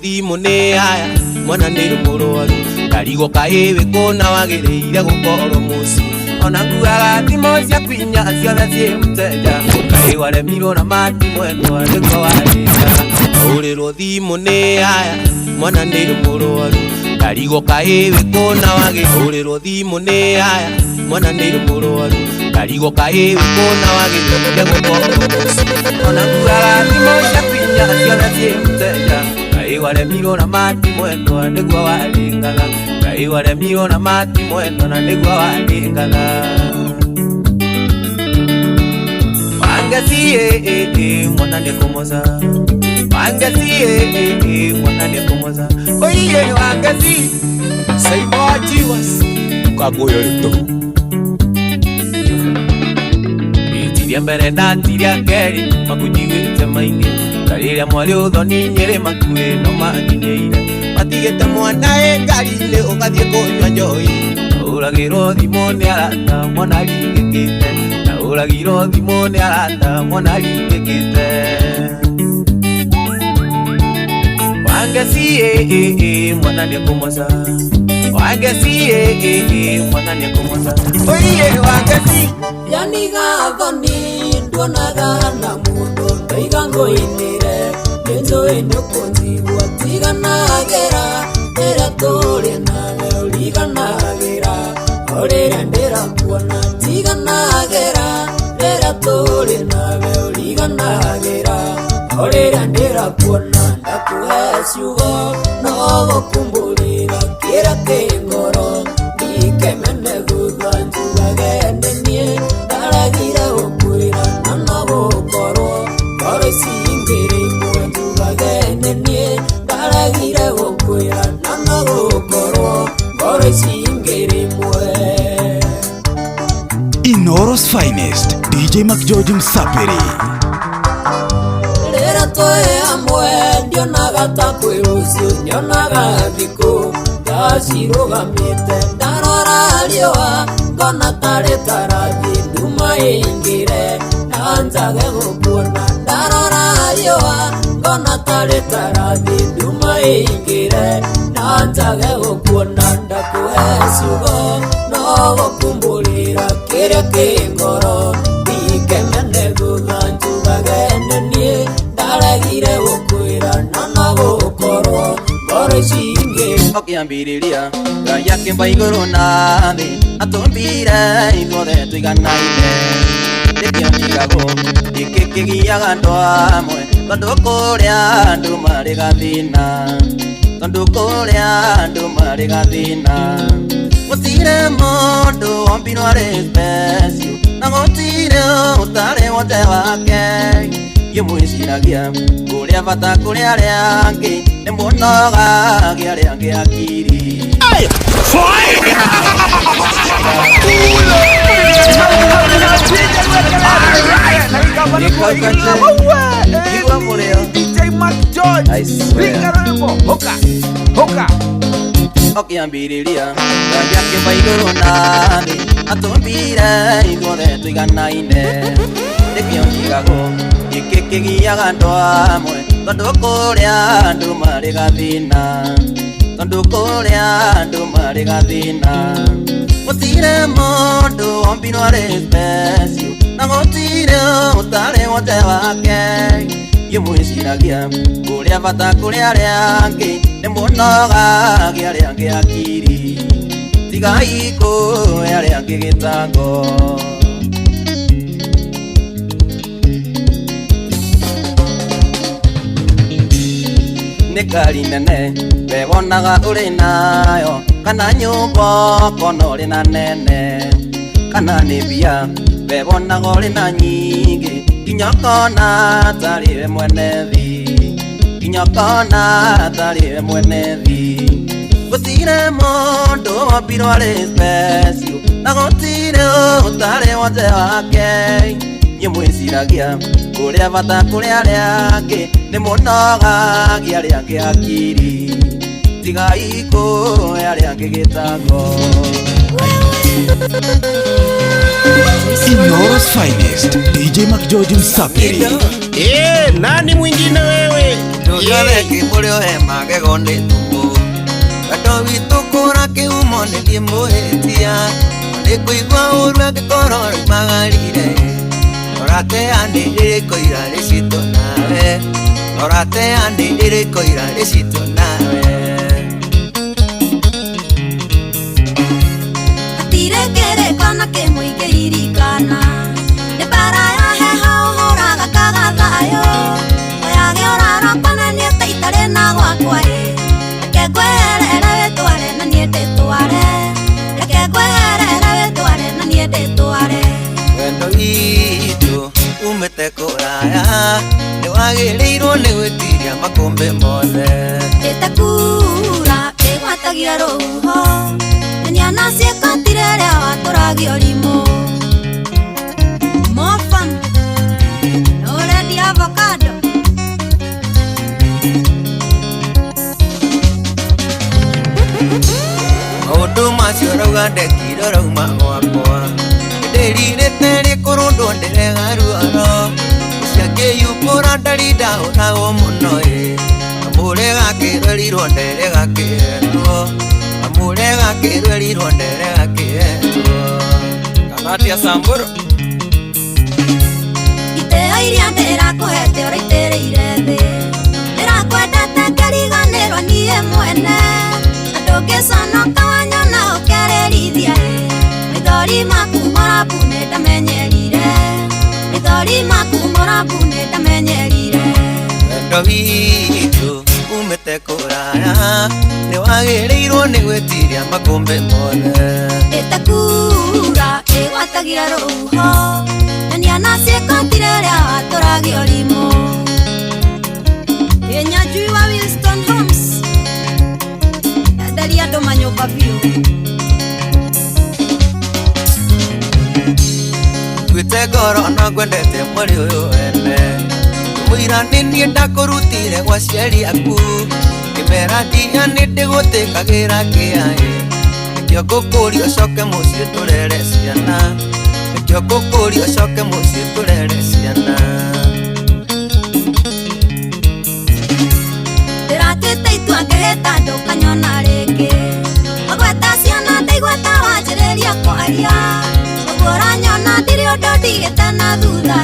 thimu ni aya mwana ni murwaru karigo kaewe kona wagereire gukorwo muci ona kuaga thimo cia kwinya ciothe cie mteja kai waremirwo na mati mwendwa nĩguo warĩka ũrĩrwo thimũ nĩ aya mwana nĩ mũrwaru karigo kaewe kona wagereire thimũ nĩ aya mwana nĩ mũrwaru karigo kaewe kona wagereire gukorwo muci ona kuaga thimo cia kwinya ciothe cie mteja kai waremirwo na mati mwendwa nĩguo warĩkaga kai waremirwo na mati mwendwa na nĩguo warĩkaga Wangasi mwana ni kumoza Wangasi mwana ni kumoza Oye wangasi Saimo ajiwas Kagoyo yuto Itiria mbere na tiria keri Makujiwite maingi Kariria mwari uthoni nyere makue no makinyeire Matigete mwana ngarine ugathie kunywa njoi Uragiro thimo ni arata mwana ringikite Uragiro thimo ni arata mwana ringikite Wangasi mwana ni kumoza Wangasi mwana ni kumoza Oye wangasi Yani gathoni ndonaga na mundu ndaigango inire Njo eno konzi watiganagera Era tore nawe uliganagera Orera ndera kuona tiganagera Era tore nawe uliganagera Orera ndera kuona ndakuhe ciugo no gukumbũrĩra kĩrĩa kĩ ngoro ndikemene thutha njugage ndenie ndaragire gũkwĩra na no gũkorwo ngoro ici ngĩrĩ imwe njugage ndenie ndaragire gũkwĩra na no gũkorwo ngoro ici ngĩrĩ imwe Inoro's finest DJ McGeorge Msapiri Rĩrĩa twĩ hamwe ndionaga ta kwĩrucio nyonaga thikũ ndacirũgamĩte ndarora riũa ngona tarĩ tarathi nduma ĩingĩre na njage gũkuona ndarora riũa ngona tarĩ tarathi nduma ĩingĩre na njage gũkuona ndakuhe ciugo no gũkumbũrĩra kĩrĩa kĩ ngoro ndikemene thutha njugage nenie ndaragire gũkwĩra na no gũkorwo ngoro ici ingĩ Okiambiriria Ngai akĩmba igũrũ na thĩ atũmbire ithuothe tũiganaine Ndĩkĩonigagwo gĩkĩ kĩgiaga andũ amwe tondũ kũrĩa andũ marĩ gathĩna Tondũ kũrĩa andũ marĩ gathĩna Gũtirĩ mũndũ wombirwo arĩ special na gũtirĩ ũtarĩ wothe wake Ngĩmwĩciragia kũrĩa bata kũrĩa arĩa angĩ nĩmuonogagia arĩa angĩ akiri DJ McGeorge Hoka Okiambiriria Ngai akĩmba igũrũ na thĩ atũmbire ithuothe tũiganaine Ndĩkĩonigagwo gĩkĩ kĩgiaga andũ amwe tondũ kũrĩa andũ marĩ gathĩna Tondũ kũrĩa andũ marĩ gathĩna Gũtirĩ mũndũ wombirwo arĩ special na gũtirĩ ũtarĩ wothe wake Ngĩmwĩciragia kũrĩa bata kũrĩa arĩa angĩ nĩmuonogagia arĩa angĩ akiri Tigai kũhe arĩa angĩ gĩtango Nĩ ngari nene we wonaga ũrĩ nayo kana nyũmba kona ũrĩ na nene kana nĩ mbia we wonaga ũrĩ na nyingĩ nginya kona tarĩ we mwene thi nginya kona tarĩ we mwene thi Gũtirĩ mũndũ wombirwo arĩ special na gũtirĩ ũtarĩ wothe wake Ngĩmwĩciragia kũrĩa bata kũrĩa arĩa angĩ nĩmuonogagia arĩa angĩ akiri Tigai kũhe arĩa angĩ gĩtango Inoro's finest DJ McGeorge Msapiri Nani mwingine wewe? Reke mulio he magego ni tumu Gato vitu kura ke umone di mohetia Ni kuigwa urwa ke korori magarire Norate andi iriko ira resito nawe Norate andi iriko ira resito nawe Atirekere kana ke muige irikana Ne para ya he hao horaga kagathayo Oyage orara pana niete itare na gwakwa e Reke ngwerere wetware na niete tware Reke ngwerere wetware na niete tware Wendo itu umete kuraya Ni wagiriirwo ni gwitiria makombe mothe Itakura igwatagia ruho Nyana cieka tirere watũragia ũrimũ More fun No ready avocado Maũndũ macio rauga ndekire rauma gwakwa Ndĩrirĩte rĩkũrũndwo ndĩrega ruoro Ciangĩyumbũra ndarida ũrago mũno ĩ Kamũre gakĩrwerirwo ndere gakĩhetwo Kamũre gakĩrwerirwo ndere gakĩhetwo Kanatia Samburu Iteo iria ndĩrakũhete ũraitĩrĩire thĩ Ndĩrakwendete ngariganĩrwo niĩ mwene Na ndũngĩconoka wanyona ũkerĩrithia Maithori maku morabu nĩndamenyerire Maithori maku morabu nĩndamenyerire Wendo witũ umĩte kũraya Nĩ wagĩrĩirwo nĩ gwĩtiria makũmbĩ mothe Itakura ĩgwatagia rũho Na niana cieka tirere watũragia ũrimũ Yenyanjui wa Wilston Homes Enderia andũ manyũmba biũ Gwĩte ngoro no ngwendete mweri ũyũ wene Mũira nĩ niĩ ndakũrutire gwa ciari aku Kĩmera nginya nĩ ndĩgũtĩkagĩra kĩaĩ Nĩkĩo ngũkũria ũcoke mũciĩ tũrere ciana Nĩkĩo ngũkũria ũcoke mũciĩ tũrere ciana Ndĩratuĩte itua ngĩhĩta andũ kanyona rĩngĩ Ũgweta ciana ndaigweta wanjĩrĩria kwaria Ũguo ũranyona ndirĩ ũndũ ndigĩte na thutha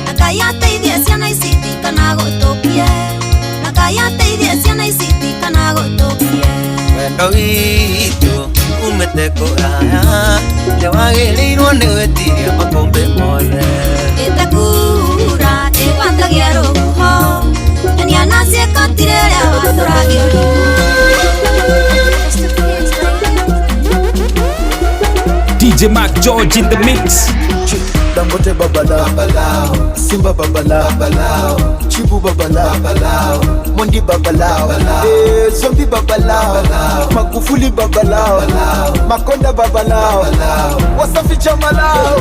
Na Ngai ateithie ciana ici itikana gũtũkie Na Ngai ateithie ciana ici itikana gũtũkie Wendo witũ umĩte kũraya Nĩ wagĩrĩirwo nĩ gwĩtiria makũmbĩ mothe Itakura ĩgwatagia rũhuho Na niana cieka tirere watũragia ũrimũ DJ Mac George in the mix. Dangote babalao, Simba babalao, Chibu babalao, Mondi babalao, Zombi babalao, Magufuli babalao, Makonda babalao, Wasafi chamalao,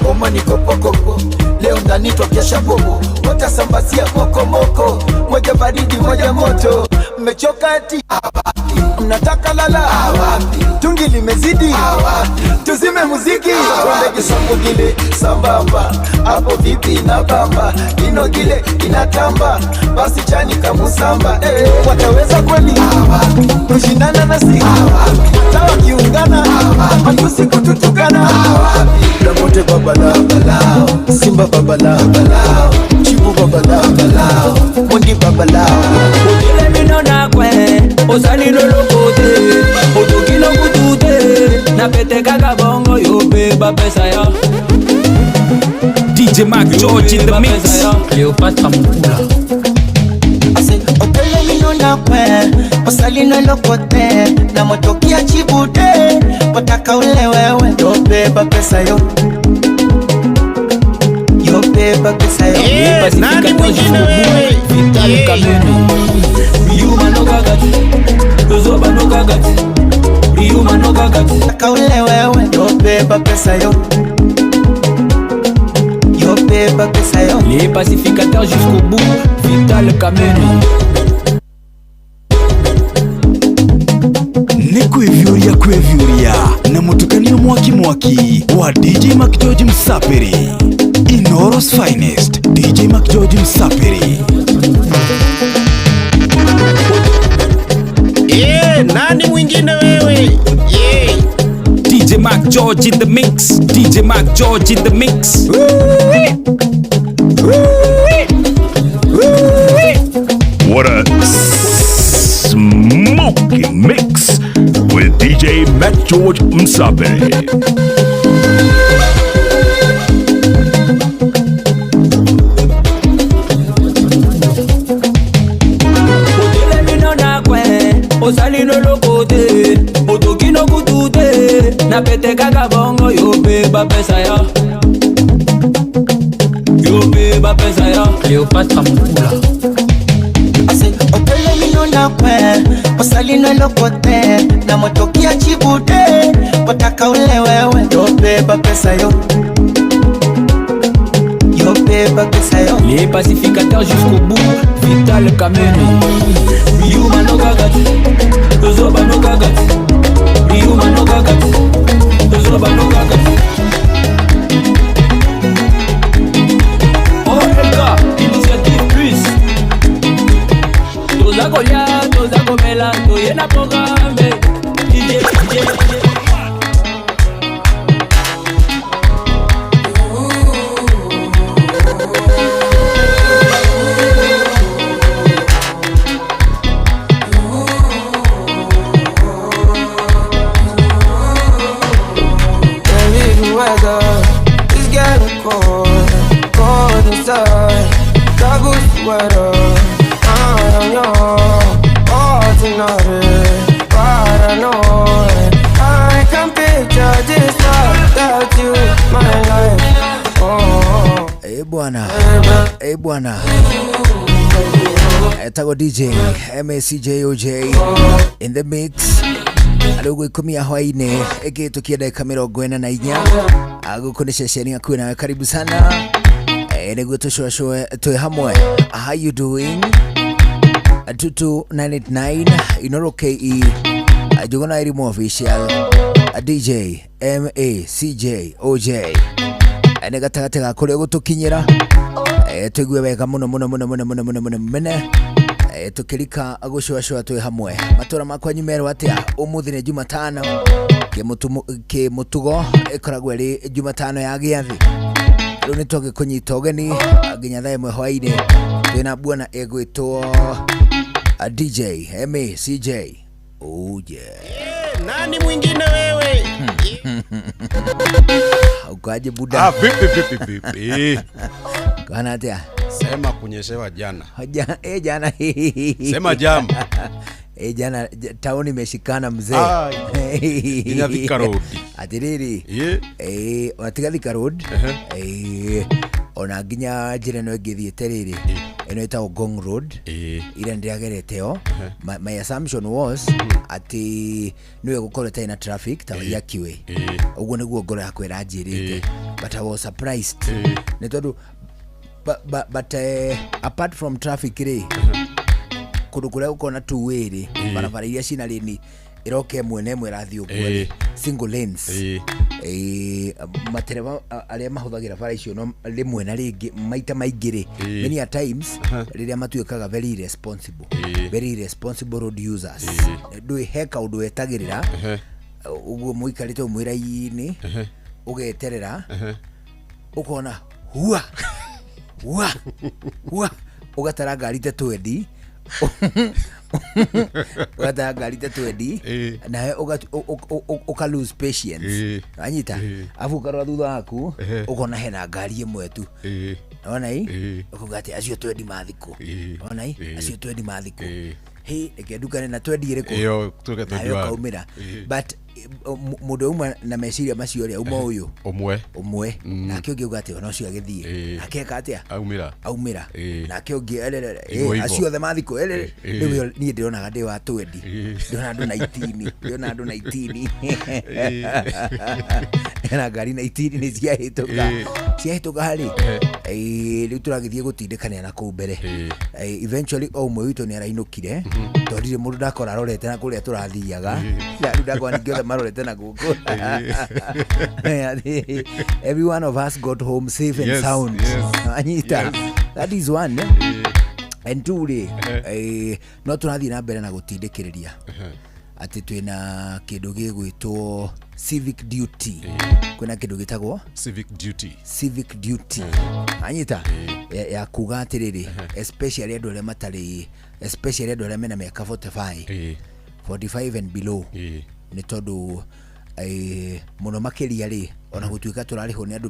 Ngoma ni kopokoko, leo ndani tokesha bobo, watasambazia mokomoko, moja baridi moja moto, mmechoka ati mnataka lala tungi limezidi tuzime muziki twende kisongo gile sambamba hapo vipi na bamba ino gile inatamba basi chani kamusamba wataweza kweli kushindana na sisi tawa kiungana matusi kututukana Dangote babalao Simba babalao Chibu babalao Mondi babalao Odile minona kwe Osani lolokote Odokino kutute Na pete kaka bongo yope bapesa ya DJ Mac George in the mix. Cleopatra Mukula Odile minona kwe Osani lolokote Na motokia chibude Wataka ule wewe yope bapesa yo Yope pesa yo Nani mwingine wewe? Vital Kameni Riyuma no gagati Yozoba no gagati Riyuma no gagati Taka ule wewe yope pesa yo Yope pesa yo Les pacificateurs jusqu'au bout Vital Kameni Kwevyuria na mutukanio mwaki wa DJ Mac George Msapiri. Inoros finest DJ Mac George Msapiri. mwingine wewe. Yeah. DJ Mac George in the mix. DJ Mac George in the mix. What a smoking mix with DJ Mac George Msape. Osali no lokote, otoki no kutute, na pete kaka bongo yo beba pesa ya. Yo beba pesa ya. Cleopatra Mukula. Ase opele mino na kwe, osali no lokote, na motoki ya chibude, potaka ule wewe. Yo beba pesa yo. Yo beba pesa yo. Les pacificateurs jusqu'au bout, Vital Kameni. Yuma no gagati, Zoba no gagati. Yuma no gagati, Zoba no gagati. Oh Elka, initiative plus. Toza kolia, toza komela, toye na programme. DJ. Bwana etago DJ MCJOJ in the mix. Alugu ikumia hwaine ege tukienda kamera gwena na inya agukonesha sheni ya kuina. Karibu sana nego tushosho tuwe hamwe. How you doing? 22989 inoro KE ajugona iri official DJ MACJOJ nega tagatega kure gutukinyira tuigwe wega muno mene tukirika agushwashwa twi hamwe. Matora makwa nyumero atia umuthi ni Jumatano ke mutugo ikoragwo ri Jumatano ya giathi. Riu ni toge kunyita ugeni nginya thaa imwe hwaine twina bwana egwitwo DJ MACJ. Oh yeah. Nani mwingine wewe? Ukaje buda? Vipi. Kana atia? Sema kunyeshewa jana. Jana. Sema jam. Jana tauni imeshikana mzee. Ina Thika Road. Atiriri. Yeah. Watiga Thika Road. Ona nginya njira no ngithiete riri. Eno ita Gong Road. Ira ndiagereteo. My assumption was ati niwe gukorete ina traffic ta ya kiwe. Uguo niguo ngoro yakwa iranjirite. But I was surprised. Ni tondu but apart from traffic ri kundu kuria ukona two way barabara iria cina lane iroke mwene mwe rathi uguo single lanes matereva aria mahuthagira bara icio no rimwe na ringi maita maingire many a times riria matuikaga very irresponsible road users ndui heka undu wetagirira uguo muikarite mwira-ini ugeterera ukona hua ugatara ngari te 20 ugatara ngari te 20 na uka lose patience anyita afu karwa thutha waku ukona hena ngari imwe tu ona hii ukugati acio 20 mathiko ona hii acio 20 mathiko hii ikedukane na 20 iriko iyo tuke 20 kaumira but mundu umwe na meciria macio ria uma uyu umwe na kiongi ugati ona cio agithie akeka atia aumira na kiongi acio the mathiko riu ni ndirona ndi wa 20 ndona andu 19 na gari 19 ni ciahituka hari riu turagithie gutindikania na kuu mbere eventually o umwe witu ni arainukire tondire mundu ndakora arorete na kuria turathiaga na ndu ndakora ningio marorete na guku every one of us got home safe and sound anyita that is one and two no turathie na mbere na gutindikiriria ati twina kindu gigwitwo civic duty. Kuna kindu gitagwo civic duty anyita ya kuga atiriri especially andu aria matari, especially andu aria mena miaka 45 and below, ni tondu muno makiria ri ona gutuika turariho ni andu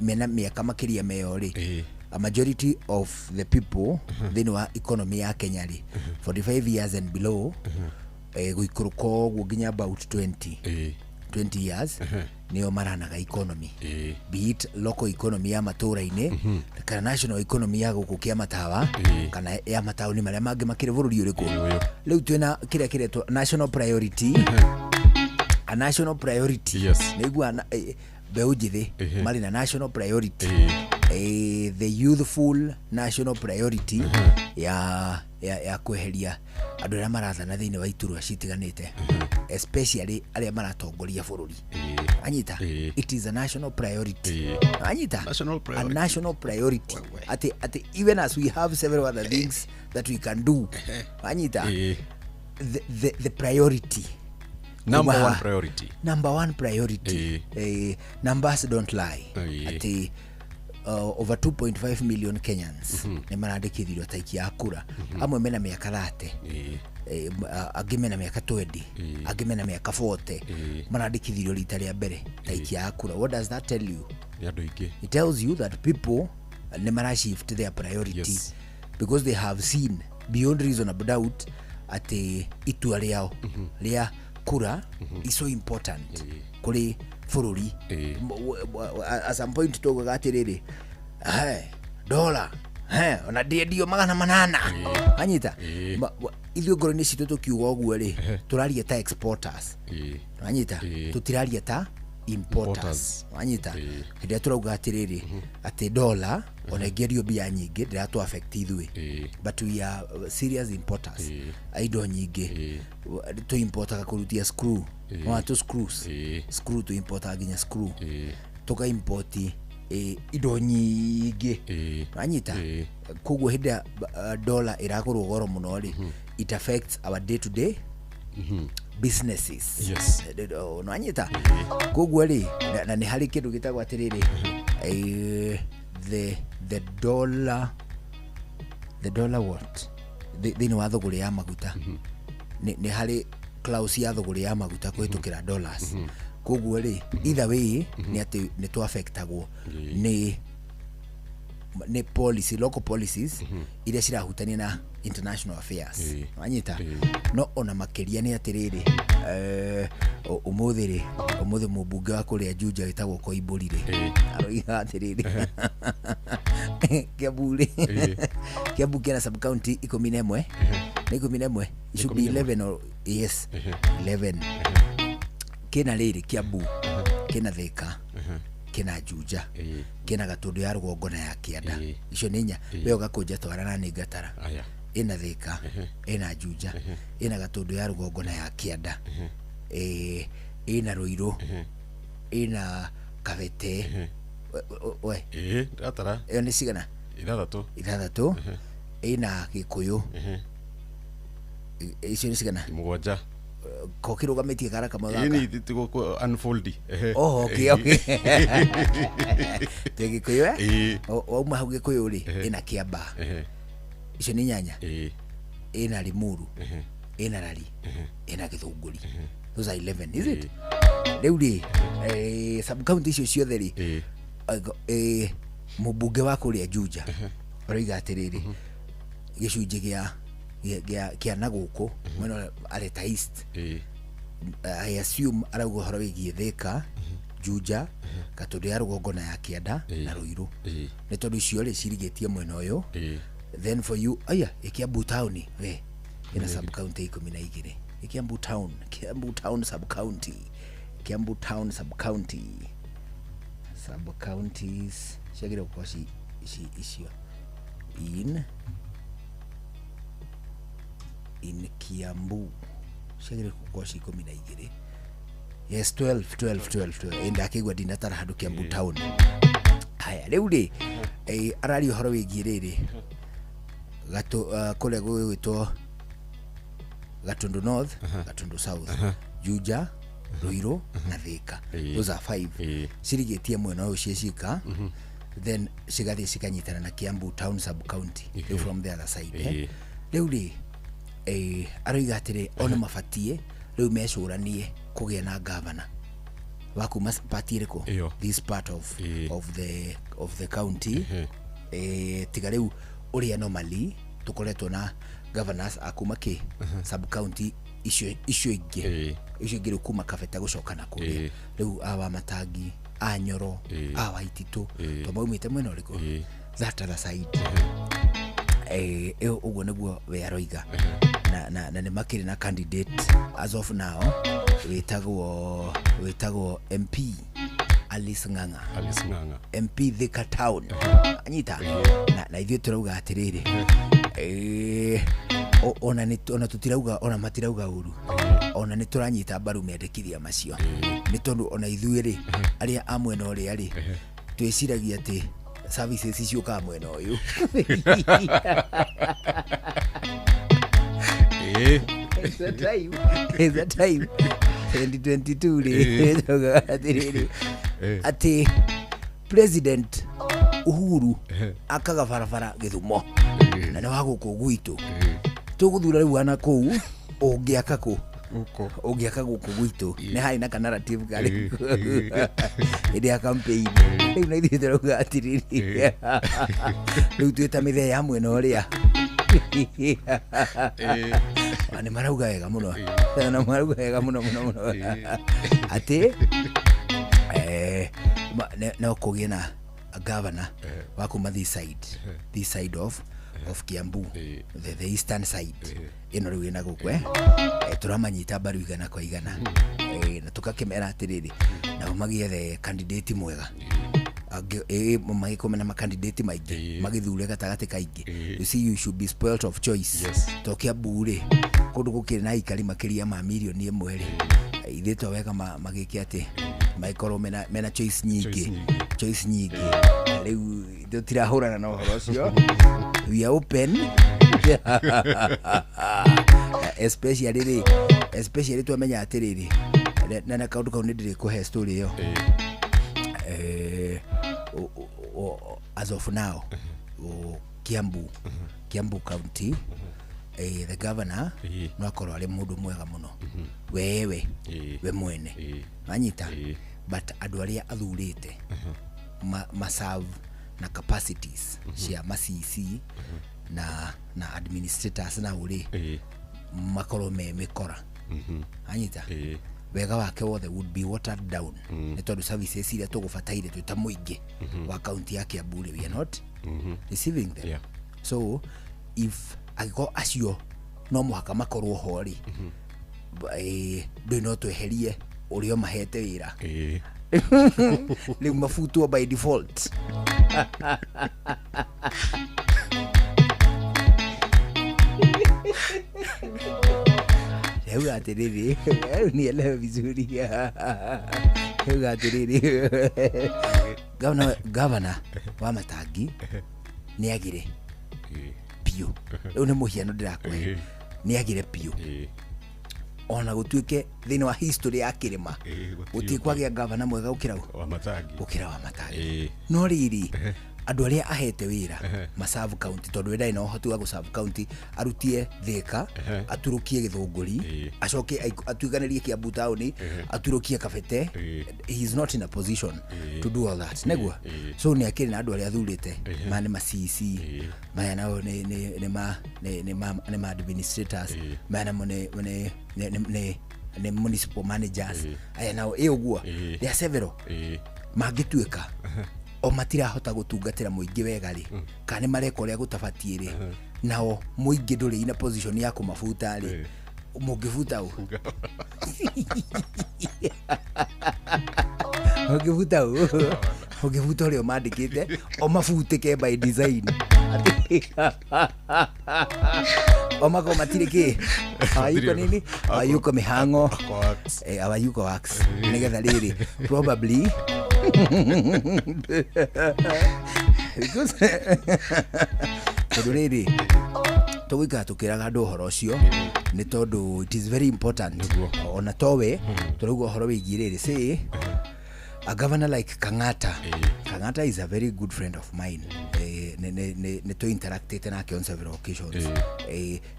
mena miaka makiria meyo ri, a majority of the people thini wa economy ya Kenya ri 45 years and below, guikuruko guginya about 20 years niyo maranaga economy, be it local economy ya matura-ini kana national economy ya guku kia matawa kana ya matauni maria mangi makire bururi uriku. Riu twina kiria kiretwo national priority, a national priority, nigua beu jithi mari na national priority, the youthful national priority ya kweheria andu aria marathana thini wa iturwa citiganite, especially aria maratongoria bururi anyita. It is a national priority anyita, a national priority. Ati even as we have several other things that we can do anyita, the priority, number one priority. Numbers don't lie. Ati over 2.5 million Kenyans ni marandikithirwo taiki ya kura. Amwe mena miaka 30, angi mena miaka 20, angi mena miaka 40, marandikithirwo rita ria mbere taiki ya kura. What does that tell you? It tells you that people ni mara shift their priority because they have seen beyond reasonable doubt ati itua riao ria kura is so important kuri fururi. At some point toga gatiriri dola ona dio magana manana anyita ithio ngoro ni citu tukiuga uguo ri turaria ta exporters anyita, tutiraria ta importers anyita. Ndia turauga atiriri ati dola ona ngerio bia nyingi ndira tu affect ithui, but we are serious importers. Aido nyingi tu importaga kurutia screw, tu screw tu importaga ginya screw, tuka importi ido nyingi anyita. Koguo hinda dola iragurwo goro muno ri, it affects our day to day businesses. No anyita. Koguo ri na ni hari kindu gitagwo atiriri the dollar what thini wa thoguri ya maguta ni hari clause ya thoguri ya maguta kuhitukira dollars. Koguo ri either way ni ati ni to affectagwo ni policy, local policies iria cirahutania na international affairs anyita. No ona makiria ni atiriri umuthi mubunge wa kuria Juja witagwo Koimburi ri aroiga atiriri Kiambu kena sub county 11 ni 11, it should be 11 or yes 11. Kena riri Kiambu, kena Thika, kena Juja, kena Gatundu ya Rugongo na ya Kianda. Icio ninya weo gakunja twarana ni Gatara, ina Thika, ina Juja, ina Gatundu ya Rugongo na ya Kianda, ina Ruiru, ina Kavete, we Gatara eo ni cigana? Ithathatu, ina Gikuyu, icio ni cigana? Mugwanja. Kokirugametie kara kama gaka. Ini tiko unfold. Okay. Gikuyu uma hau Gikuyu ri ina Kiamba. Icio ni nyanya. Ina Limuru, ina Rari, ina Githunguri. Those are 11, is it? Riu ri sub county icio ciothe ri mubunge wa kuria Juja oiga atiriri gicunji gia naguku mwena Areta East. I assume arauga horo wigie Thika, Juja, Gatundu ya Rugongo na ya Kianda na Ruiru. Ni tondu icio ri cirigetie mwena uyu. Then for you Kiambu town we ina sub county 12. Kiambu town sub county. Kiambu town sub county. Sub counties shagire ukoshi icio in Kiambu shagire ukoshi 12. Yes 12 enda kigwa dinatara hadu Kiambu town. Haya riu ri arari horo wigie riri gato kule gwitwo Gatundu North, Gatundu South, Juja, Ruiru na Thika. Those are 5. Sirigetie mwena uyu ciecika. Then cigathi cikanyitana na Kiambu Town Sub County from the other side. Riu ri aroiga atiri ona mabatie riu mecuranie kugia na governor wa kuma party riko this part of the county. Tiga riu uria normally tukoretwo na governors akuma ki sub county icio ingi kuma Kabete gucokana kuri riu awa Matangi a Nyoro a Waititu to maumite mwena uriko that other side. Uguo niguo we aroiga na ni makiri na candidate as of now wetagwo MP Alice Ng'ang'a MP Thika Town anyita na ithuĩ turauga atiriri ona tutirauga ona matirauga uru ona ni turanyita mbaru mendekithia macio ni tondu ona ithuĩ ri aria amwena uria ri twiciragia ati services icio ka mwena uyu is that time 2022 ati President Uhuru akaga barabara Githumo na ni waguku gwitu tuguthura riu ana kuu ungiaka ku ungiaka guku gwitu ni hari na narrative gari indi ya campaign riu na ithuĩ turauga atiriri riu twita mithe ya mwena uria ani marauga wega muno na marauga wega muno ati no kugie na governor wa kuma this side of Kiambu, the eastern side ino riu ina gukwe turamanyita mbaru igana kwa igana na tukakemera atiriri na magie the candidate mwega magikome na makandidate maingi magithure gatagati kaingi. You see, you should be spoiled of choice. To Kiambu ri kundu gukiri na ikari makiria ma milioni 1 ri ithe to wega magiki ati maikorwo mena choice nyingi riu tutirahurana na uhoro ucio. We are open especially twamenya atiriri na kaundu kau ndiri kuhe story yo as of now Kiambu County the governor no akorwo ari mundu mwega muno we mwene anyita but andu aria athurite maserve na capacities cia macc na administrators na uri makorwo mikora anyita wega wake wothe would be watered down ni tondu services iria tugubataire twita muingi wa county ya Kiambu we are not receiving them. So if ago acio no muhaka makorwo hori do not tweherie urio mahete wira riu mafutwo by default. Hebu atiriri ni elewe vizuri hebu atiriri governor wa Matangi ni agire pio riu ni muhiano ndirakwe ni agire pio ona gutuike thini wa history ya kirima utikwagia governor mwega ukira wa Matangi no riri andu aria ahete wira maserve county tondu ndai no hoti wa guserve county arutie Thika aturukie Githunguri acoke atuiganirie Kiambu town aturukie Kabete. He is not in a position to do all that negwa. So ni akiri na andu aria athurite mane ma CC maya nao ni ma administrators maya namo ne municipal managers aya nao uguo they are several magituika o matira hota gutungatira muingi wega ri kana mareka uria gutabatie ri nao muingi nduri ina position ya kumafuta ri mugifuta u mugifuta ri o mandikite o mafutike by design o mako matiriki ayuko nini ayuko mihango ayuko wax nigetha riri probably because riri tugika tukiraga andu horo cio ni tondu it is very important ona towe turugo horo wigirire say a governor like Kangata is a very good friend of mine. Ne to interacted nake on several occasions.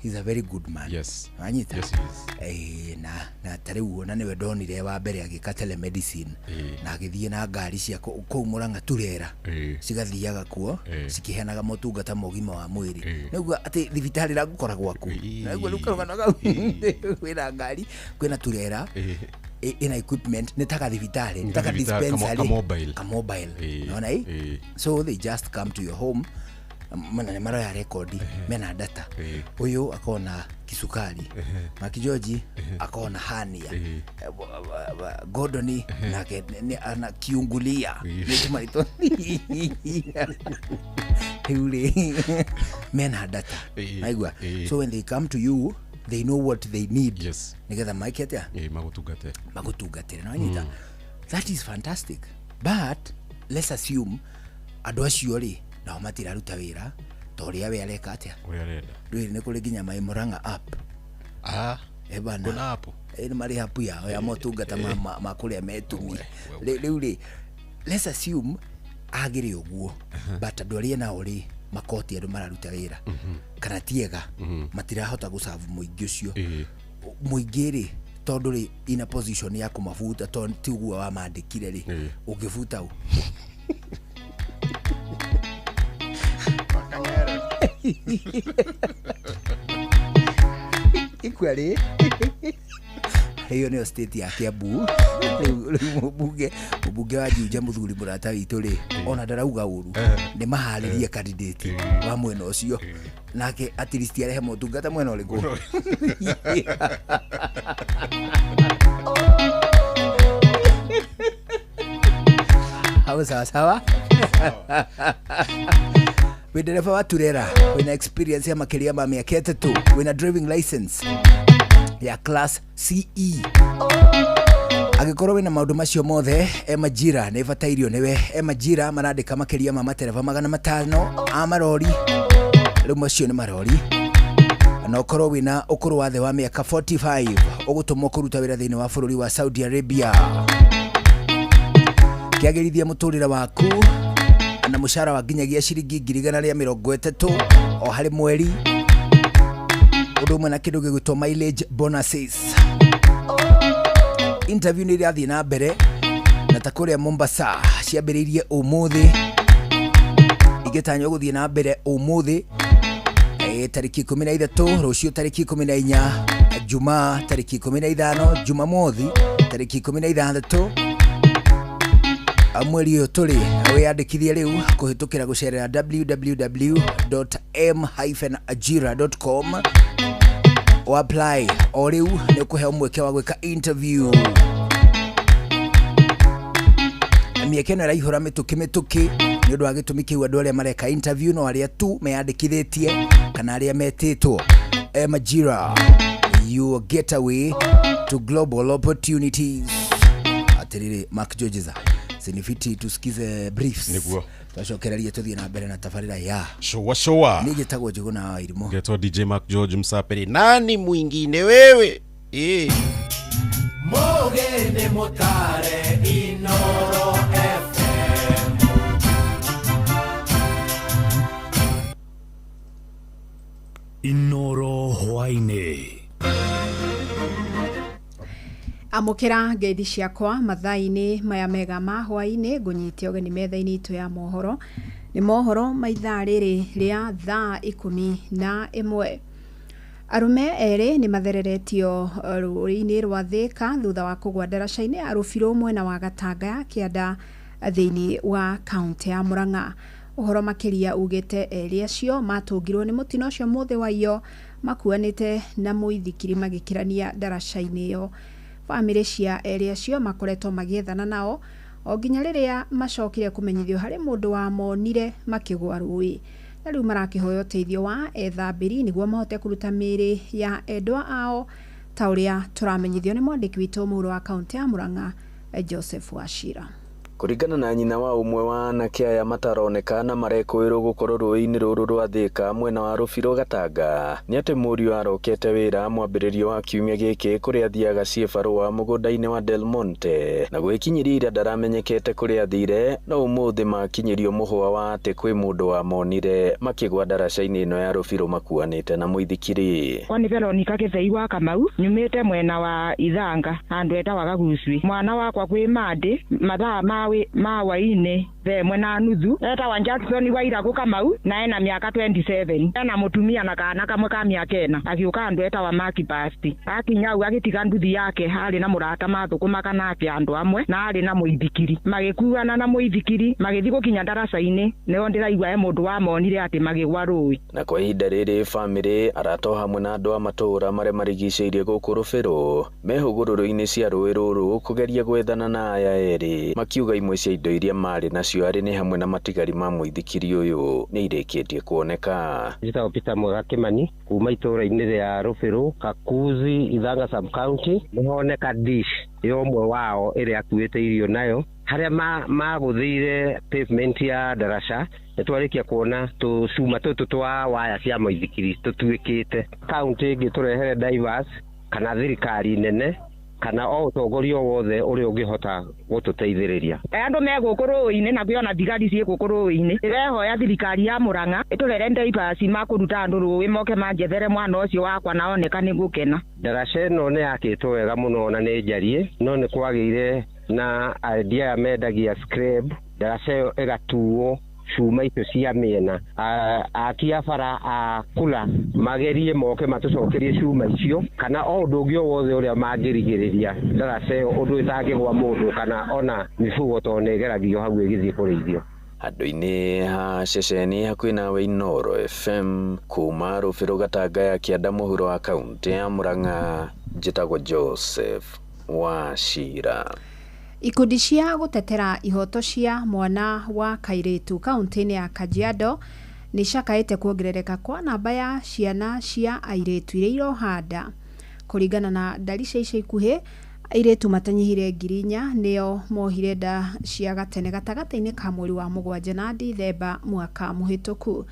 He's a very good man. Yes. Anyita. Yes, he is. Na tare uona niwe donire wa mbere agika telemedicine na agithie na ngari cia ku Muranga Turera cigathiaga kuo cikiheanaga motungata mogima wa mwiri niguo ati thibitari ra gukora gwaku niguo rukaruganaga kwina ngari kwina Turera in equipment nitaka thibitari nitaka dispensary ka mobile unaona so they just come to your home mana mara ya rekodi mena data huyo akaona kisukari Makijoji akaona hania Gordoni na ana kiungulia nitumalito yule mena data aigwa so when they come to you they know what they need. Yes. Nigetha maiketia magutungate no anyita that is fantastic but let's assume andu acio ri na matiraruta wira toria we areka atia ndwiri ni kuri ginya mai Muranga app ebana kuna app ni mari app ya motungata ma kuria metumi riu ri let's assume agire uguo but andu aria na uri makoti andu mararuta wira kana tiega matirahota gusavu muingi ucio muingi ri tondu ri in a position ya kumafuta tondu tiguo wa mandikire ri ungifuta u ikwari hiyo ni state ya Kiambu mbunge wa Juja muthuri murata witu ri ona ndarauga uru ni mahariria candidate wa mwena ucio nake at least arehe motungata mwena uriku hawa sawa we dereva wa Turera wina experience ya makiria ma miaka 3 wina driving license ya class CE agikorwo wina maundu macio mothe Majira ne batairio newe Majira marandika makiria ma matereva 500 a marori riu macio ni marori na ukorwo wina ukuru wa the wa miaka 45 ugutumwo kuruta wira thiini wa bururi wa Saudi Arabia kiagirithia muturira waku na mushara wa nginyagia ciringi 130 o hari mweri undu mwe na kindu gigwitwo mileage bonuses. Interview ni rathi na mbere na takuria Mombasa ciambiririe umuthi igitanyo guthie na mbere umuthi tariki 13 rucio tariki 14 Juma tariki 15 Jumamothi tariki 16 mweri uyu turi wiyandikithie riu kuhitukira gucerera www.m-ajira.com o apply o riu ni kuhe mweke wa gwika interview mieke na raihura mituki ni undu wa gitumi kiu andu aria mareka interview no aria tu meyandikithitie kana aria metitwo Majira your getaway to global opportunities. Atiriri Mark Georges sinifiti tusikize briefs niguo twacokereria tuthie na mbere na tafarira ya showa nigitagwo Njuguna wa Irimo geto DJ Mark George Msaperi nani mwingine wewe Mogene motare Inoro FM Inoro hwaine amukira ngeithi ciakwa mathaini maya mega ma hwaini ngunyite ogeni metha-ini itu ya mohoro ni mohoro maithaa riri ria thaa 11 arume eri ni mathereretio ruri-ini rwa Thika thutha wa kugwa ndaraca-ini arufiro mwena wa Gatanga ya Kianda thiini wa kaunti ya Murang'a. Uhoro makiria ugite eri acio matungirwo ni mutino ucio muthi wayo makuanite na muithikiri magikirania ndaraca-ini iyo. Family cia eri acio makoretwo magiethana nao o nginya riria macokire kumenyithio hari mundu wa monire makigwa rui. Na riu marakihoya uteithio wa ethambiri niguo mahote kuruta miri ya endwa ao ta uria turamenyithio ni mwandiki witu muru wa kaunti ya Murang'a Joseph Wachira. Kuringana na nyina wa umwe wa anake aya mataronekana marekwirwo gukorwo rũĩ-inĩ rũrũ rwa Thika mwena wa Rũbiro Gatanga, nĩ atĩ mũriũ arokete wĩra mwambĩrĩrio wa kiumia gĩkĩ kũrĩa athiaga ciĩbarũa mũgũnda-inĩ wa Del Monte, na gwĩkinyĩria ira ndaramenyekete kũrĩa athire, no ũmũthĩ makinyĩrio mũhwa wa atĩ kwĩ mũndũ wamonire makĩgwa ndaraca-inĩ ĩno ya Rũbiro makuanĩte na mũithikiri. Oni Veronica Gĩthei wa Kamau nyumĩte mwena wa Ithanga handũ etagwo Gaguswi. Mwana wakwa kwĩ Mandi mathaa ma waine themwe na nuthu etagwo Jackson wa Iragu Kamau na ena miaka 27 ena mutumia na kana kamwe ka miaka 4 agiuka handũ etagwo Maki Pasti. Akinya au agitiga nduthi yake harĩ na mũrata mathũkũmaga nake andũ amwe na harĩ na mũithikiri magĩkuana na mũithikiri magĩthiĩ gũkinya ndaraca-inĩ nĩo ndĩraigua mũndũ wamonire atĩ magĩgwa rũĩ. Na kwa ihinda rĩrĩ bamĩrĩ arato hamwe na andũ a matũũra marĩa marigicĩirie gũkũ Rũbĩrũ mehũgũrũrũ-inĩ cia rũĩ rũrũ kũgeria gwethana na aya erĩ, makiuga imwe cia indo iria marĩ nacio arĩ nĩ hamwe na matigari ma mũithikiri ũyũ nĩ irĩkĩtie kuoneka. Njĩtagwo Peter Mwega Kĩmani kuma itũũra-inĩ rĩa Rũbĩrũ Kakuzi Ithanga sub county. Nĩhoneka dish yomwe wao ĩrĩa akuĩte irio nayo harĩa magũthĩire pavement ya ndaraca nĩtwarĩkia kuona tũcuma tũtũ twa waya cia mũithikiri tũtuĩkĩte. Kaunti ĩngĩ tũrehere divers kana thirikari nene kana o ũtongoria wothe ũrĩa ũngĩhota gũtũteithĩrĩria. Andũ me gũkũ rũĩ-inĩ na kwĩona thigari ciĩ gũkũ rũĩ-inĩ ĩrehoya thirikari ya Mũrang'a ĩtũrere divers makũruta andũ rũĩ moke manjethere mwana ũcio wakwa na oneka nĩ gũkena. Ndaraca ĩno nĩ yakĩtwo wega mũno na nĩ njariĩ, no nĩ kwagĩire na idea ya mendagia scrap ndaraca ĩyo ĩgatuo cuma icio cia mĩena. Akia bara akula magerie moke matũcokerie cuma icio kana o ũndũ ũngĩ wothe ũrĩa mangĩrigĩrĩria ndaraca ĩyo ũndũ ĩtangĩgwa mũndũ kana ona mifugo to nĩgeragio hau ĩgĩthiĩ kũrĩithio. Handũ-inĩ ha ceceni hakuhĩ nawe Inooro FM kuma Rũbĩrũ Gatanga ya Kĩanda mũhuro wa kaunti ya Mũrang'a, njĩtagwo Joseph Wachira. Ikundi cia gutetera ihoto cia mwana wa kairitu kaunti-inĩ ya Kajiado nĩ cakaĩte kuongerereka kwa namba ya ciana cia airitu iria irohanda. Kũringana na ndari cia ica ikuhĩ, airitu matanyihire 4,000 nĩo mohire nda cia gatene gatagatĩ-inĩ ka mweri wa Mũgwanja na Dithemba mwaka mũhĩtũku.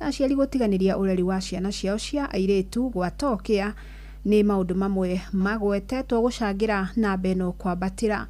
Aciari gũtiganĩria ũreri wa ciana ciao cia airitu gwatokĩa nĩ maũndũ mamwe magwetetwo gũcangĩra namba ĩno kwambatĩra.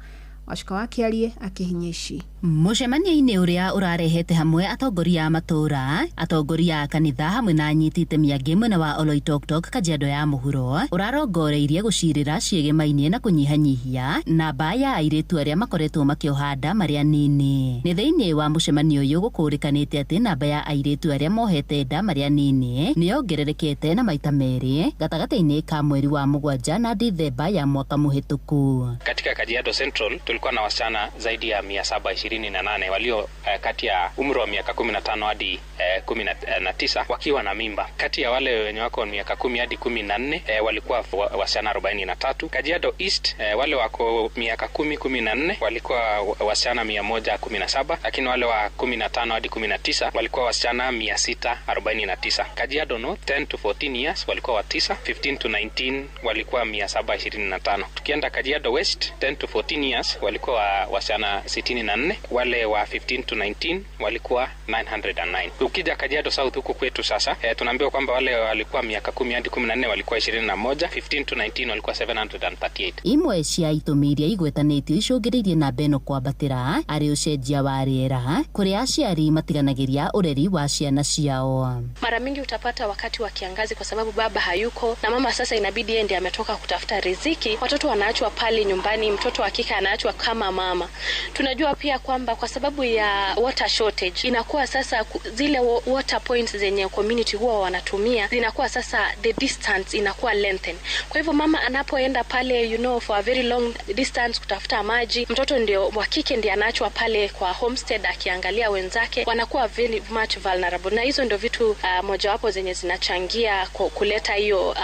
Wachika wa Kiarie akihinya ici. Mũcemanio-inĩ ũrĩa ũrarehete hamwe atongoria a matũũra, atongoria a kanitha hamwe na anyiti itemi angĩ mwena wa Oloitoktok Kajiado ya mũhuro ũrarongoreirie gũcirĩra ciĩgemainie na kũnyihanyihia namba ya airĩtu arĩa makoretwo makĩoha nda marĩ anini. Nĩ thĩinĩ wa mũcemanio ũyũ gũkũrĩkanĩte atĩ namba ya airĩtu arĩa mohete nda marĩ anini nĩyongererekete na maita merĩ gatagatĩ-inĩ ka mweri wa Mũgwanja na Dithemba ya mwaka mũhĩtũku. Katika Kajiado Central tulikuwa na wasichana zaidi ya 728 walio kati ya umri wa miaka 15 hadi 19 wakiwa na mimba. Kati ya wale wenye wako miaka 10 hadi 14 walikuwa wasichana 43. Kajiado East wale wako miaka 10-14 walikuwa wasichana 117, lakini wale wa 15 hadi 19 walikuwa wasichana 649. Kajiado North 10 to 14 years walikuwa 9, 15 to 19 walikuwa 725. Tukienda Kajiado West 10 to 14 years walikuwa wasichana 64, wale wa 15 to 19 walikuwa 909. Ukija Kajiado South huko kwetu sasa tunaambiwa kwamba wale walikuwa miaka 10 hadi 14 walikuwa 21, 15 to 19 walikuwa 738. Imwe cia itũmi iria igwetanĩtio icũngĩrĩirie namba ĩno kwambatĩra arĩ ũcenjia wa rĩera kũrĩa aciari matiganagĩria ũreri wa ciana ciao. Mara mingi utapata wakati wa kiangazi kwa sababu baba hayuko na mama sasa inabidi yeye ndiye ametoka kutafuta riziki, watoto wanaachwa pale nyumbani, mtoto wa kike anaachwa kama mama. Tunajua pia kwamba kwa sababu ya water shortage inakuwa sasa zile water points zenye community huwa wanatumia zinakuwa sasa the distance inakuwa lengthen. Kwa hivyo mama anapoenda pale for a very long distance kutafuta maji, mtoto ndio wa kike ndiye anaachwa pale kwa homestead akiangalia wenzake, wanakuwa very much vulnerable. Na hizo ndio vitu mojawapo zenye zinachangia kuleta hiyo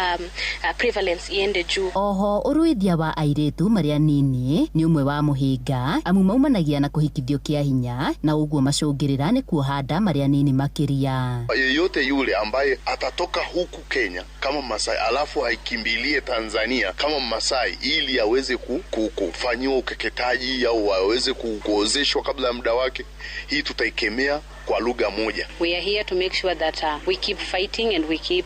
prevalence iende juu. Oho uruithia wa airĩtu marĩ anini ni umwe wa mũhinga amu maumanagia na kũhikia kĩandĩkithio kĩa hinya na ũguo macũngĩrĩra nĩ kuohanda marĩa nini makiria. Yeyote yule ambaye atatoka huku Kenya kama Masai alafu haikimbilie Tanzania kama Masai ili aweze kufanyiwa ukeketaji au aweze kuozeshwa kabla ya muda wake, hii tutaikemea kwa lugha moja. We are here to make sure that we keep fighting and we keep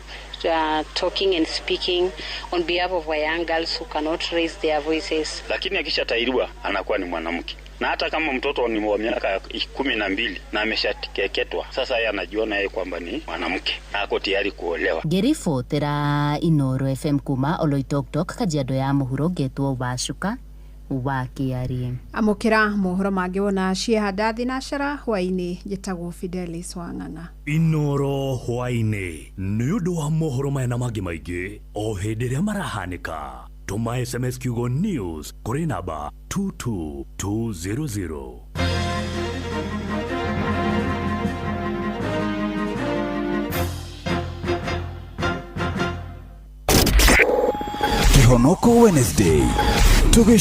talking and speaking on behalf of our young girls who cannot raise their voices. Lakini akishatahiriwa anakuwa ni mwanamke. Na hata kama mtoto ni wa miaka 12 na ameshakeketwa, sasa yeye anajiona yeye kwamba ni mwanamke na ako tayari kuolewa. Gerifotera Inoro FM kuma Oloitoktok Kajiado ya Mũhuro getwo Wacuka wa Kiari. Amukira mohoro mangĩ wona ciehanda thinashara hwainĩ njĩtagwo Fidelis Wang'ang'a. Inoro hwainĩ nĩ ũndũ wa mohoro maya na mangĩ maingĩ o hĩndĩ ĩrĩa marahanĩka. Tuma SMS kiugo news kũrĩ namba 22200. Kihonoko Wednesday.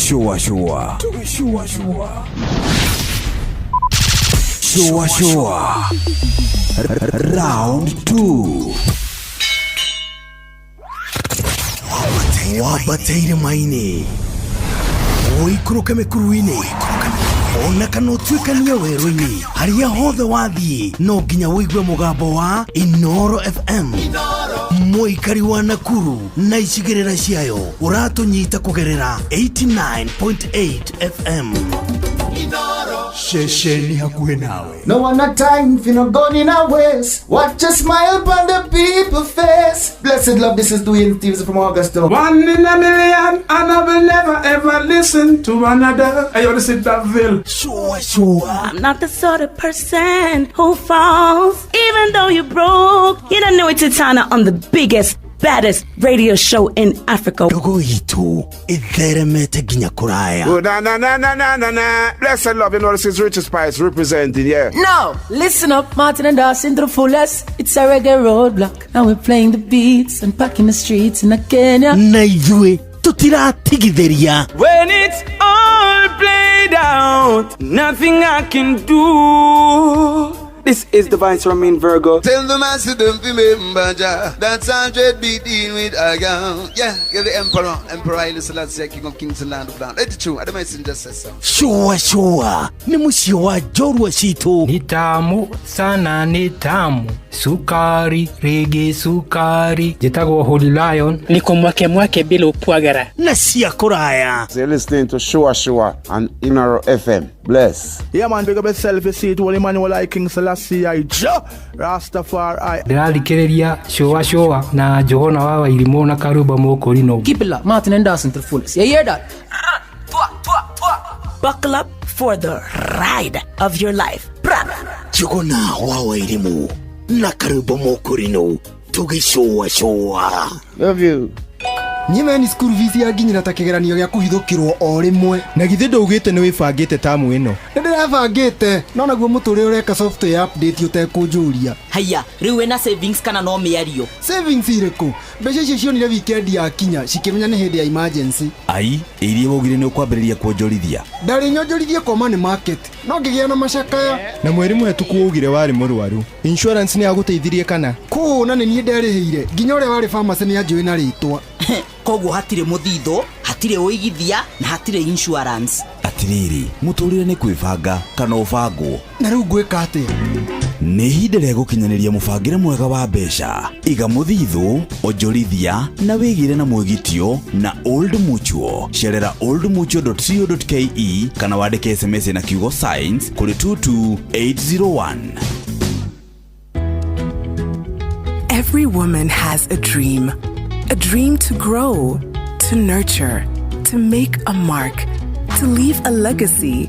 Shua Shua. Round 2. Wabateire maine. Oikuruke mekuruine. Ona kanotwikania werũ-inĩ harĩa hothe wathiĩ no nginya wĩigue mũgambo wa Inoro FM. Mũikari wa Nakuru na icigĩrĩra ciayo ũratũnyita kũgerera 89.8 FM. Shesheni hakuhe nawe. No one a time if you not going in our ways. Watch a smile upon the people's face. Blessed love, this is Dwayne Stevens from Augusta. 1 in a million, and I will never ever listen to another. I already said that, Phil. Sure. I'm not the sort of person who falls, even though you broke. You don't know it's Tana on the biggest, baddest radio show in Africa. Dogo itu itheremete ginya kuraya. Oh, na. Blessed love, you know this is Richard Spice representing, yeah. No, listen up, Martin and Dawson to the fullest. It's a reggae roadblock. Now we're playing the beats and packing the streets in Kenya. Naijue tutiratigithĩria. When it's all played out, nothing I can do. This is Divine Sermon Virgo. Tell the master don't remember that's 100 BD with a gun. Yeah, you're the emperor. Emperor Haile Selassie, king of kings and land of land. It's true. I don't mind just say so. Shua. Ni musio wa jorwa shito. Ni tamu sana ni tamu. Sukari, reggae sukari. Jitago Holy Lion. Niko mwake bila upwagara. Na siya kuraya. You're listening to Shua on Inaro FM. Bless. Yeah man, big up yourself. You see it, Holy Emmanuel I King Selassie I Rastafari. Ndĩrarikĩrĩria Shua na Johana wa Wairimu na Karuba Mokorino. Keep it locked, Martin and Dawson to the fullest. You hear that? Buckle up for the ride of your life. Johana wa Wairimu na Karuba Mokorino. Shua. Love you. Nyime ni school fees ya nginyira ta kigeranio gya kuhithukirwo o rimwe. Na githe ndugite ni wibangite tamu ino. Ndirabangite, no naguo muture ureka software update utekunjuria. Haya, riu wena savings kana no miario. Savings iriku? Mbeca icio cionire weekend ya kinya, cikimenya ni hindi ya emergency. Ai, irie wogire ni ukwambiriria kuonjorithia. Ndari nyonjorithie kwa money market. No ngigia na macakaya. Na mweri muhetuku ugire wari murwaru. Insurance ni aguteithirie kana? Kuna ni nie ndarihire. Nginya ore wari pharmacy ni anjui na ritwa. Koguo hatire muthitho, hatire uigithia na hatire insurance. Atiriri, muturire ni kwibanga kana ubangwo. Na riu ngwika atia? Ni hinde rĩa gũkinyanĩria mũbangĩre mwega wa mbeca. Iga mũthithũ, onjorithia na wĩgire na mwĩgitio na Old Mutual. Cerera oldmutual.co.ke kana wandĩke SMS na kiugo signs kũrĩ 22801. Every woman has a dream. A dream to grow, to nurture, to make a mark, to leave a legacy.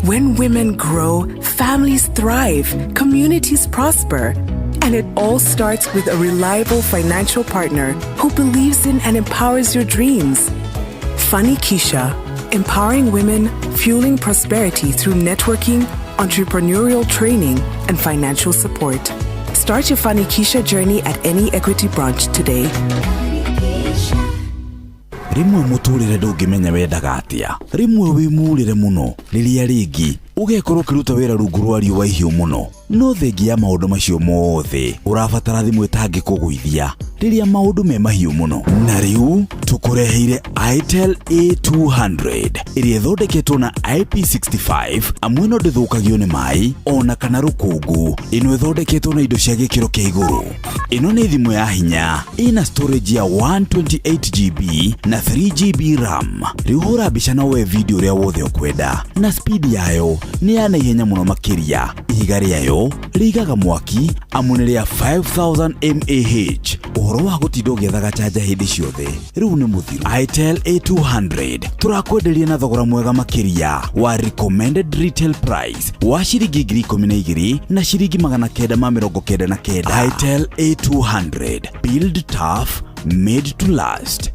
When women grow, families thrive, communities prosper. And it all starts with a reliable financial partner who believes in and empowers your dreams. Funny Keisha, empowering women, fueling prosperity through networking, entrepreneurial training, and financial support. Start your Funny Keisha journey at any Equity branch today. Rimwe muturire ndungimenya wendaga atia. Rimwe wimurire muno riria ringi ugekorwo kiruta wira rungu rwa riũa ihiũ muno. No thengi ya maũndũ macio mothe ũrabatara thimũ ĩtangĩkũgũithia rĩrĩa maũndũ me mahiũ muno. Na rĩu tũkũreheire Itel A200 ĩrĩa ĩthondeketwo na IP65 amwe no ndĩthũkagio nĩ maĩ ona kana rũkũngũ. Ĩno ĩthondeketwo na indo cia gĩkĩro kĩa igũrũ. Ĩno nĩ thimũ ya hinya ĩna storage ya 128GB na 3GB RAM. Rĩu hũra mbica na woe video ũrĩa wothe ũkwenda, na speed yayo nĩ ya naihenya mũno makĩria. Ihiga rĩayo rĩigaga mwaki amu nĩ rĩa 5000 mAh. Ũhoro wa gũtinda ũgĩethaga chanja hĩndĩ ciothe rĩu nĩ mũthiru. Itel A200 tũrakwenderia na thogora mwega makĩria wa recommended retail price wa ciringi 12,000 na ciringi 999. Itel A200, build tough, made to last.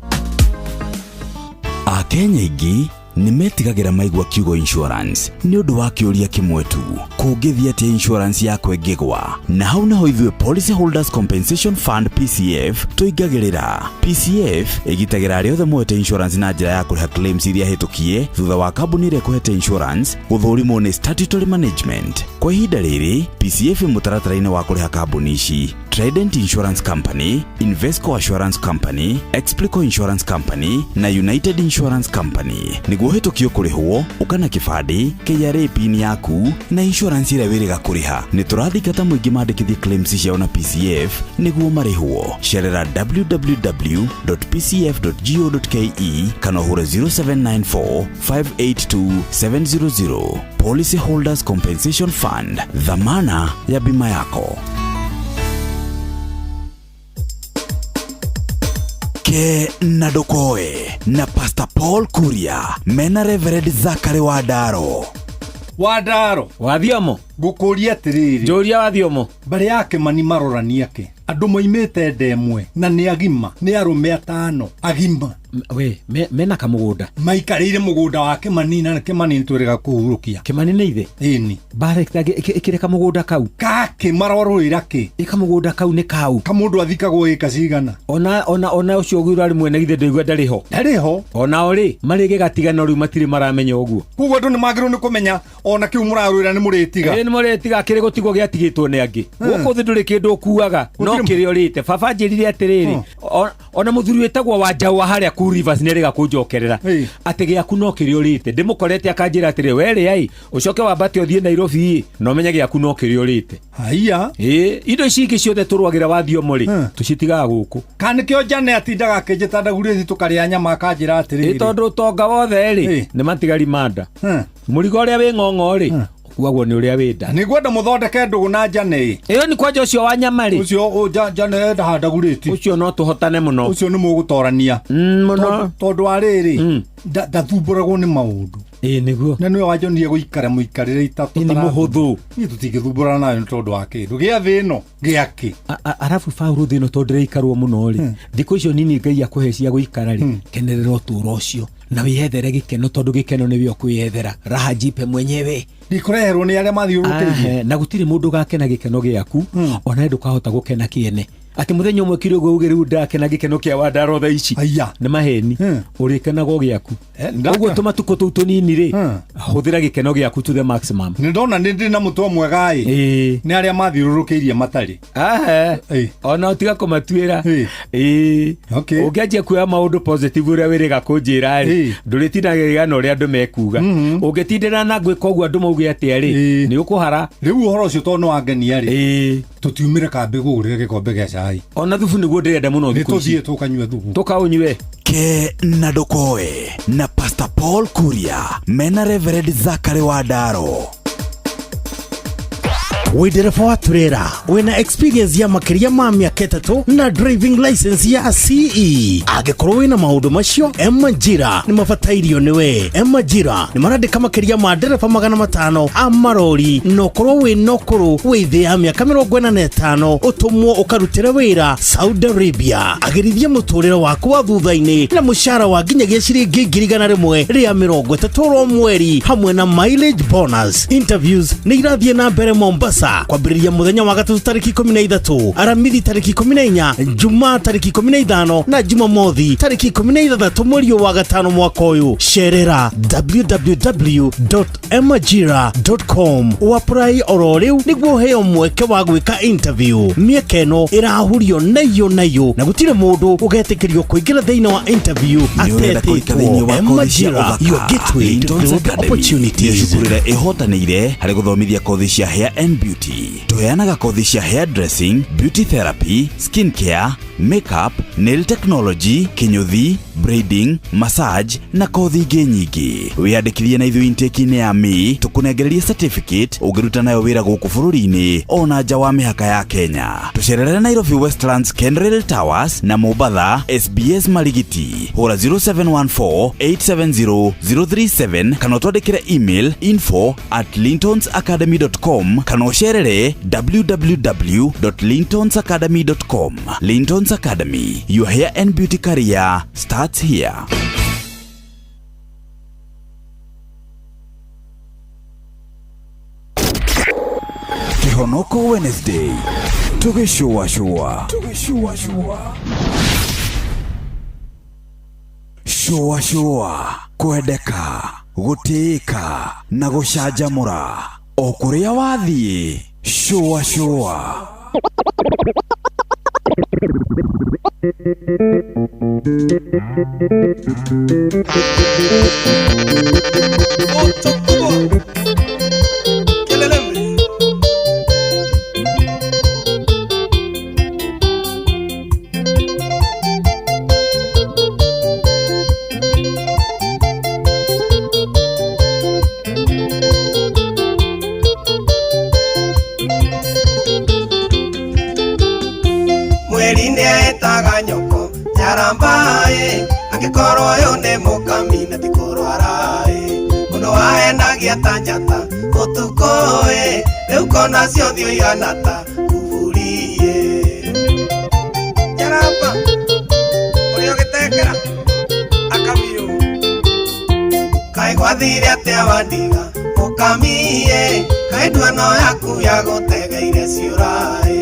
Akenya aingĩ nimetigagĩra maigua kiugo insurance nĩ ũndũ wa kĩũria kĩmwe tu, kũngĩthia atĩ insurance yakwe ĩngĩgwa. Na hau naho ithuĩ Policy Holders Compensation Fund PCF tũingagĩrĩra. PCF ĩgitagĩra arĩa othe moete insurance na njĩra ya kũrĩha claims iria hĩtũkie thutha wa kambuni ĩrĩa ĩkũhete insurance gũthũrimwo nĩ statutory management. Kwa ihinda rĩrĩ PCF mũtaratara-inĩ wa kũrĩha kambuni ici: Trident Insurance Company, Invesco Assurance Company, Explico Insurance Company na United Insurance Company. Niguo hetũkio kũrĩhwo ũkana kĩbandĩ, KRA pin yaku na insurance ĩrĩa wĩrĩga kũrĩha. Nĩ tũrathikata mũingĩ mandĩkithie claims ciao na PCF niguo marĩhwo. Cerera www.pcf.go.ke kana hũra 0794 582 700. Policy Holders Compensation Fund, dhamana ya bima yako. Ke na Ndokoe na Pastor Paul Kuria mena Reverend Zachary Wadaro. Wadaro Wathiomo ngukuria atiriri njuria Wathiomo mbere yake mani marorania ke andu moimite ndemwe na ni agima ni arume atano agima we mena kamugunda maikarire mugunda wake manina na Kimanini twirega kuhurukia. Kimanini ithe ini barekta ikire kamugunda kau kake marorwira ke ikamugunda kau ni kau kamundu athikagwo ika cigana ona ucio gwira ari mwene ithe ndigwa ndariho ona ori marige gatigano riu matire maramenya uguo kugo andu ni magirwo ni kumenya ona kiu murarwira ni muritiga ni muritiga kire gutigwo giatigitwo ni angi guko thinduri kindu kuaga no kire orite baba njirire atiriri ona muthuri wetagwo Wanjawa haria ku Rivers neriga kunjokerera ati giaku no kire orite ndimukorete akanjira atire were ai ucoke wambate uthie Nairobi no menya giaku no kire orite haiya indo ciki ciothe turwagira Wathiomo ri tucitigaga guku kanikio jane atindaga kenjeta ndagurĩthi tukaria nyama akanjira atiriri tondu tonga wothe ri ni matigari manda murigo uria wi ng'ong'o ri kuagwo ni uria wenda ni gwenda muthondeke ndugu na jane iyo ni kwanja ucio wa nyama ri ucio jane ndahadagurĩti ucio no tuhotane muno ucio ni mugutorania muno tondu ariri ndathumbũragwo ni maundu niguo na niwe wajonire guikara muikarire itatu ni muhuthu ni tutingithumbũrana nayo tondu wa kindu gia thino giaki arafu Paulo thino tondu reikarwo muno ri thikũ icio nini Ngai akuhecia guikara ri kenerera ũtũro ũcio na wihethere gikeno tondu gikeno ni wio kwiyethera raha jipe mwenyewe ndikureherwo ni aria mathiũrũrũkĩirie na gutire mundu gakena gikeno giaku ona ndukahota gukena kiene ati muthenya umwe kire uguo ugiru ndakena gikeno kia Wadaro tha ici ni maheni urikenago giaku uguo tumatuko tu tunini ri huthira gikeno giaku to the maximum ni ndona ndi na mutwa mwega ni aria mathiũrũrũkĩirie matari ona utiga kumatuira ungianjia kuoya maundu positive uria wiriga kunjira ri nduritinagĩrĩga na uria andu mekuga ungitindira na gwika uguo andu mauge atia ri ni ukuhara riu uhoro ucio tondu wangenia ri tutiumire kambe gũgũrĩre gikombe gia cai ona thubu niguo ndirenda muno thiku ici tukanyue thubu tukaunywe. Ke na Ndokoe na Pastor Paul Kuria mena Reverend Zachary Wadaro. Widereva wa turera wina experience ya makiria ma miaka 3 na driving license ya CE agikorwo wina maundu macio Emajira ni mabatairio niwe. Emajira ni marandika makiria ma ndereba 500 a marori no korwo wi nokuru withi ya miaka 45 utumwo ukarutira wira Saudi Arabia agirithia muturire waku wa thuthaini na mushara wa nginyagia ciringi 1,100 ria 30 mweri hamwe na mileage bonus. Interviews ni irathie na mbere Mombasa Mombasa kwambĩrĩria mũthenya wa gatatu tarĩki 13, aramithi tarĩki 14, Jumaa tarĩki 15 na Jumamothi tarĩki 16 mweri wa gatano mwaka ũyũ. Cerera www.emajira.com wapply oro rĩu nĩguo heo mweke wa gwĩka interview. Mĩeke ĩno ĩrahurio nayo na gũtirĩ mũndũ ũgetĩkĩrio kũingĩra thĩinĩ wa interview atetĩtwo. Emajira, your gateway to growth opportunities. Cukuru ihotanĩire harĩ gũthomithia kothi cia hair and beauty. Tũheanaga kothi cia hair dressing, beauty therapy, skin care, makeup, nail technology, kinyuthi, braiding, massage na kothi ingĩ nyingĩ. Wĩyandĩkithie na ithuĩ intake-inĩ ya May, tũkũnengereria certificate ũngĩruta nayo wĩra gũkũ bũrũri-inĩ ona nja wa mĩhaka ya Kenya. Tũcerere Nairobi Westlands Kenrail Towers na Mombasa SBS Marigiti. Hũra 0714-870-037 kana ũtwandĩkĩre email info@lintonsacademy.com kana ũcerere www.lintonsacademy.com. Lintons Academy, your hair and beauty career starts here. Kihonoko Wednesday. Tugishua. Shua. Kwendeka, gũtĩĩka na gũcanjamũra. O kũrĩa wathiĩ. Shua. Rambae angĩkorwo yo nĩ mũkami na tikũrwarae mũno wahenagia ta njata ũtukũĩ rĩu kona ciothe ihana ta kuburie. Jaramba ũrĩa ũgĩtekera akamiũ kaĩ gwathire atĩa wandiga mũkamie kaĩ nduano yaku ya gũtegeire ciũrae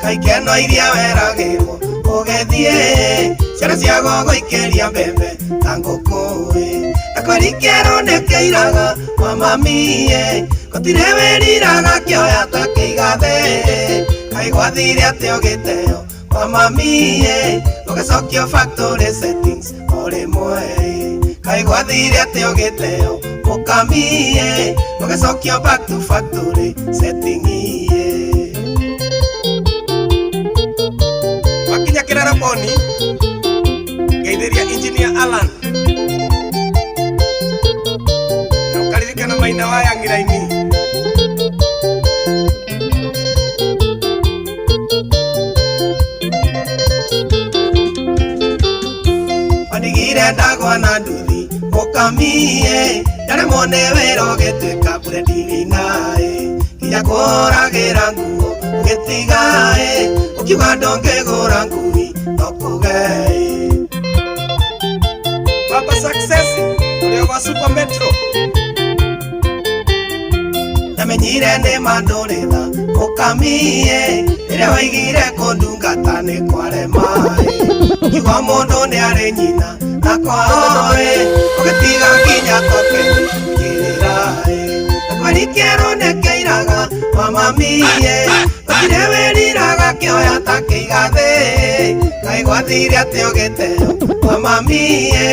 kaĩ keno iria weragĩrwo ũgethie ciana cia gogo ikeria mbembe ta ngũkũĩ na kwĩrikĩrwo nĩkĩiraga kwa mamie gũtirĩ wĩriraga kĩoya ta kĩigathe kaĩ gwathire atĩ ũgĩteo kwa mamie ũgĩcokio factory settings o rĩmwe kaĩ gwathire atĩ ũgĩteo mũkamie ũgĩcokio back to factory setting wakinya kĩrara poni Geithiria Engineer Alan na ukaririkana maina wa Yang'iraini wanigire ndagwa na nduthi mũkamie ndaremwo nĩ wĩra ũgĩtuĩka burendi naĩ nginya kũragĩra nguo ũgĩtigaĩ ũkiuga ndũngĩgũra ngui no kũgei. Papa Success ũrĩa gwa Super Metro namenyire nĩ mandũrĩtha mũkamie rĩrĩa waigire kũndungata nĩ kwaremaĩ ũkiuga mũndũ nĩ arĩ nyina na kwaoĩ ũgĩtiga nginya tokeni kĩrĩraĩ na kwĩrikĩrwo nĩkĩiraga mamamie gũtirĩ wĩriraga kĩoya ta kĩigathe kaĩ gwathire atĩ ũgĩteo mamamie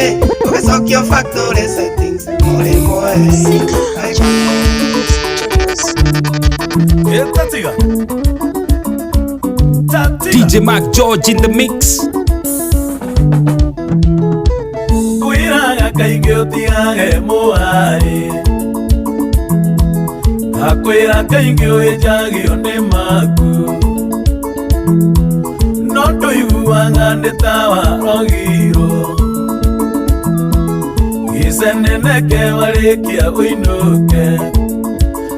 ũgĩcokio factory settings o rĩmwe. DJ Mark George in the mix. Kuiraga kaingĩ ũtigage mũharĩ akwĩra kaingĩ wĩnjagio nĩ maku no ndũiguaga nĩ ta warogirwo gĩceneneke warĩkia ũinũke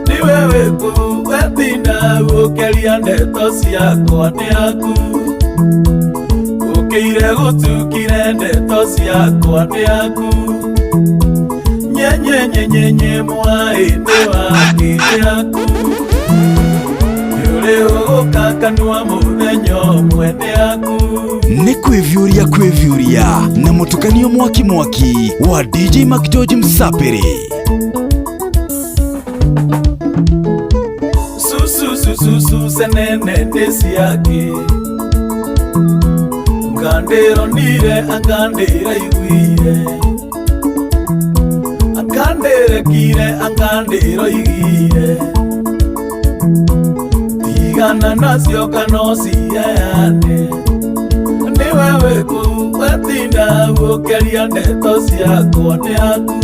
nĩwe wĩkũ wetinda gũkeria ndeto ciakwa nĩ aku ũkĩire gũtukire ndeto ciakwa nĩ aku nyenye mwaĩ nĩ wakire aku Niureo kakanua muthenya mwene aku Ni kwivyuria na mutukanio mwaki wa DJ Mac George Msapiri. Susu senene desiake Ngandero nire angandera igwire Angandere gire angandero igire Tigana nasio kanosi yane Ni wewe kuwetina ukeria neto siako ni aku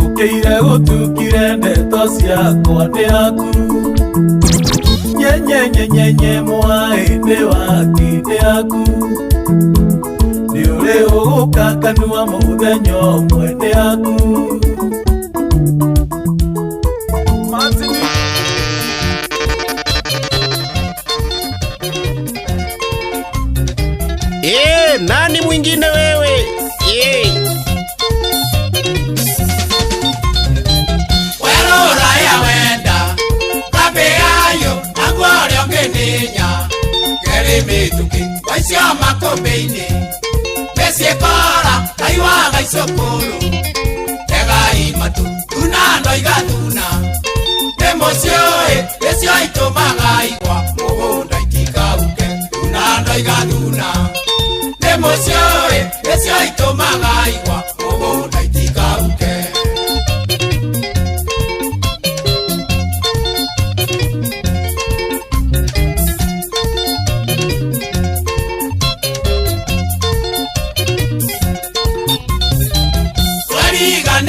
Ukeire utukire neto siako ni aku Nye mwaine wakine aku Ni ule ukakanua muthenya mwene aku Nani mwingine wewe? Wero raya wenda Kabeayo Nagwore ongeninya Geri mituki Waisio makombeini Mesie kora Kaiwaga isokuru Tega imatu Tunando igatuna Nemosioe Lesio itomaga igwa Mugunda itikauke Tunando igatuna Nemosioe Lesio itomaga igwa Mugunda itikauke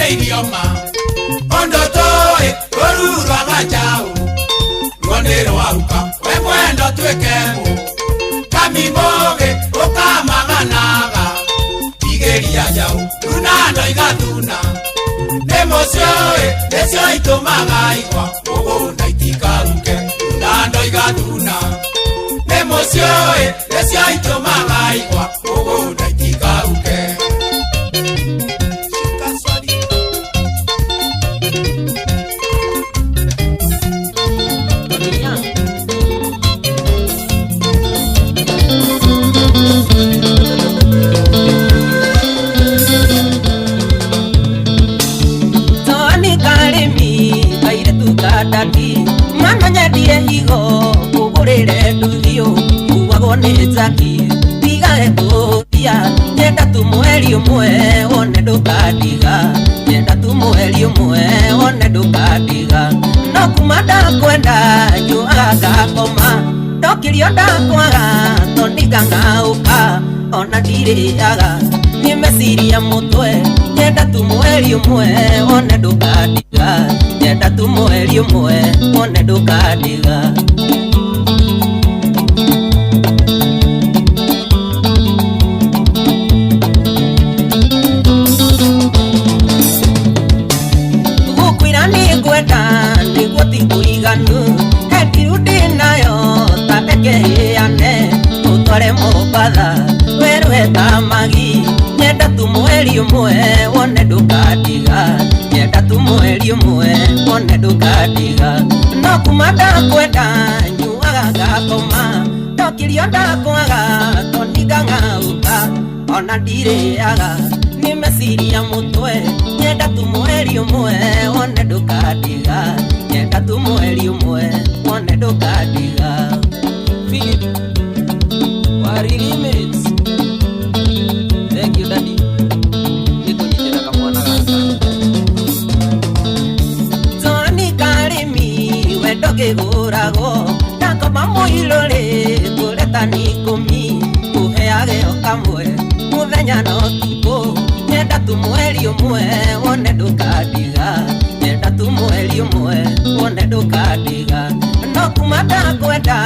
Idioma Ondo toe Koruru agachao Rwandero waruka Wemwendo tuekemu Kamimoge Okamaganaga Tigeria jao Tunando igatuna Nemosioe Lesio itomaga igwa Mugunda itikaruke Tunando igatuna Nemosioe Lesio itomaga igwa Mugunda itikaruke Manonyadie higo kugurire nduthio kuwagwo ni zaki tigare kuthia nyenda tu mweri umwe wone ndukadiga nyenda tu mweri umwe wone ndukadiga no kuma ndakwenda nyuaga ngakoma ndokirio ndakwaga tondiga ngauka ona ndiriaga nimesiria mutwe nyenda tu mweri umwe wone ndukadiga nyenda tu mweri umwe wone ndukadiga gukwira ni gwenda niguo tikuiganu hetirudi nayo tabekeane tutware Mombatha weruheta magi nyenda tu mweri umwe wone ndukadiga nyenda tu mweri umwe wone ndukadiga no kuma ndakwenda nyuaga ngakoma ndokirio ndakwaga tondiga ngauka ona ndiriaga nimesiria mutwe nyenda tu mweri umwe wone ndukadiga nyenda tu mweri umwe wone ndukadiga Philip Wari limits. Thank you daddy. Niko nyitira kamwana gaka. Zoni karimi wendoge gurago. Nako mamuilore kureta nikumi. Uheage okamwe. Muthenya no tuko. Nyenda tu mweri umwe wone ndukadiga. Nyenda tu mweri umwe wone ndukadiga. No kuma ndakwenda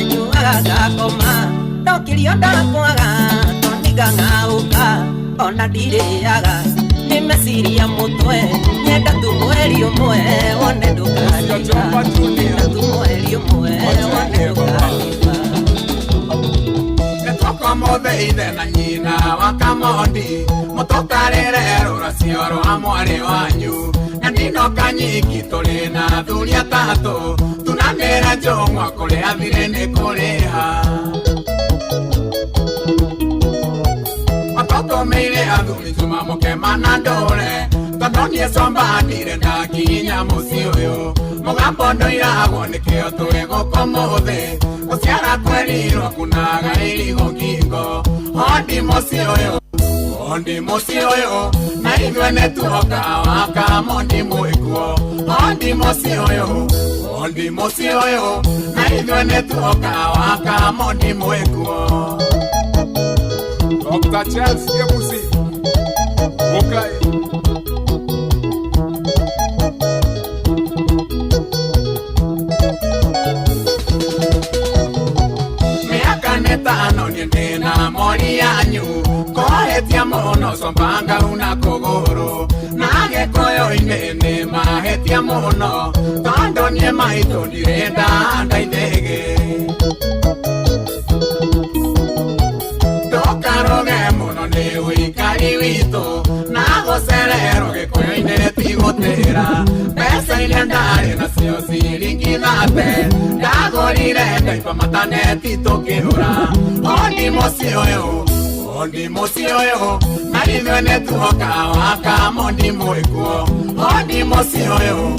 nyuaga ngakoma. Ndokirio ndakwaga tondiga ngauka ona ndiriaga nimesiria mutwe nyenda tu mweri umwe wone ndukadiga nyenda tu mweri umwe wone ndukadiga Ketoko mothe ithe na nyina wa Kamondi mutokarire ruracio rwa mwari wanyu na ndino kanyiki turi na thuri atatu tuna Anera jomwa kule athire kuleha Watoto meire athuri tuma mukemana ndore Tondonie somba ndire ndakinya muci uyu Mugambo ndoiragwo nikio twego komothe Guciara kwerirwo kunaga irigo ngingo Ondi muci uyu Ondi muci uyu Na ithwe netuoka waka mondi mwikuo Ondi muci uyu Ondi muci uyu Na ithwe netuoka waka mondi mwikuo Dr. Charles Kebusi Mukai Miaka netano niendena mori yanyu Kohetia mono sombanga una kogoro Nage koyo inene mahetia mono Tondo nye maito nirenda anda idege Tokaroge mono ne wikari wito Nago serero ge koyo inene tigotera Pesa ile ndare na sio silingi date Dago lirenda ipa matane tito kirura Ondi mosi oyo Ondi mosi oyo Nalivyo netuoka waka mondi mwekuo Ondi mosi oyo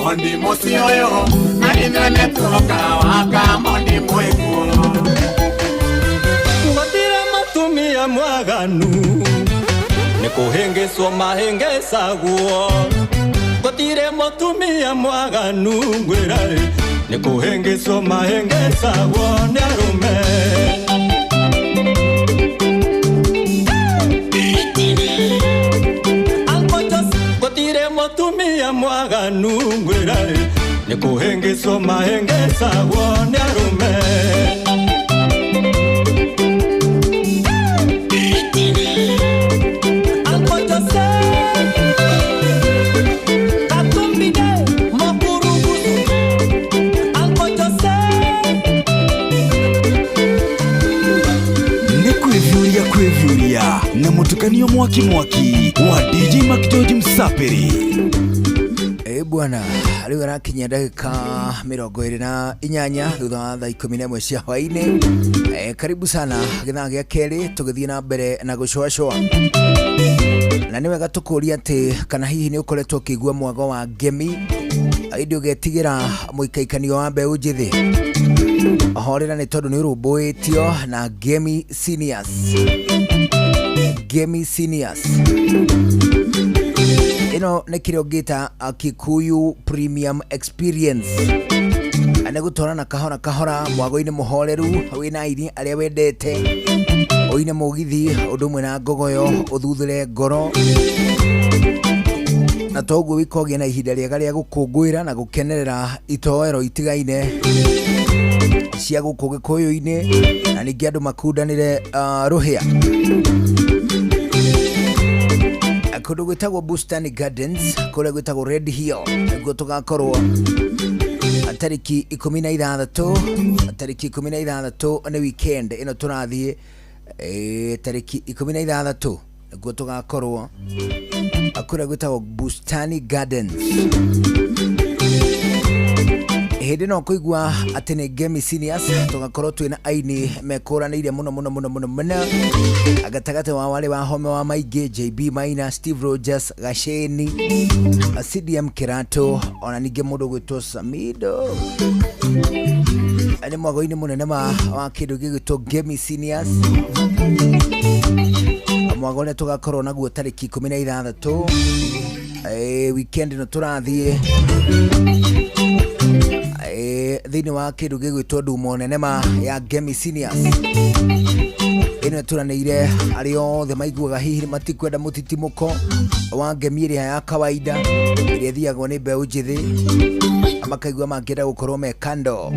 Ondi mosi oyo Nalivyo netuoka waka mondi mwekuo Ngotire matumia mwaganu Nikuhengeswa mahengesa guo Ngotire matumia mwaganu ngwirare Nikuhengeswa mahengesa guo Nyarume Ngotire matumia mwaganu ngwirare Nikuhengeswa mahengesa guo Nyarume Kwevyuria na mutukanio mwaki wa DJ Mac George Msapiri. Bwana riu arakinya ndagika 28 thutha wa thaa 11 cia hwaini. Karibu sana githaa gia keri tugithie na mbere na gucoacoa na ni wega tukuria ati kana hihi ni ukoretwo kigua mwago wa ngemi indi ugetigira muikaikanio wa mbeu njithi horera ni tondu ni urumbuitio na Ngemi Seniors. Ngemi Seniors ino ne kirogita Kikuyu Premium Experience ane gutorana kahora mwago-ini muhoreru wina ini aria wendete oine mugithi udumwe na ngogoyo uthuthure ngoro na toguo wikogie na ihinda riega ria gukungwira na gukenerera itoero itigaine cia guku Gikuyu-ini na ningi andu makundanire ruhia kundu gwitagwo Bustani Gardens kuria gwitagwo Red Hill niguo tugakorwo tariki 16 ni weekend ino turathie tariki 16 niguo tugakorwo kuria gwitagwo Bustani Gardens. Hindi no kuigua ati ni Ngemi Seniors tugakorwo twina aini mekuranire muno agatagate wa wale wa home wa maige JB Maina, Steve Rogers, Gasheni, CDM Kirato ona ninge mundu gwitwo Samido ani mwago-ini munene wa kindu gigwitwo Ngemi Seniors. Mwago ne tugakorwo naguo tariki 16 weekend no turathie thini wa kindu gigwitwo ndumo nene ya Ngemi Seniors. Ino turanire ari othe maiguaga hihi matikwenda mutitimuko wa ngemi iria ya kawaida iria thiagwo ni mbeu njithi amakaigua mangienda gukorwo me kando.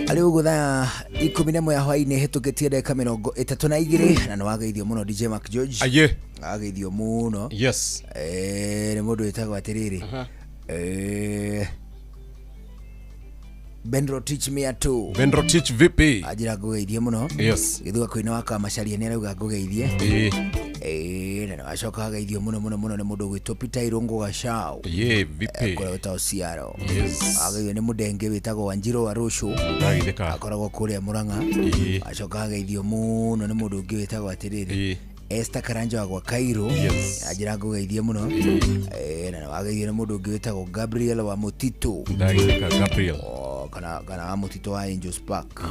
ari ugu thaa 11 ya hwaini hitukitie ndagika 32 na niwageithio muno DJ Mac George. Aye ageithio muno. Yes ni mundu witagwo atiriri Benrotich mia tu. Benrotich vipi? Ajira ngugeithie muno. Yes. Githua kuina waka macaria ni arauga ngugeithie. na wacoka agaithio muno ni mundu gwitwo Peter Irungu Gacau. Vipi? Kwa wetao Ciaro. Yes. Agaithio ni mudenge witagwo Wanjiro wa Rushu. Ndaithika. Akoragwo kuria Murang'a. Wacoka agaithio muno ni mundu ungi witagwo atiriri. Esther Karanja wa Kairo. Ajira kugeithia muno. Na wagaithio ni mundu ungi witagwo Gabriel wa Mutito. Ndaithika Gabriel. Kana Mutito wa Angels Park.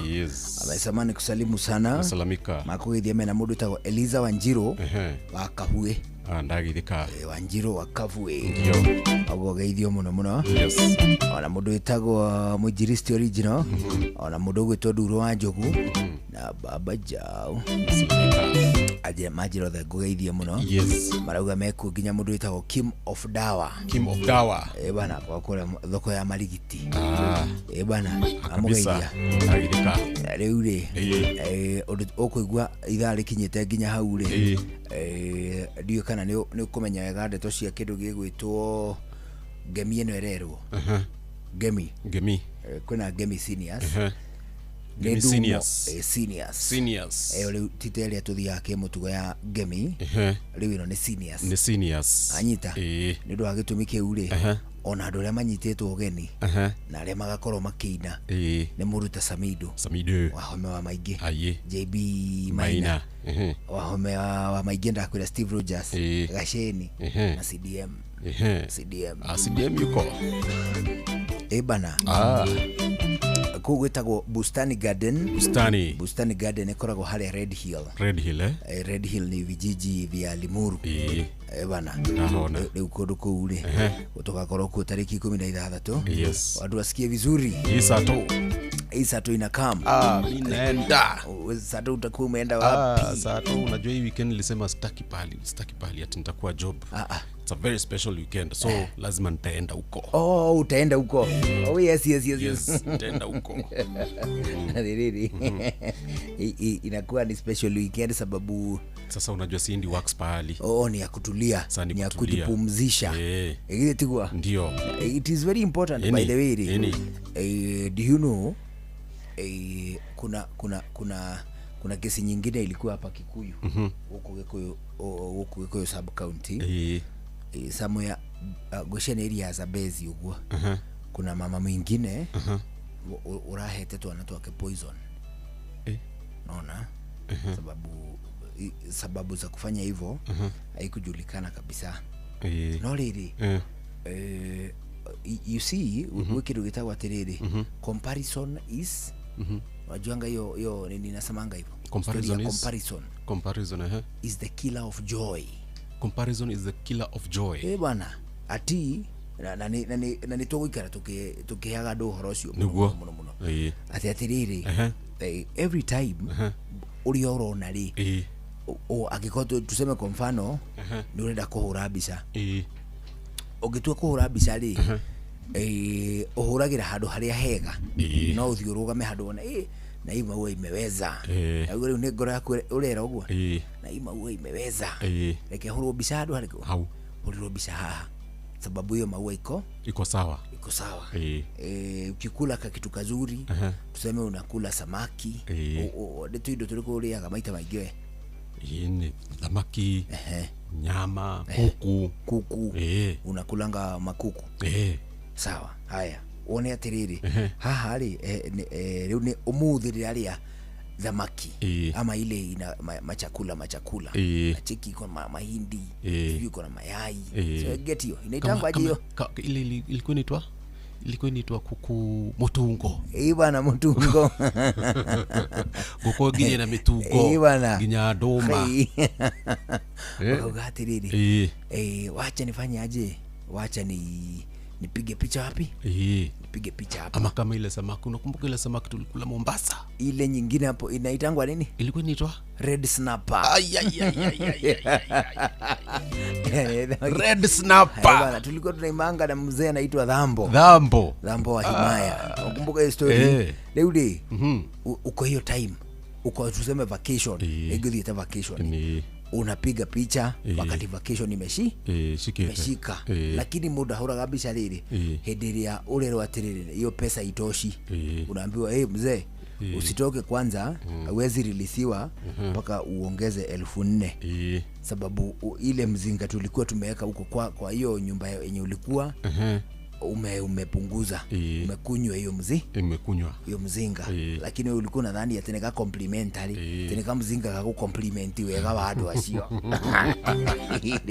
Amesamani kusalimu sana. Salamika. Makugeithia mena mundu witagwo Eliza Wanjiro wa Kahue. Ndagithika. Wanjiro wa Kahue. Ndio. Ago geithio muno. Ona mundu witagwo Mujiristi Original. Ona mundu gwitwo Nduro wa Njogu. Na Baba Jao. Aje majiro the kugeithia muno. Marauga meku nginya mundu witagwo Kim of Dawa. Bana kwa kule thoko ya Marigiti. Bana amugeithia. Ndagithika. Riu ri okuigua ithaa rikinyite nginya hau ri. Ndio kana ni ukumenya wega ndeto cia kindu gigwitwo Gemi eno ererwo. Gemi. Kuna Gemi Seniors. Gemi Seniors. Riu titeria tuthia ke mutugo ya Gemi. Riu ino ni Seniors. Anyita. Ni ndu agitumike uri. Ona andu aria manyititwo ugeni na aria magakorwo makiina ni muruta Samido wahome wa maingi JB Maina wahome wa maingi ndakwira Steve Rogers Gasheni na CDM yuko bana kugwitagwo Bustani Garden ikoragwo haria Red Hill ni vijiji vya Limuru bana riu kundu kuu ri tugakorwo ku tariki 16 watu wasikie vizuri Isato inakam mimi naenda Sato utakuwa umeenda wapi? Sato unajua hii weekend nilisema sitaki pali ati nitakuwa job. It's a very special weekend so lazima nitaenda huko. Utaenda huko. Yes. Nitaenda huko. Really. Inakuwa ni special weekend sababu sasa unajua siendi works pahali. Ni ya kutulia, ni ya kujipumzisha. Ile tigwa. Ndio. It is very important by the way. Do you know kuna kesi nyingine ilikuwa hapa Kikuyu huko Gikuyu sub county somewhere Goshen area za Bezi huko kuna mama mwingine urahetetwa anatoa poison naona sababu za kufanya hivyo haikujulikana kabisa no really you see wikiru gitagwa tiriri comparison is wajuanga yo nini nasamanga hivyo comparison is the killer of joy. Comparison is the killer of joy. Bwana ati na nitogwikara tukihaga ndo horo cio muno ati atiriri every time uri orona ri agikoto tuseme kwa mfano ni urenda kuhura mbica ugitua kuhura mbica ri uhuragira handu haria hega no uthiurugame handu na hii maua imeweza na ule ni ngoro yako urera uguo na hii maua imeweza reke huru mbica handu hariko huru mbica haha sababu hiyo maua iko sawa ukikula kitu kazuri tuseme unakula samaki ndio indo tulikuliaga maita maingi we ni samaki nyama kuku unakulanga makuku sawa haya one atiriri haha ri riu ni umuthiri aria thamaki ama ile ina machakula chiki iko mahindi iko na mayai so get hiyo inaitangwa hiyo ile ilikuwa inaitwa kuku mutungo bana mutungo kuko ginye na mitugo ginya ndoma ugatiriri wacha nifanye aje wacha nipige picha wapi nipige picha hapa ama kama ile samaki unakumbuka ile samaki tulikula Mombasa ile nyingine hapo inaitangwa nini ilikuwa inaitwa red snapper red snapper bana tulikuwa tunaimanga na mzee anaitwa Dhambo wa Himaya unakumbuka hiyo story leo uko hiyo time uko tuseme vacation egudhieta vacation unapiga picha wakati vacation imeshika lakini muda hura mbica riri hindi ria urero atiriri hiyo pesa itoshi unaambiwa mzee usitoke kwanza, hauwezi rilisiwa mpaka uongeze 4,000 sababu ile mzinga tulikuwa tumeweka huko kwa hiyo nyumba yenye ulikuwa umepunguza umekunywa hiyo hiyo mzinga lakini ulikuwa nadhani ateneka complimentary teneka mzinga kako compliment wega wadu acio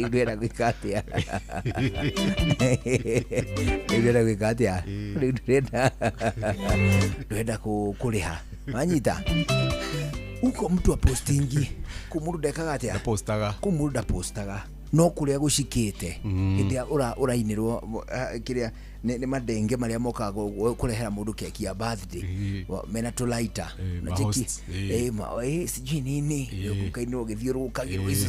ndira gwikatia ndira kuriha manyita uko mtu apostingi kumurudekaga atia kumurda postaga no kuria gushikite india urainirwo kiria ni madenge maria moka kurehera mundu keki ya birthday mena to lighter na cheki sijui nini ukainirwo githiurukagirwo izo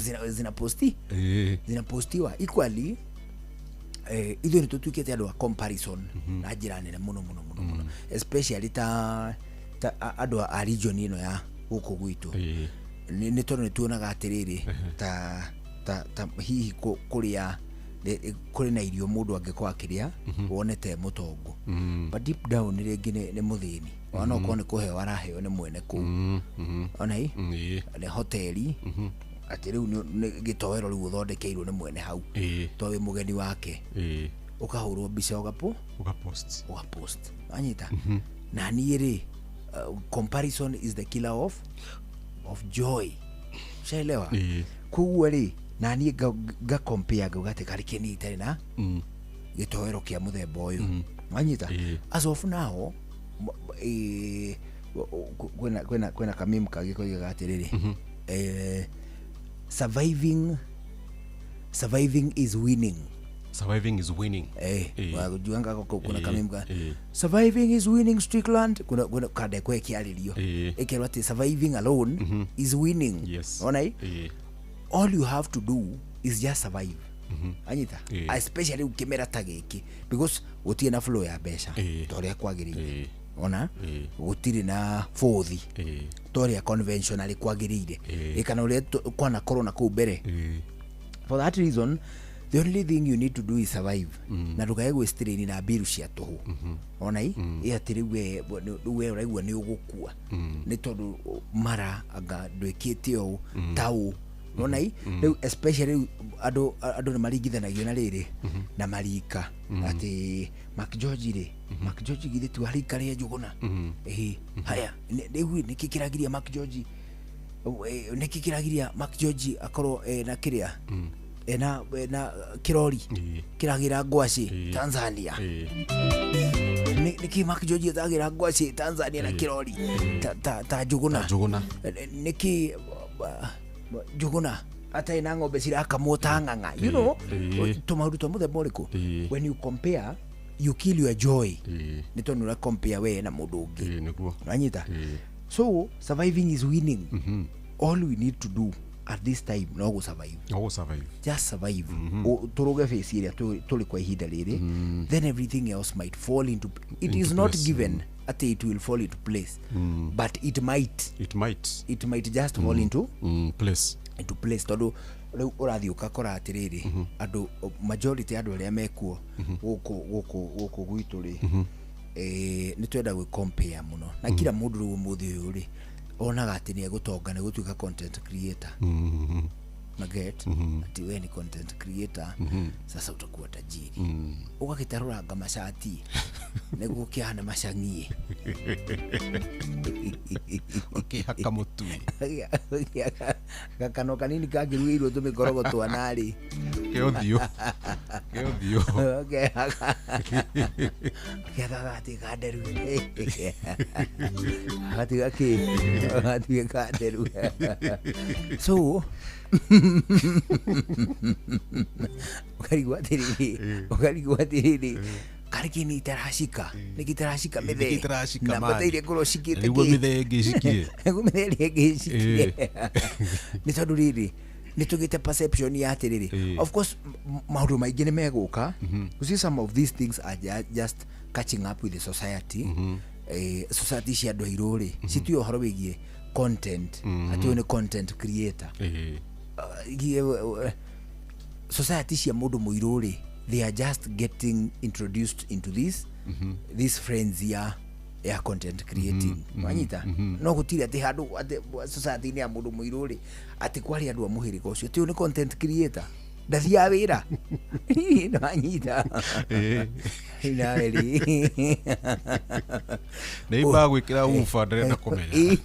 zina postiwa equally ithu ni tutuikite andu a comparison na njira nene muno especially ta andu a region ino ya guku gwitu ni tondu nituonaga atiriri ta hihi kuria kuri na irio mundu angikwa akiria wonete mutongo but deep down ringi ni muthini wana uko ni kuheo araheo ni mwene ku ona hii ni hoteli ati riu ni gitoero riu uthondekeirwo ni mwene hau to wi mugeni wake ukahurwo mbica ugapost anyita na niiri comparison is the killer of joy shaelewa kuwa ri na ni ga compare gugate karikeni itari na gitoero kia muthemba uyu anyita as of now kwena kamim kagiko gatiriri surviving is winning wajuanga kuna kamimka surviving is winning Strickland kuna kade kwa kialirio ekerwa ati surviving alone is winning ona all you have to do is just survive anyita especially ukimera tagiki because utie na flow ya besha toria kwagirire ona gutiri na fothi toria conventional kwagirire ikana ule kwana corona ku mbere for that reason the only thing you need to do is survive na ndukaegwe strain na biru cia tuhu ona atiriwe uraigua ni ugukua ni tondu mara anga ndwikite o tau ona riu especially ado ni marigithanagio na riri na marika ati Mark George githe tu harika ria Njuguna haya nikikiragiria Mark George Mark George akorwo na kiria na kirori kiragira ngwaci Tanzania niki Mark George atagira ngwaci Tanzania na kirori ta Njuguna niki Njuguna ata ina ng'ombe cirakamwo ta ng'ang'a you know tumaundu twa muthemba uriku when you compare you kill your joy ni tondu ura compare we na mundu ungi niguo uranyita so surviving is winning all we need to do at this time no go survive just survive turuge face area tuli kwa ihinda riri then everything else might fall into it is not given at it will fall into place but it might just fall into place tondu urathi ukakora atiriri andu majority andu aria mekuo guku gwitu ri ni twenda gwi compare muno na kila mundu ru muthi uyu ri onaga ati ni egutonga ni gutuika content creator maget ati we ni content creator sasa utakuwa tajiri ugagitaruranga mashati niguo kiana mashangie haka mutu kakano kanini kagiruirwo tumikorogo twanari keothio okay ati kaderu ati kaderu so ukarigwa tiriri karikini tarashika nikitarashika mithe na bataire ngoro shikite niguo mithe ngishikie ni tondu riri ni tugite perception ya tiriri of course maundu maingi ni meguka you see some of these things are just catching up with the society society cia andu airuri citio horo wigie content atio ni content creator society cia mundu muiruri they are just getting introduced into this frenzy ya ya content creating wanyita no gutire ati handu ati society ni ya mundu muiruri ati kwari andu amuhirika ucio ti ni content creator ndathia wira no anyita ina weri neiba gwikira ufa ndirenda kumenya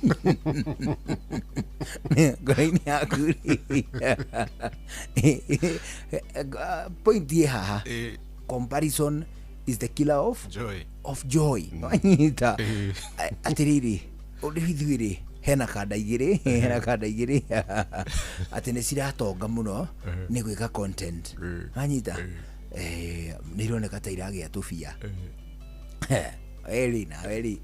ngoro-inĩ yaku point ye haha comparison is the killer of joy anyita atiriri urithwire hena kanda igiri ati ni ciratonga muno ni gwika content anyita ni ironeka ta iragia tubia eri na eri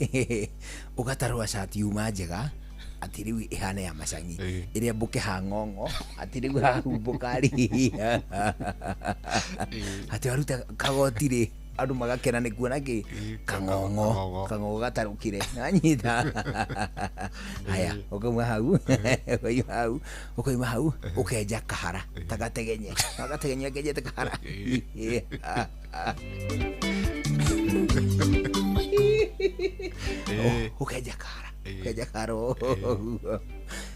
ugatarwa shati yuma njega ati riu ihana ya macangi iria mbuke hang'ong'o ati riu hahumbukari ati waruta kagotiri andu magakena ni kuona ki kang'ong'o gatarukire anyita haya ukauma hau ukenja kahara tagategenye kejete kahara ukenja karo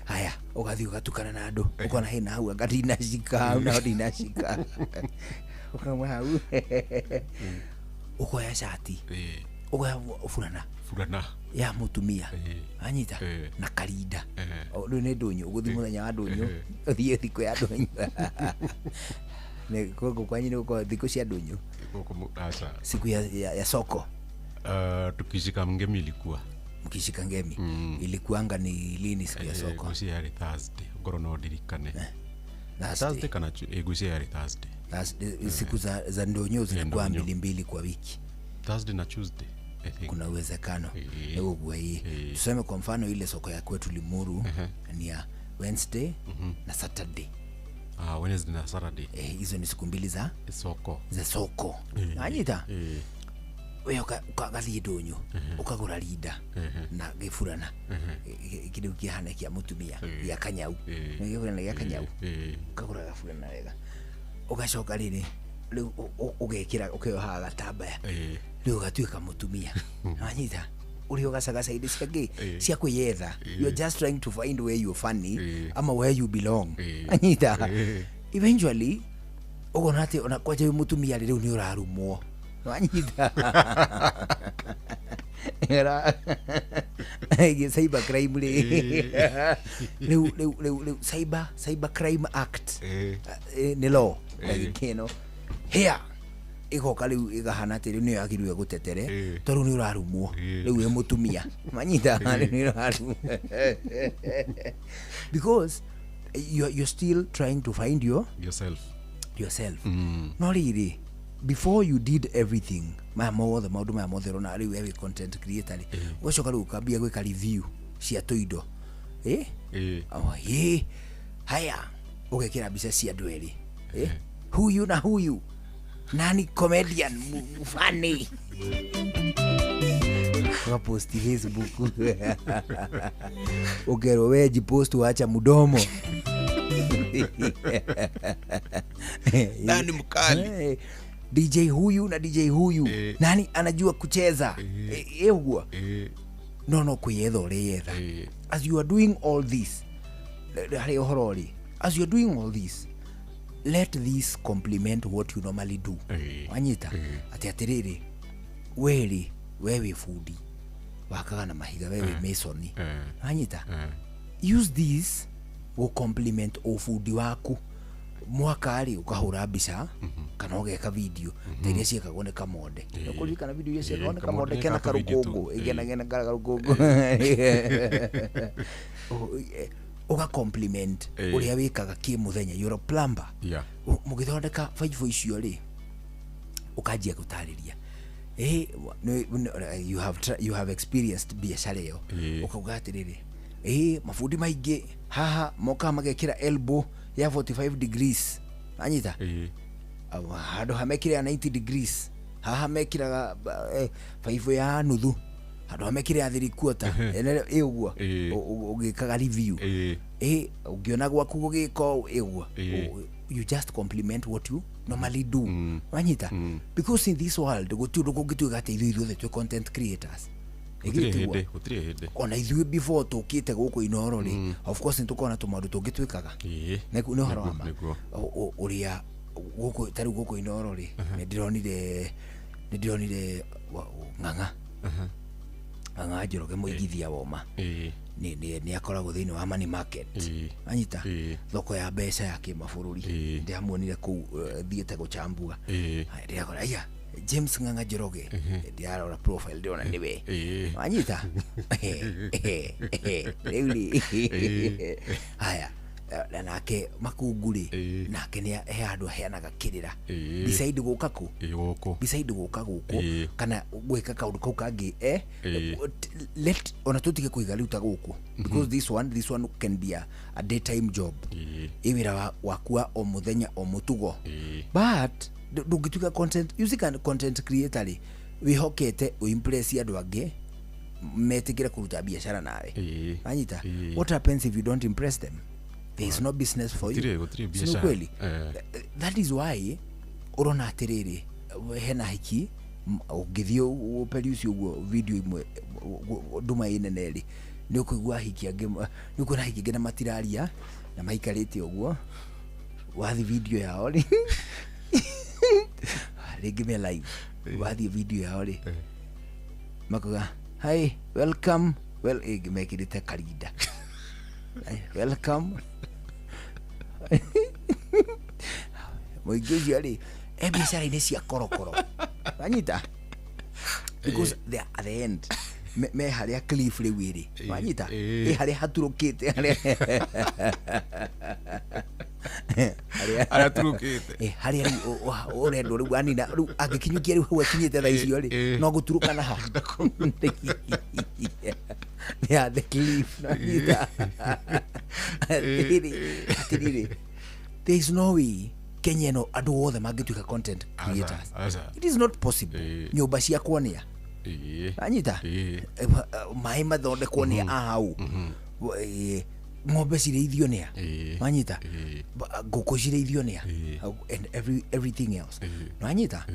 haya ugathi ugatukana na andu ukona hena hau dinashika ukauma hau ukoya shati ukoya fulana ya mutumia anyita na karinda ru ni ndunyu uguthi muthenya wa ndunyu uthie thiko ya ndunyu ne koko kwanyi ni ko thiko cia ndunyu siku ya soko tukishika ngemi ilikuwa mkishika ngemi ilikuanga ni lini siku ya soko gucia yari Thursday ngoro no dirikane Thursday kana gucia yari Thursday siku za ndonyo zinakuwa mbili kwa wiki Thursday na Tuesday I think kuna uwezekano leo kwa hii tuseme kwa mfano ile soko ya kwetu Limuru ni ya Wednesday na Saturday Wednesday na Saturday hizo ni siku mbili za soko anyita wewe ukagathie ndonyo ukagura rinda na gifurana kidu kihana kia mutumia ya kanyau na ya kanyau ukagura gafurana wega ugacoka riri riu ugekira ukeoha gatambaya riu ugatuika mutumia anyita uri ugacaga saidi ciake cia kwiyetha you're just trying to find where you're funny ama where you belong anyita eventually ugona ati ona kwaje mutumia riu ni urarumwo anyita era cyber crime le cyber crime act ni law kino here igoka riu igahana ati riu ni yagirwe gutetere toru ni urarumwo riu we mutumia manyita ni uraru because you're still trying to find yourself no really before you did everything maundu mothe rona riu we content creator ucoka riu ukambia gwika review cia tuindo haya ugekira mbica cia andu eri huyu na huyu nani comedian funny kwa post Facebook ugero weji post wacha mudomo nani mkali DJ huyu na DJ huyu nani anajua kucheza egwa no kuyetho reyetha as you are doing all this hari ohorori as you are doing all this let this complement what you normally do wanyita ati atiriri wewe fudi wakaga na mahiga wewe masoni wanyita use this go complement ofudi waku mwaka ari ukahura mbica kana ugeka video teria ciekagwo ni kamode ukurikana video icio ciekagwo ni kamode kena karugungu igena karugungu uga compliment uria wikaga ki muthenya you're a plumber mugithondeka faifu icio ri ukajia gutariria you have experienced biashara yo ukauga atiriri mafundi maingi haha moka magekira elbow ya 45 degrees anyita hado hamekira ya 90 degrees haha mekira faifu ya nuthu hado hamekira ya 3/4 ugwa ugikaga review ugiona gwaku gugiko egwa you just compliment what you normally do wanyita because in this world gutiudo gugituga ati ithuothe tu content creators gutire hindi ona ithuĩ before tũkĩte gũkũ Inooro rĩ of course nĩtũkorwo na tũmaũndũ tũngĩ twĩkaga nĩ ũhoro wa ma ũrĩa gũkũ tarĩu gũkũ Inooro rĩ nĩndĩronire Ng'ang'a Njoroge mũigithia woma nĩ akoragwo thĩinĩ wa money market anyita thoko ya mbeca ya kĩmabũrũri ndĩamuonire kũu thiĩte gũchambua ndĩrakora aya James Ng'ang'a Njoroge ndiarora profile ndĩrona nĩwe anyita rĩu haya nake Makunguri nake nĩ he handũ heanaga kĩrĩra decide gũka kũ decide gũka gũkũ kana gwĩka kaũndũ kau kangĩ let ona tũtige kũiga rĩu ta gũkũ because this one can be a daytime job wĩra waku wa o mũthenya o mũtugo but ndũngĩtuĩka content creator rĩ wĩhokete ũimpress andũ angĩ metigĩre kũruta biacara nawe anyita what happens if you don't impress them? There is no business for you. Sio kweli? That is why urona atiriri hena hiki ugithio produce ugo video imwe nduma inene ri ni ukugwa hiki ange ni ukuna hiki ngena matiraria na maikarite uguo wathi video yao ri rigi me live wathi video yao ri makuga hi welcome make it karinda welcome Moigeji ali biashara ine cia korokoro wanyita because at the end me haria cliff le wiri wanyita haria haturukite haria turukite haria urendo ru anina ru agikinyukia ru hwa kinyite tha icio ri no guturuka na ha yeah the cliff wanyita there is no way Kenya no adu othe mangituika content creators it is not possible nyumba cia kwonia anyita mai mathondekwo ni ahau ng'ombe cireithio nia anyita ngũkũ cireithio nia and everything else anyita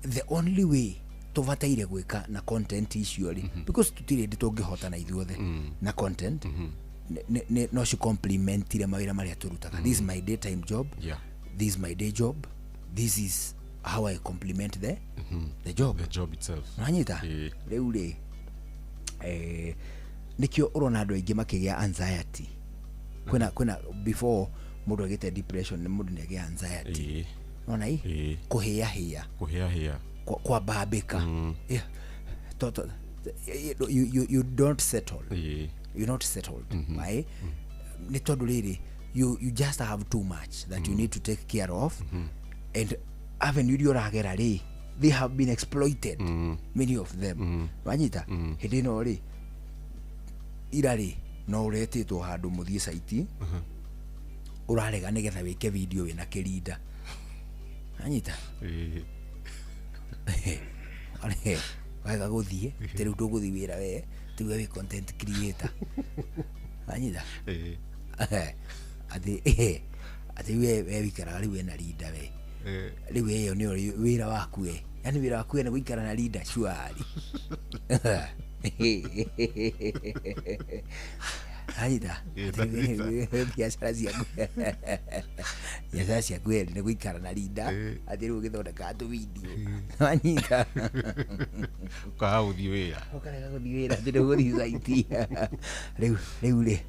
the only way tubataire gwika na content icio ri because tutire nditungihota na ithuothe na content no she complementire mawira maria turutaga this is my daytime job this is my day job this is how I complement the job itself anyita riu ri nikio urona andu aingi makigia anxiety kwena before mundu agite depression ni mundu ni agia anxiety nona kuhia kwa babika you don't settle you're not settled right ni tondu riri you just have too much that you need to take care of and even you ragera ri they have been exploited many of them wanyita hindi no ri irari no uretitwo handu muthie site urarega nigetha wike video wina kirinda anyita wega guthie teriu nduguthi wira we tiwe we content creator anyita ati we wikara riu wena rinda we riu iyo ni wira waku we yani wira waku ni guikara na rinda shwari anyita biacara ciaku ni guikara na rinda ati riu githondeka tu video anyita ukaguthi wira ati riu guthi zaiti riu ri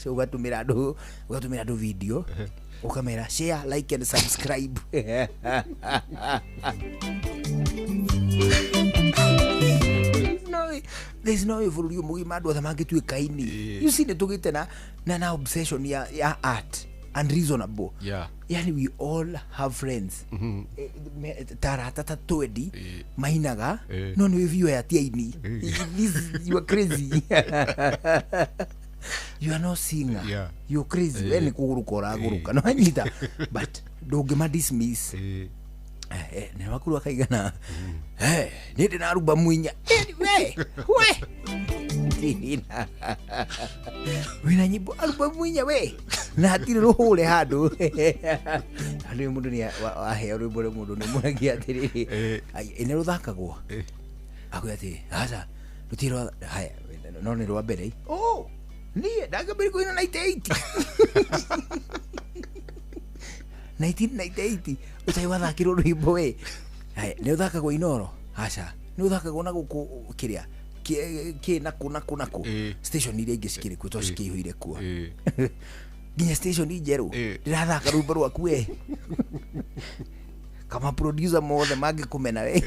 ugatumira andu video ukamera share like and subscribe there's no evolution mugima andu othe mangituika ini you see tugite na obsession ya art unreasonable yani we all have friends tarata tatwendi mainaga no ni view ya tiaini you are crazy you are no singer you're crazy when kuguruka guruka no anyita but ndungima dismiss ne makuru akaigana nindi na ruba muinya we wina nyimbo aruba muinya we na atire ruhure handu ali mundu ni ahe rubo mundu ni muragia atiri ine ruthakagwo akwati asa rutiro haya no ni rwa mbere niä ndangambä kuina 98 1998 utai wathakirwo rwimbo we haya nä å thakagwo Inoro aca nä å thakagwo na gå kå kä rä a kä naku station iria ingä cikä rä kuo to cikä ihå ire kuo nginya station njerå ndä rathaka rwimbo rwaku we kama producer mothe mangä kå mena we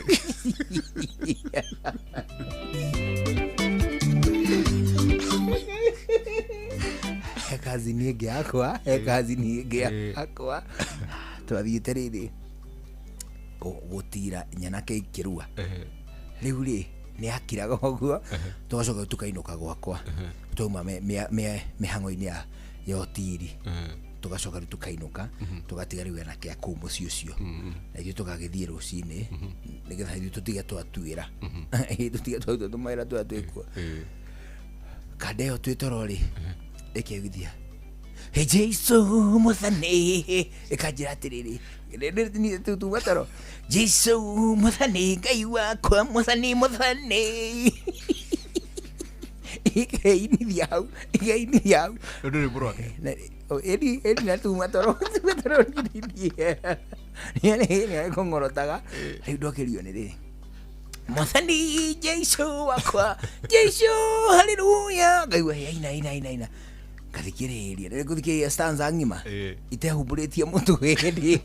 kazi nä ngä akwa twathiä rä rä gå tira nyanake ikä rua rä u rä nä akiraga å guo tågacoka tå kainå ka gwakwa twauma mä hango-inä ya otiri tũgacoka rĩu tũkainũka tũgatiga rĩu anake a kũu mũciĩ ũcio na ithuĩ tũgagĩthiĩ rũcinĩ nĩgetha ithuĩ tũtige twatuĩra tũtige tũmaĩra twatuĩkwo kanda ĩyo twĩ toro rĩ ĩkĩgithia Hey Jesu mũthani ĩkanjĩra atĩrĩrĩ nĩ tuma toro Jesu mũthani Ngai wakwa mũthani ikainithia hau ndũrĩ mũrwake eri na tuma toro nĩ kongorotaga rĩu ndokĩrio nĩ rĩrĩ mũthani Jesu wakwa Jesu haleluya ngaigua aina ngathikĩrĩria nĩ ngũthikĩrĩria stanza ng'ima itehumbũrĩtie mũtu hĩndĩ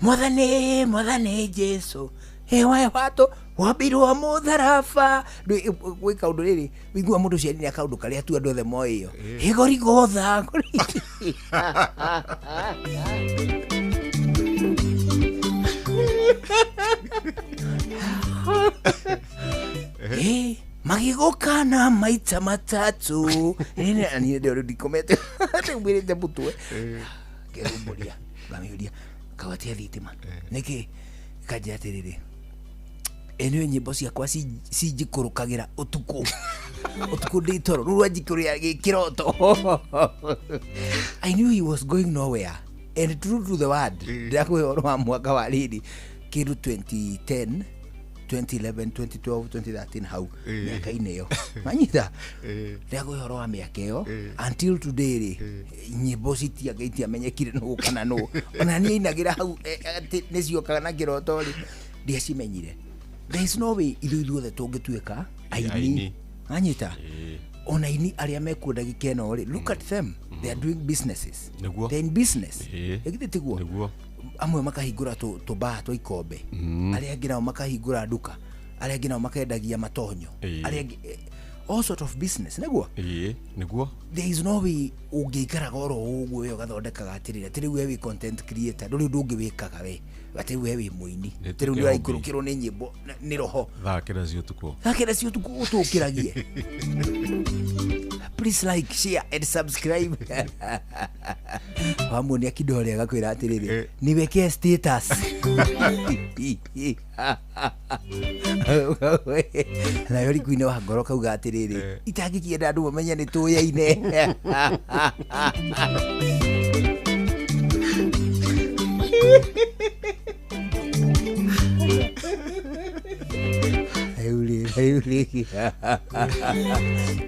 Mwathani Jesu ewe watu wambirwo mũtharaba gwĩka ũndũ rĩrĩ wĩigua mũndũ ciarĩ nĩ akaũndũ karĩa tu andũ othe moĩ ĩyo ĩgorigotha magĩgũkana maita matatu niĩ ndĩo rĩu ndikomete ndĩumĩrĩte mũtwe ngĩrũmbũria ngamĩũria kawatia thitima nĩkĩ kanjĩra atĩrĩrĩ ĩnĩwe nyĩmbo ciakwa cinjikũrũkagĩra ũtukũ ndĩ toro rĩu anjikũrĩa gĩkĩroto I knew he was going nowhere and true to the word ndĩrakũhe ũhoro wa mwaka wa rĩrĩ kĩndũ 2010 2011 2012 2013 hau mĩaka-inĩ ĩyo manyita ndĩrakũhe ũhoro wa mĩaka ĩyo until today rĩ nyĩmbo itiamenyekire nũ kana nũ ona niĩ ainagĩra hau atĩ nĩciokaga na kĩroto rĩ ndiacimenyire. There is no way ithuothe tũngĩtuĩka aini manyita ona aini arĩa mekuo ndagĩka ĩno rĩ look at them they are doing businesses they in business ĩgithĩ tiguo amwe makahingũra tũbaa twa ikombe arĩa angĩ nao makahingũra nduka arĩa angĩ nao makendagia matonyo arĩa angĩ all sort of business nĩguo there is no way ũngĩikaraga oro ũguo we ũgathondekaga atĩrĩrĩ atĩ rĩu we wĩ content creator ndũrĩ ũndũ ũngĩ wĩkaga we atĩ we wĩ mũini atĩ rĩu nĩũraikũrũkĩrwo nĩ nyĩmbo nĩ roho thakĩra cio ũtukũ ũtũkĩragie. Please like, share and subscribe. Wamuonia kidole agakwĩra atĩrĩrĩ niweke status na yori kuine wa ngoro kauga atĩrĩrĩ itangĩkienda andũ mamenye nĩ tũyaine.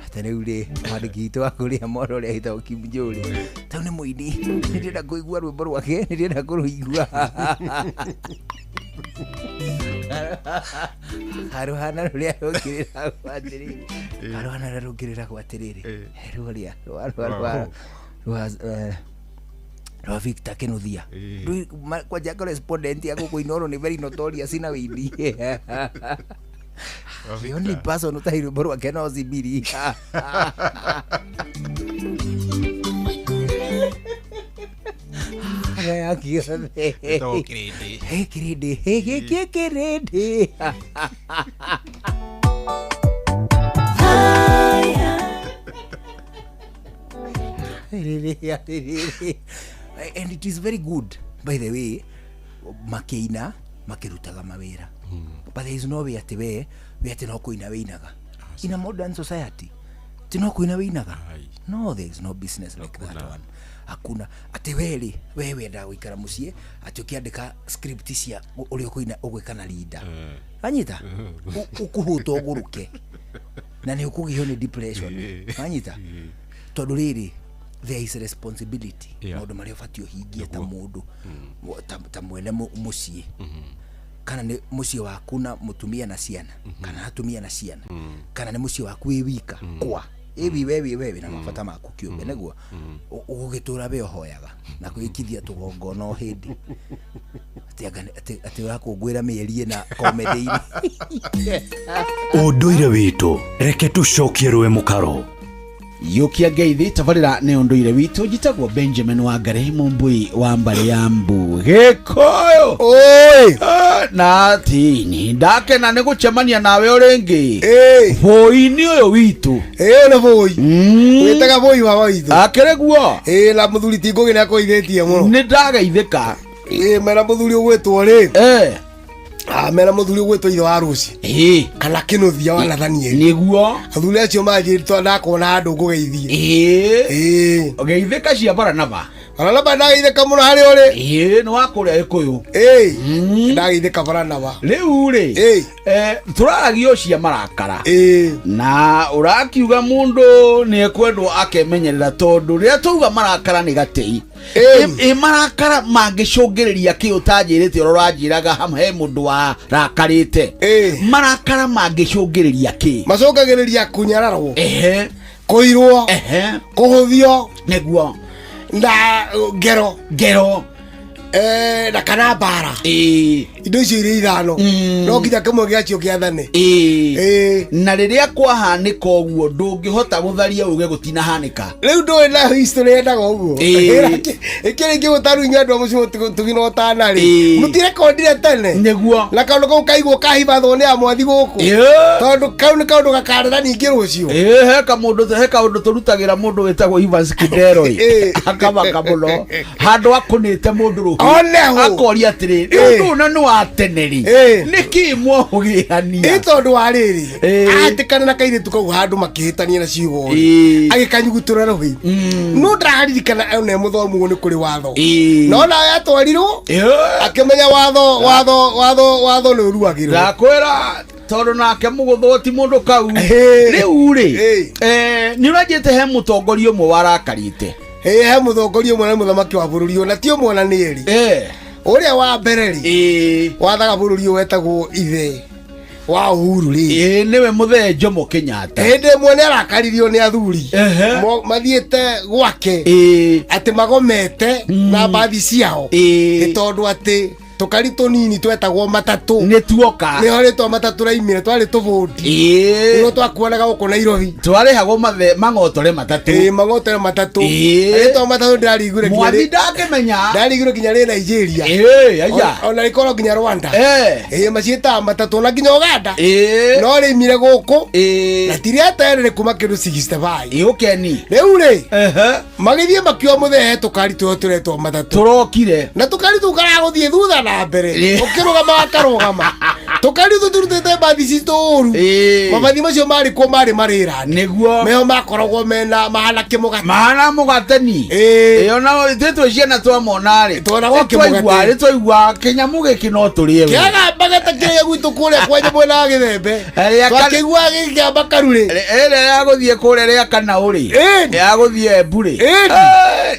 Atarĩurĩ mwandĩki witũ wa kũrĩa Moro ũrĩa hitagwo Kim Njũrĩ tau nĩ mũini nĩndĩrenda kũigua rwĩmbo rwake nĩndĩrenda kũrũigua haruhana rũrĩa rũngĩrĩra atĩrĩrĩ haruhana rũrĩa rũngĩrĩra atĩrĩrĩ rwa Victor Kĩnuthia kwanja correspondent ya gũkũ Inoro nĩ very notorious na wĩindi the only person who tahi rwĩmbo rwake no Zibiri Kĩrĩndĩ and it is very good by the way makĩina makĩrutaga mawĩra but there is no way atĩ we atĩ no kũina wĩinaga in a modern society atĩ no kũina wĩinaga no there is no business like that one hakuna ati wewe nda guikara mucie ati ukiandika script cia uri ukuina ugwikana leader anyita ukuhuto guruke na ni ukugihio ni depression anyita tondu riri there is a responsibility maundu maria ubatio hingie ta mundu ta mwene mucie kana ni mucie waku na mutumia na ciana kana atumia na ciana kana ni mucie waku wika kwa wewe na mabata maku kiumbe neguo ugitura be hoyaga na kwikithia tugongono hindi ati wakungwira mĩeri na comedy unduire witu reke tucokie rwe mukaro yukia ngeithi tabarira ni unduire witu njitagwo Benjamin Wangari mumbui wa mbari ya Mbu Gikuyu oi na tini ndake na nigucemania nawe uringi voi-ini uyu witu na voi witaga voi wa waitu akireguo la muthuri tingugi na koithetie muno ni ndageithika mera muthuri ugwetwo ri mera muthuri ugwetwo itho wa ruci kana kinuthia wa Nathaniel niguo athuri acio manjirito ndakona andu ngugeithie ugeithika cia Baranaba ndageithika muno hari uri ni wakuria Gikuyu ndageithika Baranaba riu ri turaragio cia marakara na urakiuga mundu ni ekwendwo akemenyerera tondu ria tuga marakara ni gatei marakara mangicungiriria ki utanjirite urorajiraga he mundu wa rakarite marakara mangicungiriria ki macungagiriria kunyararwo kuirwo kuhuthio neguo nda ngero na kana bara indo icio iri ithano no nginya kamwe giacio kiathane na riria kwahanika uguo ndungihota gutharia uge gutina hanika riu ndui na history endaga uguo ikiri ngigutaru inya andu amucio tugino otana ri mutire kondire tene neguo na kaundu kau kaigwo kahibathwo ni amwathi guku tondu kau ni kaundu gakarera ningi rucio he kaundu turutagira mundu wetagwo Evans Kinderoi akamaka muno handu akunite mundu akoria atiri undu na ni wa teneri niki mwohugihania tondu wa riri atikana na kairitu kau handu makihitania na ciugo agikanyugutura rohi no ndaririkana one muthomu ni kuri watho no na yatwarirwo akimenya watho ni uruagirwo ndakwira tondu nake mugutho ti mundu kau riu ri ni urajite he mutongoria umwe warakarite he muthongoria umwe na muthamaki wa bururi ona ti umwe na nieri uria wa mbere ri wathaga bururi wetagwo ithe wa Uhuru ri niwe muthee Jomo Kenyatta hinde mwene arakaririo ni athuri mathiete gwake ati magomete na bathi ciao tondu ati tukari tunini twetagwo matatu ni tuoka ni hori twa matatu raimire twari tubundi no twakuonaga guko Nairobi twarehagwo mang'otore matatu mang'otore matatu twa matatu ndarigure kinya mwathi ndakimenya ndarigure kinya ri Nigeria aya ona ikoro kinya Rwanda macieta matatu na kinya Uganda no ri mire guku na tiria tere kuma kindu 65 ukeni riu ri magithie makio muthe tukari turetwo matatu turokire na tukari tukara guthie thutha na mbere ukirugama akarugama tukari turutete bathi citoru mabathi macio mari ko mari marira niguo meho makoragwo mena mahana kimugati mahana mugatani na tetwe ciana twa monari twona kimugati twaigua kinyamu giki no turie we kiaga bagata kiria gwitu kuria kwenye mwena githembe twakigua gikiamba karuri ere ya guthie kuria ria kana uri ya guthie mburi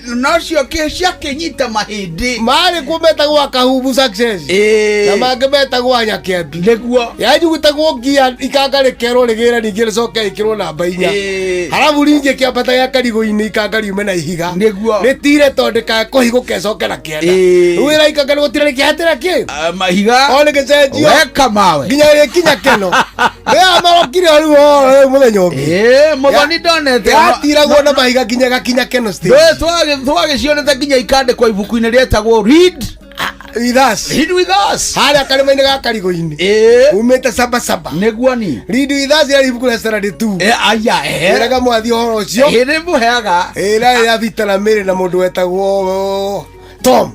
no cio cia kinyita mahindi mari kumetagwo akahubu success na mangemetagwo anyakiambi niguo yanjugutagwo ngia ikangarekerwo rigira ningi ricoke ikirwo namba 4 halafu ringi kiambata ya karigo-ini ikangariume na ihiga niguo ritire tondeka kuhiguke coke na kienda wira ikangari gutire kihatira ki mahiga one gicenjio weka mawe nginya ri kinya keno ya marokire ru muthenya ungi muthoni ndonete yatiragwo na mahiga nginya gakinya keno stage twagicionete nginya ikandikwa ibuku-ini rietagwo read with us haria karima-ini ga karigo-ini umite saba niguo ni read with us ya ibuku ria standard 2 aya eraga mwathi horo ucio ni muheaga na ya vita na mire na mundu wetagwo Tom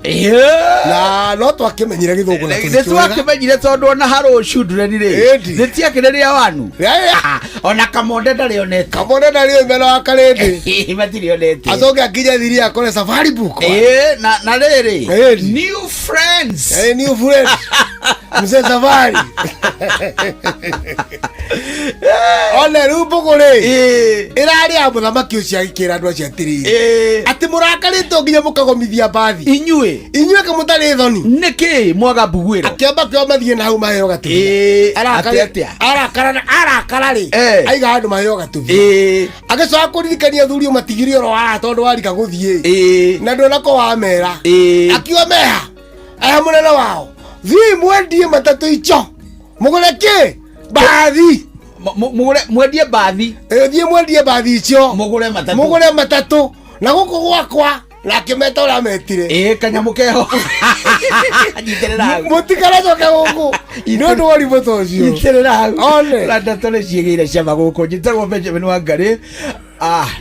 na no twakimenyire githungu na twakimenyire tondu ona haro children ri nitiakireria wanu ona kamonde ndarionete kamonde mbere wa karindi matirionete azoge akinya thiri akore safari book na riri new friends mzee safari ole rubugure irari abo na makiucia ikira ndo cia tiri ati murakarito nginya mukagomithia bathi inyue kamutari thoni niki mwaga bugwira akiamba kyo mathie na hau maheo gatu arakara ri aiga andu maheo gatu agicoka kuririkania thuri matigiri oro tondu warika guthie na ndo nako wamera akiwa meha aya munene wao thi mwendie matatu icho mugure ki bathi mwendie bathi thie mwendie bathi icho mugure matatu na guku gwakwa na kimeta ura metire kanyamu keho nyiterera mutikara coke guku no ndo wari botocio nyiterera ole randa tole ciegire cia guku nyitagwo Benjamin Wangari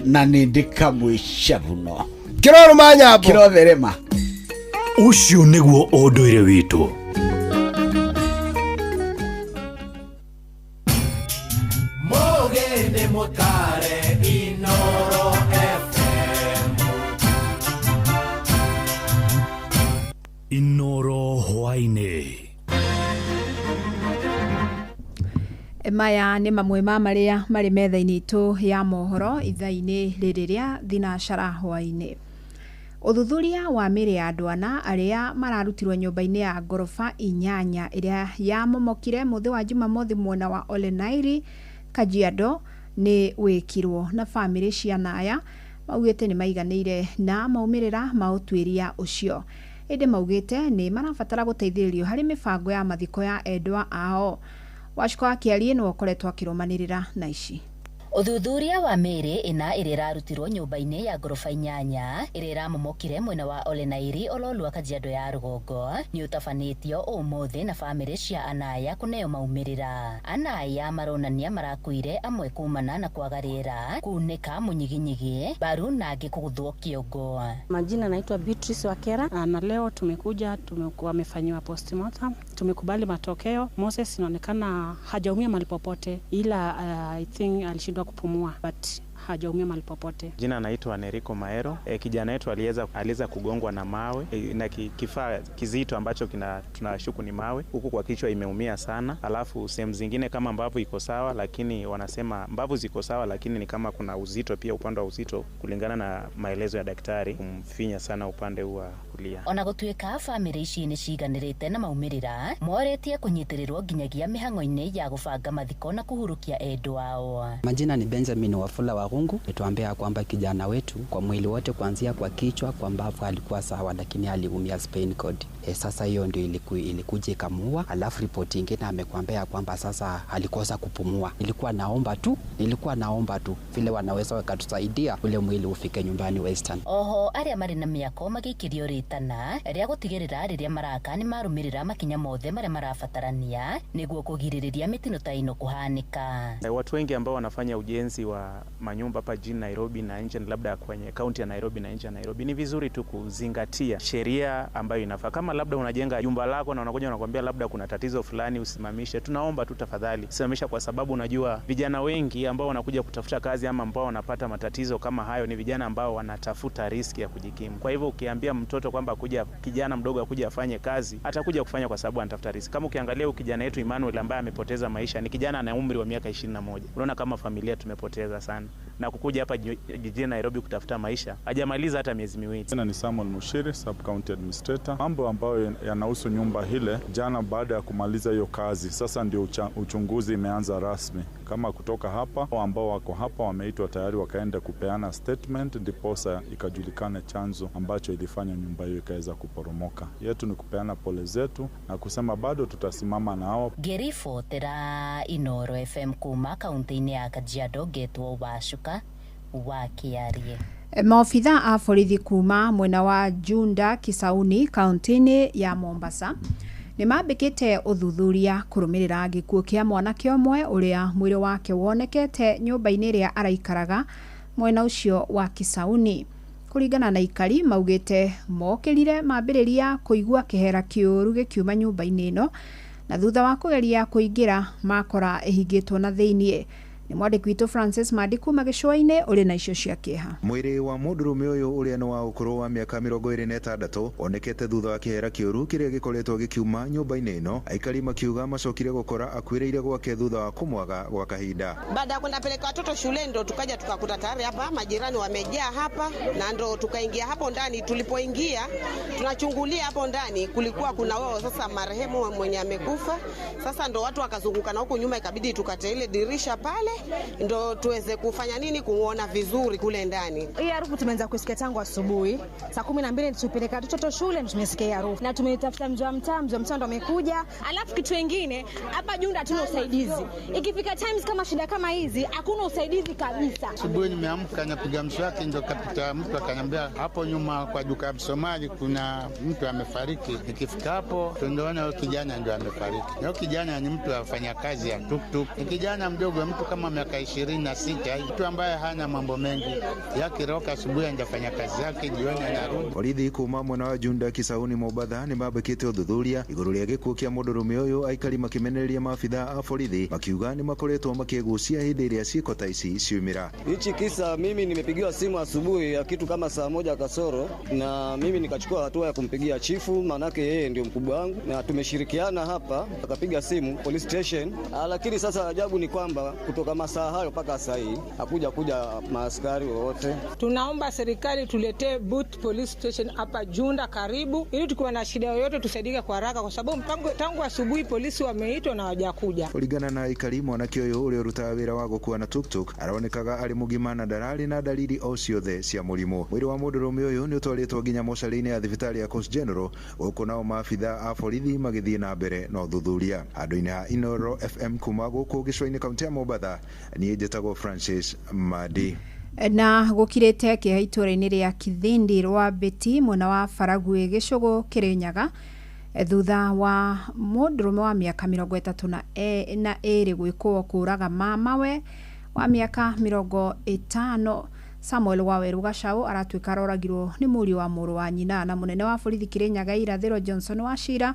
na nindika mwishavuno kiroro manyambo kirotherema ucio niguo unduire witu mogende motare Inoro FM Inoro hwaine maya nĩ mamwe ma marĩa marĩ metha-inĩ itũ ya mohoro ithaa-inĩ rĩrĩ rĩa thinacara hwainĩ. Uthuthuria wa mĩrĩ ya andũ ana arĩa mararutirwo nyũmba-inĩ ya ngorofa 8 ĩrĩa yamomokire mũthĩ wa Jumamothi mwena wa Ole Nairi, Kajiado nĩ wĩkirwo na bamĩrĩ cia Naya maugĩte nĩ maiganĩire na maumĩrĩra ma ũtuĩria ũcio. Ĩndĩ maugĩte nĩ marabatara gũteithĩrĩrio harĩ mĩbango ya mathiko ya endwa ao. Wachiko akiarie nĩ wokoretwo akĩrũmanĩrĩra na ici. Uthuthuria wa mĩrĩ ĩna ĩrĩa ĩrarutirwo nyũmba-inĩ ya ngorofa 8 ĩrĩa ĩramomokire mwena wa Ole Nairi, Ololua, Kajiado ya rũgongo nĩ ũtabanĩtio ũmũthĩ na bamĩrĩ cia Anaya kũneo maumĩrĩra. Anaya maronania marakuire amwe kumana na kwaga rĩera, kunĩka mũnyiginyigi, mbaru na angĩ kũgũthwo kĩongo. Majina naitwa Beatrice Wakera na leo tumekuja wamefanyiwa postmortem. Tumekubali matokeo. Moses inaonekana hajaumia mahali popote, ila I think alishindwa kupumua but hajaumia mahali popote. Jina naitwa Neriko Maero. Kijana wetu aliweza kugongwa na mawe na kifaa kizito ambacho tunashuku ni mawe. Huku kwa kichwa imeumia sana. Alafu sehemu zingine kama mbavu iko sawa, lakini wanasema mbavu ziko sawa lakini ni kama kuna uzito pia, upande wa uzito kulingana na maelezo ya daktari kumfinya sana upande wa kulia. Ona gũtuĩka bamĩrĩ ici nĩ ciganĩrĩte na maumĩrĩra, moretie kũnyitĩrĩrwo nginyagia mĩhang'o-inĩ ya gũbanga mathiko na kuhurukia endwa ao. Majina ni Benjamin Wafula Warungu. Nituambia kwamba kijana wetu kwa mwili wote kuanzia kwa kichwa kwa mbavu alikuwa sawa, lakini aliumia spinal cord. Sasa hiyo ndio ilikuja ikamuua. Alafu ripoti nyingine amekwambia kwamba sasa alikosa kupumua. Nilikuwa naomba tu vile wanaweza wakatusaidia ule mwili ufike nyumbani Western. Oho arĩa marĩ na mĩako magĩikĩrio ritana rĩa gũtigĩrĩra rĩrĩa maraka nĩ marũmĩrĩra makinya mothe marĩa marabatarania nĩguo kũgirĩrĩria mĩtino ta ĩno kũhanĩka. Watu wengi ambao wanafanya ujenzi wa manyumba hapa jijini Nairobi na nje, labda kwenye kaunti ya Nairobi na nje ya Nairobi, ni vizuri tu kuzingatia sheria ambayo inafaa. Kama labda unajenga jumba lako na unakuja unakuambia labda kuna tatizo fulani usimamishe, tunaomba tu tafadhali simamisha, kwa sababu unajua vijana wengi ambao wanakuja kutafuta kazi ama ambao wanapata matatizo kama hayo ni vijana ambao wanatafuta riski ya kujikimu. Kwa hivyo ukiambia mtoto kwamba kijana mdogo akuja afanye kazi, atakuja kufanya kwa sababu anatafuta riski. Kama ukiangalia huyu kijana yetu Emmanuel ambaye amepoteza maisha, ni kijana ana umri wa miaka 21. Unaona kama familia tumepoteza sana. Na kukuja hapa jijini Nairobi kutafuta maisha, hajamaliza hata miezi miwili. Jina ni Samuel Mushiri, Sub County Administrator. Mambo ambayo yanahusu nyumba hile, jana baada ya kumaliza hiyo kazi, sasa ndio uchunguzi imeanza rasmi. Kama kutoka hapa, ambao wako hapa wameitwa tayari wakaenda kupeana statement, ndiposa ikajulikane chanzo ambacho ilifanya nyumba hiyo ikaweza kuporomoka. Yetu ni kupeana pole zetu na kusema bado tutasimama nao. Gerifo tera Inoro FM kuma kaunti-inĩ ya Kajiado getwo Wacuka wakiarie. Maofitha a borithi kuma mwena wa Junda Kisauni kaunti-inĩ ya Mombasa nĩ mambĩkĩte ũthuthuria kũrũmĩrĩra gĩkuũ kĩa mwanake ũmwe ũrĩa mwĩrĩ wake wonekete nyũmba-inĩ ĩrĩa araikaraga mwena ũcio wa Kisauni. Kuringana na ikari maugite mokirire mambiriria kuigua kihera kiuru gikiuma nyumba-ini ino na thutha wa kugeria kuingira makora ihingitwo na thiini. Ni mwandiki witũ Francis Mandiku magicwa-ini uri na icio cia kieha. Mwiri wa mundurume uyu uria ni wa ukuru wa miaka 26 onekete thutha wa kihera kiuru kiria gikoretwo gikiuma nyumba-ini ino. Aikari makiuga macokire gukora akuireire gwake thutha wa kumwaga gwa kahinda. Baada ya kwenda peleka watoto shule ndo tukaja tukakuta tayari hapa majirani wamejaa hapa na ndo tukaingia hapo ndani. Tulipoingia tunachungulia hapo ndani kulikuwa kuna wao sasa marehemu mwenye amekufa. Sasa ndo watu wakazunguka na huko nyuma ikabidi tukate ile dirisha pale ndo tuweze kufanya nini kuona vizuri kule ndani. Hii harufu tumeanza kusikia tangu asubuhi. Saa 12 tupeleka watoto shule tumesikia harufu. Na tumetafuta mzee wa mtaa ndo amekuja. Alafu kitu kingine hapa Junda hatuna usaidizi. Ikifika times kama shida kama hizi hakuna usaidizi kabisa. Asubuhi nimeamka napiga mswaki ndo kapita mtu akaniambia hapo nyuma kwa duka ya Msomaji kuna mtu amefariki. Nikifika hapo tunaona huyo kijana ndio amefariki. Huyo kijana ni mtu afanya kazi ya tuktuk. Ni kijana mdogo mtu kama miaka 26, mtu ambaye hana mambo mengi. Yakiroka asubuhi anafanya kazi yake, jioni anarudi. Borithi kuma mwena wa Junda Kisauni Mobatha ni mabekete uthuthuria iguru ria gikuo kia mundurume uyu. Aikari makimenereria maabitha a borithi makiuga ni makoretwo makiegucia hindi iria ciiko ta ici ciumira. Hichi kisa mimi nimepigiwa simu asubuhi ya kitu kama saa 1 kasoro na mimi nikachukua hatua ya kumpigia chifu, manake yeye ndio mkubwa wangu na tumeshirikiana hapa, akapiga simu police station. Lakini sasa ajabu ni kwamba kutoka masaa hayo mpaka sasa hii hakuja maaskari wote. Tunaomba serikali tuletee boot police station hapa Junda karibu ili tukiwa na shida yoyote tusaidike kwa haraka, kwa sababu tangu asubuhi polisi wameitwa na hawajakuja. Kuringana na ikari mwanake uyu uri urutaga wira wa gukua na tuktuk aronekaga ari mugima na darari na dalili o ciothe cia murimu. Mwiri wa mundurume uyu ni utwaritwo nginya mocarĩ-inĩ ya thibitari ya Coast General guku nao maabitha a borithi magithie na mbere na uthuthuria. Andu-ini ha Inoro FM kuma guku gicua-ini kaunti ya Mobatha ni njĩtagwo Francis Madi. Na gukirite kihaitũra-inĩ ria Kithindi rwa Beti mwena wa Faragwe gicugu Kirinyaga thutha wa mundurume wa miaka 32 gwikwo kuraga mamawe wa miaka 50. Samuel Waweru Gacau aratuika aroragirwo ni muri wa muru wa nyina na munene wa borithi Kirinyaga Irathĩro Johnson Wachira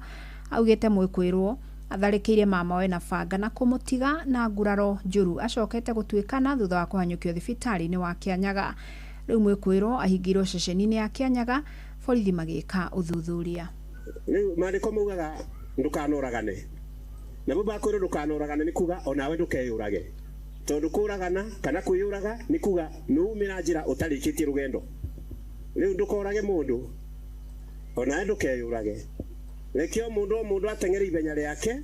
augite mwikwirwo atharĩkĩire mamawe na banga na kumutiga na nguraro njuru. Acokete gutuikana thutha wa kuhanyũkio thibitari-inĩ wa Kianyaga. Rĩu mwikwirwo ahingirwo ceceni-inĩ ya Kianyaga, borithi magĩka uthuthuria. Rĩu maandĩko maugaga ndukanoragane. Na bakwĩrwo ndukanoragane ni kuga onawe ndukeyũrage. Tondu kuragana kana kwiyũraga ni kuga nuumĩra njĩra ũtarĩkĩtie rũgendo. Rĩu ndukorage mundu onawe ndukeyũrage. Rekio mundu ateng'ere ibenya riake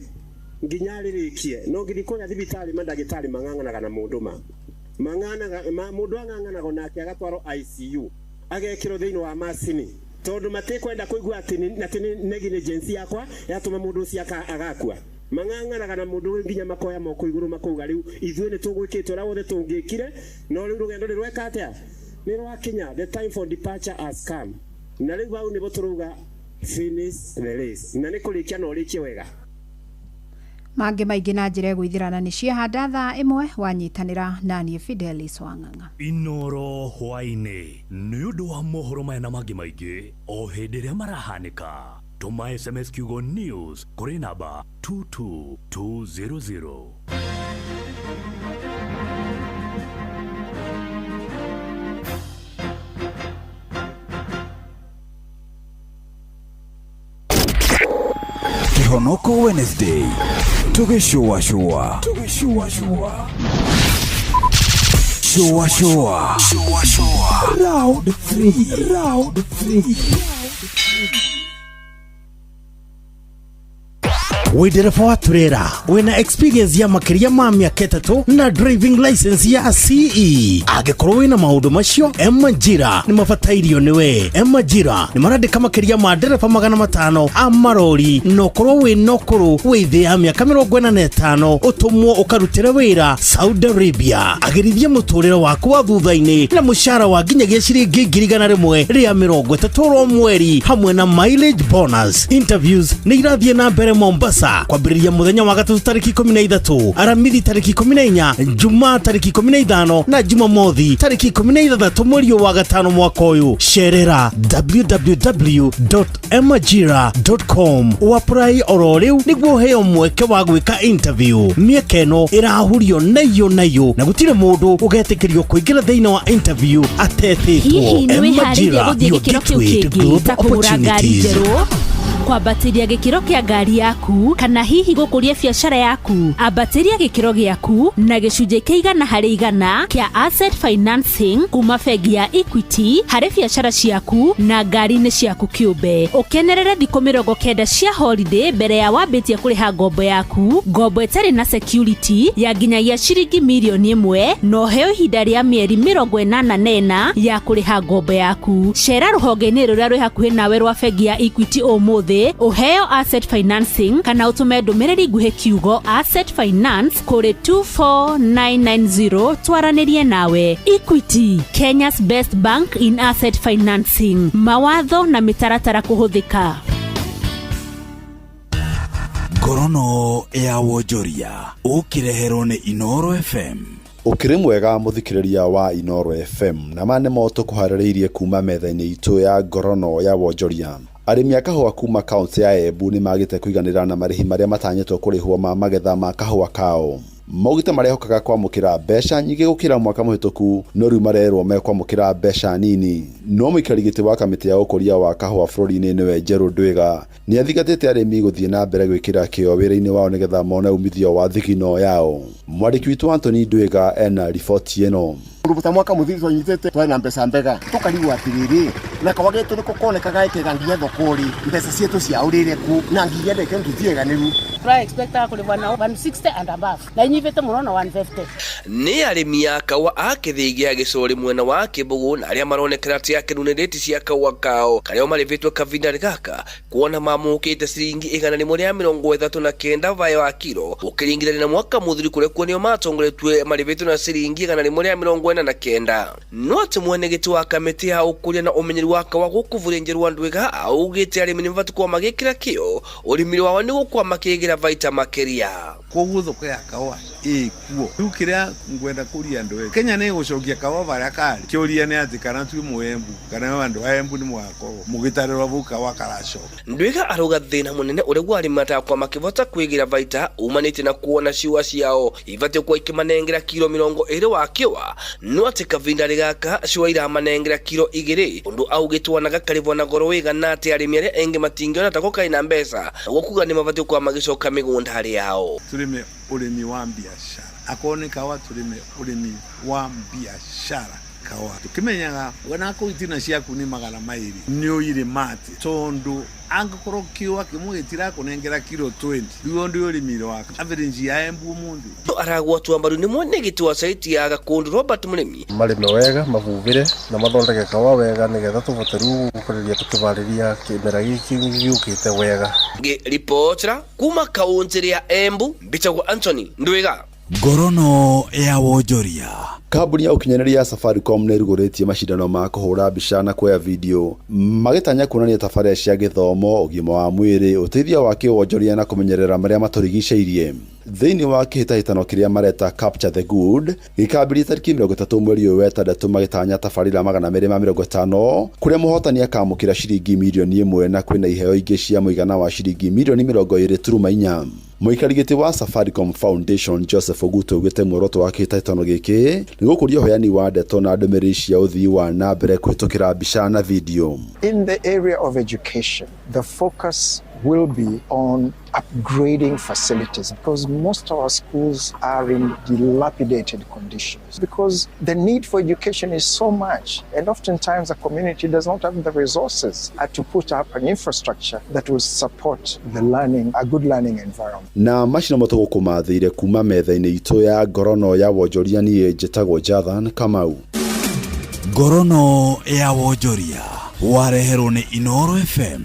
nginya ririkie. No ngithi kuya thibitari mandagĩtarĩ mang'ang'anaga na mundu mundu ang'ang'anaga nake agatwarwo ICU agekĩrwo thĩinĩ wa macini tondu matikwenda kuigua ati negligence yakwa yatuma mundu ucio agakua. Mang'ang'anaga na mundu nginya makoya moko iguru makauga riu ithuĩ nĩ tũgwĩkĩte ũrĩa wothe tũngĩkire no rĩu rũgendo nĩ rweka atĩa nĩ rwakinya. The time for departure has come. Na rĩu hau nĩbo tũrauga finish the race. Na nĩ kũrĩkia na ũrĩkie wega. Mange maingĩ na njĩra gwithirana nĩ ciahanda thaa 1 wanyitanĩra naniĩ Fidelis Wang'ang'a. Inoro hwainĩ nĩ ũndũ wa mohoro maya na mangĩ maingĩ o hĩndĩ ĩrĩa marahanĩka. Tuma SMS kiugo news kuri namba 22200. Kihonoko Wednesday. Tugishua. Shua. Round 3. Widereva wa turera wina experience ya makiria ma miaka 3 na driving license ya CE. Angĩkorwo wina maundu macio, Emajira ni mabatairio niwe. Emajira ni marandĩka makiria ma ndereba 500 a marori. No korwo wina ũkũrũ wĩthĩ ya miaka 45 ũtũmwo ũkarutĩre wĩra Saudi Arabia. Agĩrithia mũtũrĩre waku wa thutha-inĩ na mũcara wa nginyagia ciringi 100 rĩa 30 mweri hamwe na mileage bonus. Interviews ni irathiĩ na mbere Mombasa Mombasa kwambĩrĩria mũthenya wa gatatu tariki 13, aramithi tariki 14, Jumaa tariki 15 na Jumamothi tariki 16 mweri wa gatano mwaka ũyũ. Cerera www.emajira.com wapurai oro rĩu nĩguo heo mweke wa gwĩka interview. Mĩeke ĩno ĩrahurio nayo na gũtirĩ mũndũ ũgetĩkĩrio kũingĩra thĩinĩ wa interview atetĩtwo. Emajira, your gateway to global opportunities. Kwambatiria gikiro kia ngari yaku kana hihi gukuria biacara yaku, ambatiria gikiro giaku na gicunje kĩigana harĩ igana kia asset financing kuma bengi ya Equity harĩ biacara ciaku na ngari-inĩ ciaku kĩũmbe. Ũkenerere thikũ 90 cia holiday mbere ya wambĩtie kũrĩha ngombo yaku, ngombo ĩtarĩ na security ya nginyagia ciringi mirioni 1 no heo ihinda rĩa mĩeri 84 ya kũrĩha ngombo yaku. Cera rũhonge-inĩ rũrĩa rwĩ hakuhĩ nawe rwa bengi ya Equity ũmũthĩ uheo asset financing kana utume ndũmĩrĩri nguhĩ kiugo asset finance kũrĩ 24990 twaranirie nawe. Equity, Kenya's best bank in asset financing. Mawatho na mĩtaratara kũhũthĩka. Ngorono ya wonjoria ũkĩreherwo nĩ Inoro FM. Ukiri mwega muthikiriria wa Inoro FM na mane moto kuharĩrĩirie kuma metha-inĩ itu ya ngorono ya wonjoria. Arĩmi a kahũa kuma kaunti ya Embu ni magĩte kũiganĩra na marĩhi marĩa matanyĩtwo kũrĩhwo ma magetha ma kahũa kao. Maugĩte marehokaga kwamũkĩra mbeca nyingĩ gũkĩra mwaka mũhĩtũku no rĩu marerwo mekwamũkĩra mbeca nini. No mũikari gĩtĩ wa kamĩtĩ ya ũkũria wa kahũa bũrũri-inĩ nĩwe Njerũ Ndwiga nĩ athigatĩte arĩmi gũthiĩ na mbere gwĩkĩra kĩo wĩra-inĩ wao nĩgetha mone umithio wa thigino yao. Mwandĩki witũ Anthony Ndwiga ena riboti ĩno. Rubuta mwaka muthiri twanyitete twana mbeca mbega tukarigwa atiriri na kawage turi kukonekaga ikega nginya thokori mbeca cietu cia urire ku na nginya ndeke ntutieganiru try expect kulibwa na 160 and above na inyivete muno na 150 ni arimi ya kawa akithigia gicori mwena wa Kibugu na aria maronekera tia kiruniriti cia kawa kao karia marivitwe kavinda gaka kuona mamukite ciringi 139 vayo wa kilo ukiringithania na mwaka muthiri kure kuonio matongoretwe marivitwe na ciringi 149 no ati mwene gĩtĩ wa kamĩtĩ ya ũkũria na ũmenyeri wa kawa gũkũ Njerũ Ndwiga augĩte arĩmi nĩ mabatiĩ gũkorwo magĩkĩra kĩo ũrĩmi wao nĩ gũkorwo makĩgĩra baita makĩria. Koguo thoko ya kawa ĩkuo rĩu kĩrĩa ngwenda kũria andũ Kenya nĩ gũcokia kawa barĩa karĩ kĩũria nĩ atĩ kana twi Mũembu kana andũ a Embu nĩ mũgakorwo mũgĩtarĩrwo bau kawa karacoka. Ndwiga arauga thĩna mũnene ũrĩa arĩmi matakorwo makĩbota kwĩgĩra baita umanĩte na kuona ciũa ciao ibatiĩ gũkorwo ikĩmanengera kilo 20 wa kĩũa no ati kavinda gaka ciũa iramanengera kilo 2 ũndũ augĩtwanaga karĩbwo na goro wĩigana atĩ arĩmi arĩa engĩ matingĩona ta gũkaina mbeca gũkuga nĩ mabatiĩ gũkorwo magĩcoka mĩgũnda harĩ yao. Turime ũrĩmi wa biashara akone kawa turime ũrĩmi wa biashara kawa tukimenyaga wana kuitina ciaku ni magana mairi ni uire mate tondu angĩkorwo kiwa kimugitira kunengera kilo 20 riwo ndio ũrĩmi wa average ya Embu mundi aragwatwa mbaru ni mwene gĩtĩ wa saiti ya Gakundu Robert Mũrĩmi marĩme wega mabubire na mathondeke kawa wega nigetha tubote rĩu gũkorĩria tukibarĩria kĩmera gĩkĩ gĩũkĩte wega. Reporter kuma kaunti ya Embu Mbitagwo Anthony Ndwiga. Ngorono ya wonjoria. Kambuni ya ukinyanĩria ya Safaricom nĩ ĩrugũrĩtie macindano ma kũhũra mbica na kuoya video magĩtanya kuonania tabarĩra cia gĩthomo, ũgima wa mwĩrĩ, ũteithio wa kĩwonjoria na kũmenyerera marĩa matũrigicĩirie. Thĩinĩ wa kĩhĩtahĩtano kĩrĩa mareta Capture the Good gĩkambĩrĩria tarĩki 30 mweri ũyũ wa ĩtandatũ magĩtanya tabarĩra 250 kũrĩa mũhotani akamũkĩra ciringi mirioni 1 na kwĩna iheo ingĩ cia mũigana wa ciringi mirioni 20.4. Mũikari gĩtĩ wa Safaricom Foundation Joseph Oguto augĩte muoroto wa kĩhĩtahĩtano gĩkĩ nĩ gũkũria ũheani wa ndeto na ndũmĩrĩri cia ũthii wa na mbere kũhĩtũkĩra mbica na video. In the area of education, the focus will be on upgrading facilities because most of our schools are in dilapidated conditions because the need for education is so much and oftentimes the community does not have the resources to put up an infrastructure that will support the learning, a good learning environment. Na mashino moto gũkũmathĩire kuma metha-inĩ itũ ya ngorono ya wonjoria niĩ njĩtagwo Jathan Kamau. Ngorono ya wonjoria wareherwo nĩ Inoro FM.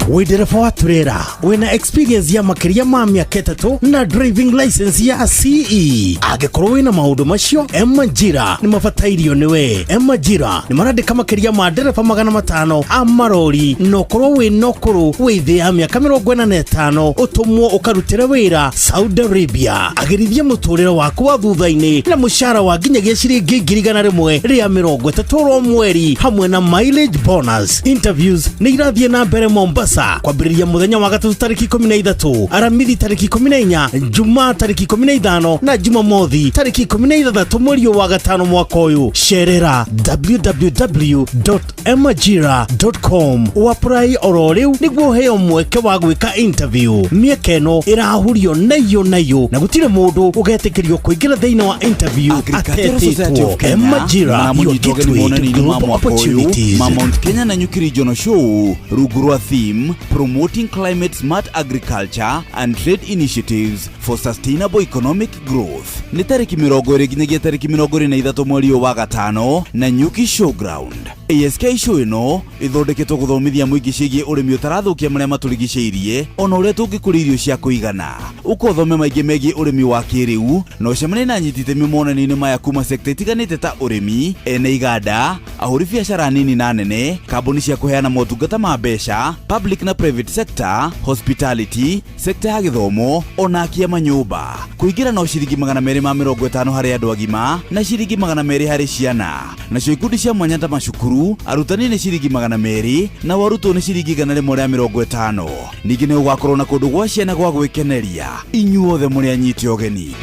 wĩ ndereba wa turera wĩna experience ya makĩria ma mĩaka 3 na driving license ya CE. Angĩkorwo wĩna maũndũ macio, Emajira nĩ mabatairio nĩwe. Emajira nĩ marandĩka makĩria ma ndereba 500 a marori, no korwo wĩna ũkũrũ wĩ thĩ ya mĩaka 45 ũtũmwo ũkarutĩre wĩra Saudi Arabia. Agĩrithia mũtũrĩre waku wa thutha-inĩ na mũcara wa nginyagia ciringi 100 rĩa 30 mweri hamwe na mileage bonus. Interviews nĩ irathiĩ na mbere Mombasa kwambĩrĩria mũthenya wa gatatu tariki 13, aramithi tariki 14, Jumaa tariki 15 na Jumamothi tariki 16 mweri wa gatano mwaka ũyũ. Cerera www.emajira.com wapply oro rĩu nĩguo heo mweke wa gwĩka interview. Mĩeke ĩno ĩrahurio nayo na gũtirĩ mũndũ ũgetĩkĩrio kũingĩra thĩinĩ wa interview atetĩtwo. Emajira your gateway to global opportunities. Mount Kenya na Nyuki Regional Show rungu rwa theme promoting climate smart agriculture and trade initiatives for sustainable economic growth. Nĩ tariki 20 nginyagia tariki 23 mweri wa gatano na Nyuki Showground. ASK show ĩno ĩthondeketwo gũthomithia mũingĩ ciĩgiĩ ũrĩmi ũtarathũkia marĩa matũrigicĩirie ona ũrĩa tũngĩkũria irio cia kũigana. Ũkothome maingĩ megiĩ ũrĩmi wa kĩrĩu na ũcemanie na anyiti itemi monani-inĩ maya kuma sekta itiganĩte ta ũrĩmi, ene iganda, ahũri biacara nini na nene, kambuni cia kũheana motungata ma mbeca, public na private sector, hospitality, sekta ya gĩthomo ona akia manyũmba. Kũingĩra no ciringi 250 harĩ andũ agima na ciringi 200 harĩ ciana. Nacio ikundi cia mwanya ta macukuru, arutani nĩ ciringi 200 na arutwo nĩ ciringi 150. Ningĩ nĩ ũgakorwo na kũndũ gwa ciana gwa gwĩkeneria. Inyuothe mũrĩ anyiti ũgeni.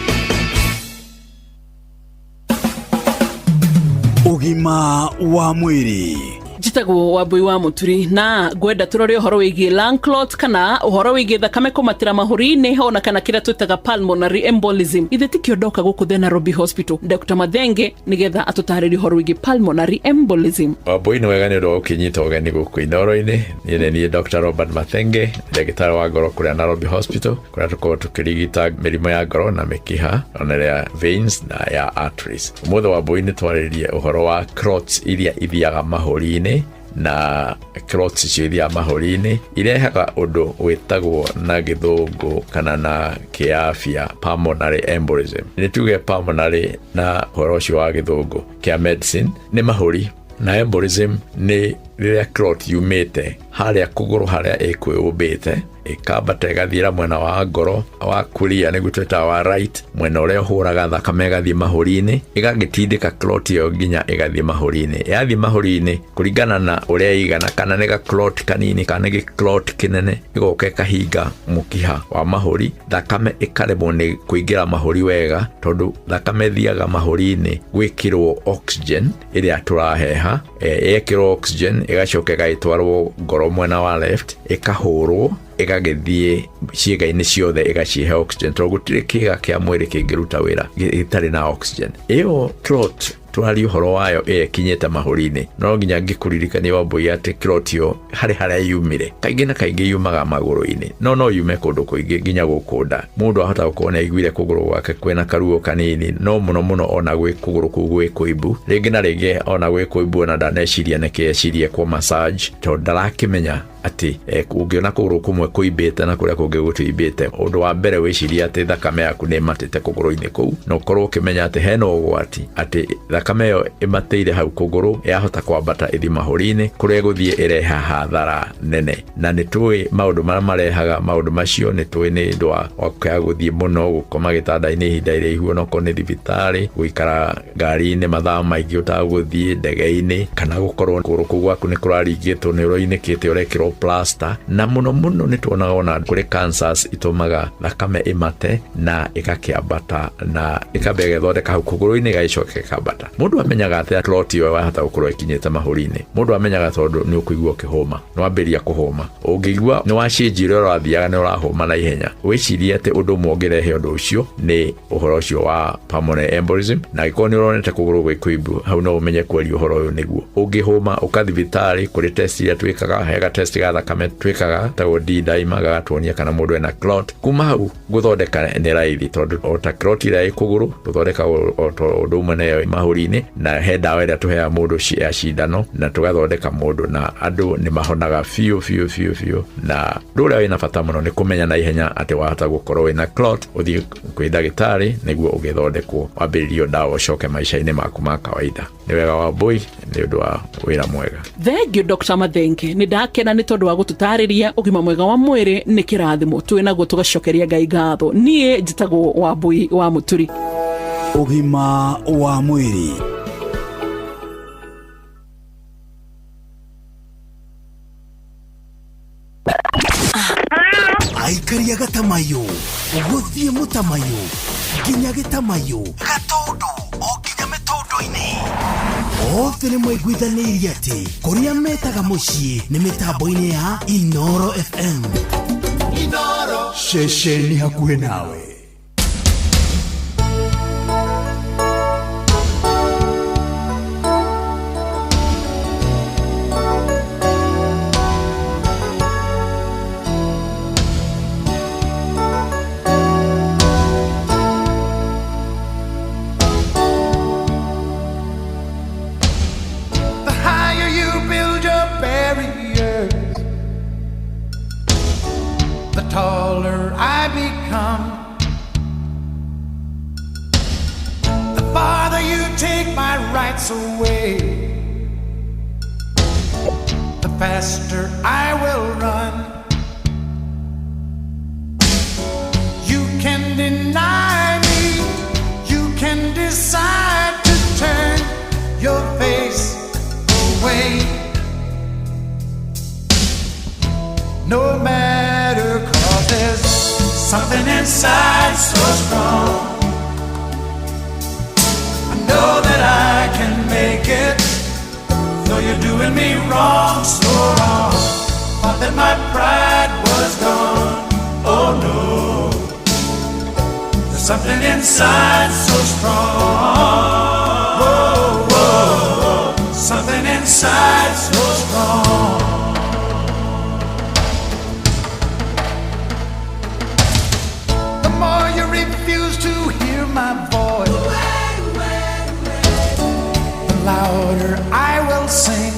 Ũgima wa mwĩrĩ. Njitagwo Wambui wa Muturi na ngwenda turore uhoro wigie lung clot kana uhoro wigie thakame kumatira mahuri-inĩ ona kana kĩrĩa twĩtaga pulmonary embolism. Ithe tikio ndoka gũkũ the Nairobi Hospital Dr. Mathenge nigetha atũtarĩrie uhoro wigie pulmonary embolism. Wambui nĩ wega nĩ ũndũ wa gũkinyita ũgeni gũkũ Inooro-inĩ. Niĩ Dr. Robert Mathenge, ndagĩtarĩ wa ngoro kũrĩa Nairobi Hospital kũrĩa tũkoragwo tũkĩrigita mĩrimũ ya ngoro na mĩkiha ona ya veins na ya arteries. Ũmũthĩ Wambui nĩ twarĩrie uhoro wa clots iria ithiaga mahũri-inĩ na clots icio mahũri-inĩ irehaga ũndũ wĩtagwo na gĩthũngũ kana na kĩafia pulmonary embolism. Nĩ tuge pulmonary na ũhoro ũcio wa gĩthũngũ kĩa medicine nĩ mahũri na embolism nĩ rĩrĩa clot yumĩte harĩa kũgũrũ harĩa ĩkwĩũmbĩte ĩkambata ĩgathiĩra mwena wa ngoro wa kulia nĩguo twĩtaga wa right, mwena ũrĩa ũhũraga thakame ĩgathiĩ mahũri-inĩ ĩgagĩtindĩka clot ĩyo nginya ĩgathiĩ mahũri-inĩ. Yathiĩ mahũri-inĩ kũringana na ũrĩa ĩigana, kana nĩ clot kanini kana nĩ clot kĩnene, ĩgoka ĩkahinga mũkiha wa mahũri, thakame ĩkaremwo nĩ kũingĩra mahũri wega tondũ thakame thiaga mahũri-inĩ gwĩkĩrwo oxygen ĩrĩa tũraheha. Yekĩrwo oxygen ĩgacoka ĩgatwarwo ngoro mwena wa left, ĩkahũrwo ĩgagĩthiĩ ciĩga-inĩ ciothe ĩgacihe oxygen tondũ gũtirĩ kĩĩga kĩa mwĩrĩ kĩngĩruta wĩra gĩtarĩ na oxygen. Ĩyo clot tũrari ũhoro wayo ĩkinyĩte mahũri-inĩ, no nginya ngĩkũririkania Wambui atĩ clot ĩyo harĩa yumire kaingĩ na kaingĩ yumaga magũrũ-inĩ, no yume kũndũ kũingĩ nginya gũkũ nda. Mũndũ ahota gũkorwo nĩ aiguire kũgũrũ gwake kwĩna karuo kanini, no mũno ona gwĩ kũgũrũ kũu gwĩ kũimbu, rĩngĩ na rĩngĩ ona gwĩ kũimbu ona ndaneciria nĩkĩ ecirie kwa massage tondũ ndarakĩmenya atĩ ũngĩona kũgũrũ kũmwe kũimbĩte na kũrĩa kũngĩ gũtiimbĩte, ũndũ wa mbere wĩciria atĩ thakame yaku nĩ ĩmatĩte kũgũrũ-inĩ kũu, na ũkorwo ũkĩmenya atĩ hena ũgwati atĩ thakame ĩyo ĩmatĩire hau kũgũrũ yahota kwambata ĩthiĩ mahũri-inĩ kũrĩa gũthiĩ ĩreha hathara nene. Na nĩ tũĩ maũndũ marĩa marehaga maũndũ macio, nĩ tũĩ nĩ ũndũ wa kwaga gũthiĩ mũno, gũkoma gĩtanda-inĩ ihinda iraihu onokorwo nĩ thibitarĩ, gũikara ngari-inĩ mathaa maingĩ ũtagũthiĩ ndege-inĩ, kana gũkorwo kũgũrũ kũu gwaku nĩ kũraringĩtwo nĩ ũroinĩkĩte ũrekĩrwo plaster, na mũno nĩ tuonaga ona kũrĩ cancers itumaga thakame ĩmate na ĩgakĩambata na ĩkambia gĩthondeka hau kũgũrũ-inĩ ĩgacoka ĩkambata. Mũndũ amenyaga atĩ clot ĩyo wahota gũkorwo ĩkinyĩte mahũri-inĩ. Mũndũ amenyaga tondũ nĩ ũkũigua ũkĩhũma, nĩ wambĩrĩria kũhũma. Ũngĩigua nĩ wacenjia ũrĩa ũrathiaga nĩ ũrahũma na ihenya, wĩcirie atĩ ũndũ ũmwe ũngĩrehe ũndũ ũcio nĩ ũhoro ũcio wa pulmonary embolism, na angĩkorwo nĩ ũronete kũgũrũ gwĩ kũimbu, hau no ũmenye kwaria ũhoro ũyũ nĩguo. Ũngĩhũma ũkathiĩ thibitarĩ kũrĩ test iria twĩkaga, hega test ga thakame twikaga ta D-dimer gagatuonia kana mundu ena clot. Kuma hau guthondeka nĩ raithi tondu o ta clot ĩrĩa ĩ kũgũrũ tũthondeka o ũndũ ũmwe nayo mahũri-inĩ, na he ndawa ĩrĩa tũheaga mũndũ ya cindano na tũgathondeka mũndũ, na andũ nĩ mahonaga biũ, na ũndũ ũrĩa wĩna bata mũno nĩ kũmenya na ihenya atĩ wahota gũkorwo wĩna clot, ũthiĩ kwĩ ndagĩtarĩ nĩguo ũgĩthondekwo wambĩrĩrio ndawa ũcoke maica-inĩ maku ma kawaida. Nĩ wega Wambui, nĩ ũndũ wa wĩra mwega. Thengiũ Dr. Mathenge, nĩ ndakena nĩ tondũ wa gũtũtarĩria ũgima mwega wa mwĩrĩ nĩ kĩrathimo twĩnaguo tũgacokeria Ngai ngatho. Niĩ njĩtagwo Wambui wa Mũturi. Ũgima wa mwĩrĩ. Aikaria Gatamayo, gũthiĩ Mũtamayo, nginya Gĩtamayo, Gatundu, o nginya Mĩtũndũ-inĩ. Othe nĩ mwaiguithanĩirie atĩ kũrĩa metaga mũciĩ nĩ mĩtambo-inĩ ya Inooro FM. Inooro, ceceni hakuhĩ nawe. Taller I become, the farther you take my rights away, the faster I will run. You can deny me, you can decide to turn your face away. No matter, 'cause there's something inside so strong. I know that I can make it, though you're doing me wrong, so wrong. Thought that my pride was gone, oh no. There's something inside so strong, whoa, whoa. Something inside so strong. Refuse to hear my voice, the louder I will sing.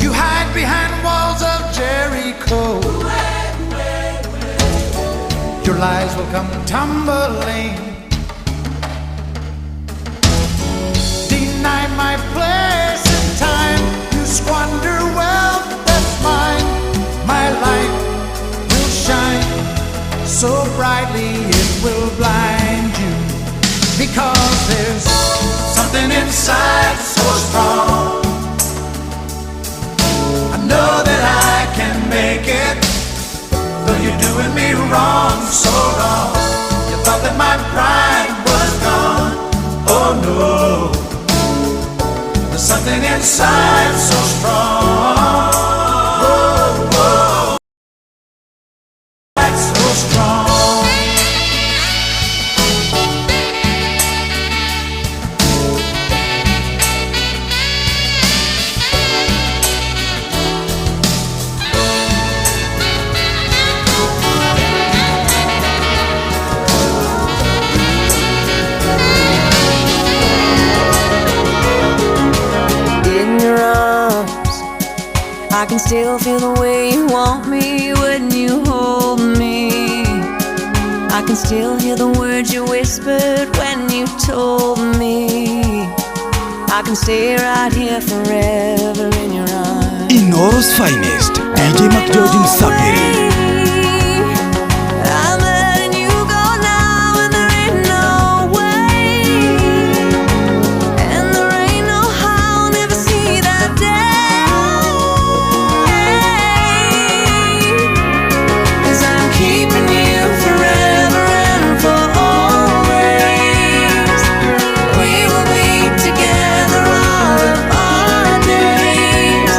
You hide behind walls of Jericho, your lies will come tumbling. Deny my place in time, you squander wealth that's mine. My light shine so brightly it will blind you, because there's something inside so strong. I know that I can make it, though you're doing me wrong, so wrong. You thought that my pride was gone, oh no. There's something inside so strong, whoa, whoa. So strong. In your arms, I can still feel the way you want me when you hold me. I can still hear the words you whispered when you told me I can stay right here forever in your arms. Inooro's finest, DJ McGeorge Msafiri. I'm letting you go now and there ain't no way, and there ain't no how I'll never see that day, 'cause I'm keeping you forever and for always. We will be together all of our days.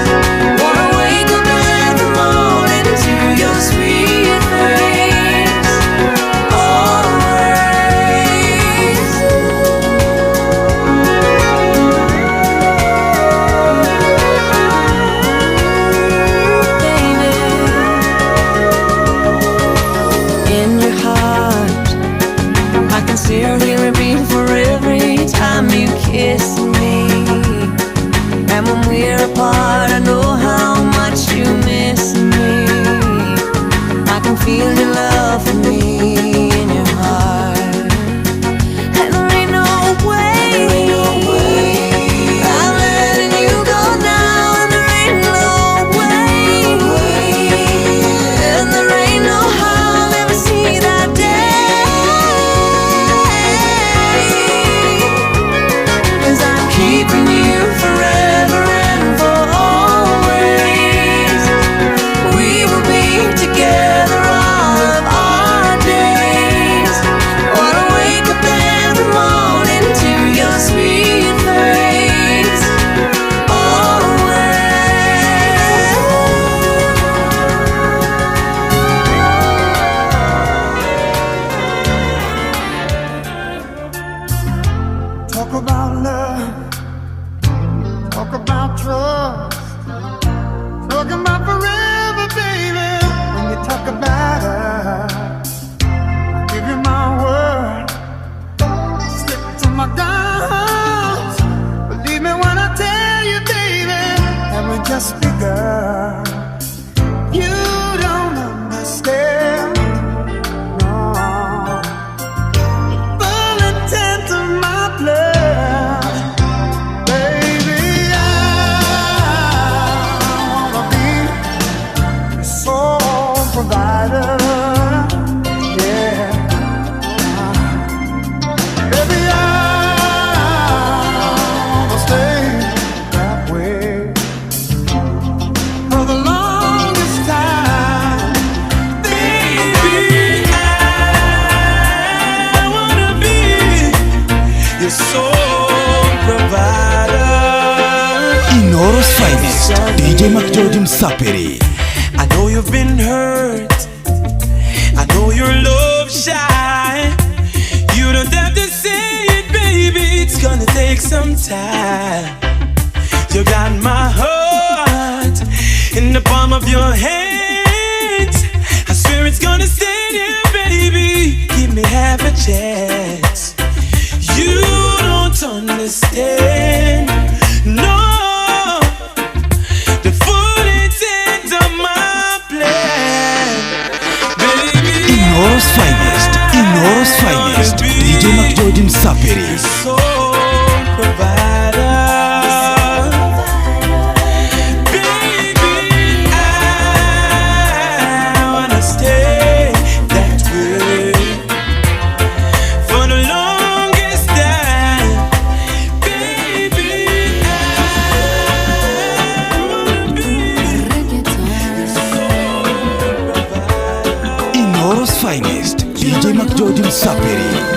Wanna wake up every morning to your DJ Mac George Msapiri. I know you've been hurt, I know you're love shy. You don't have to say it, baby, it's gonna take some time. You got my heart in the palm of your hands. I swear it's gonna stay there, baby. Give me half a chance. You don't understand, no. The full intent of my plan, baby. Inoros finest, DJ Mac George Msapiri. So provider. Finest, DJ Mac George Msapiri.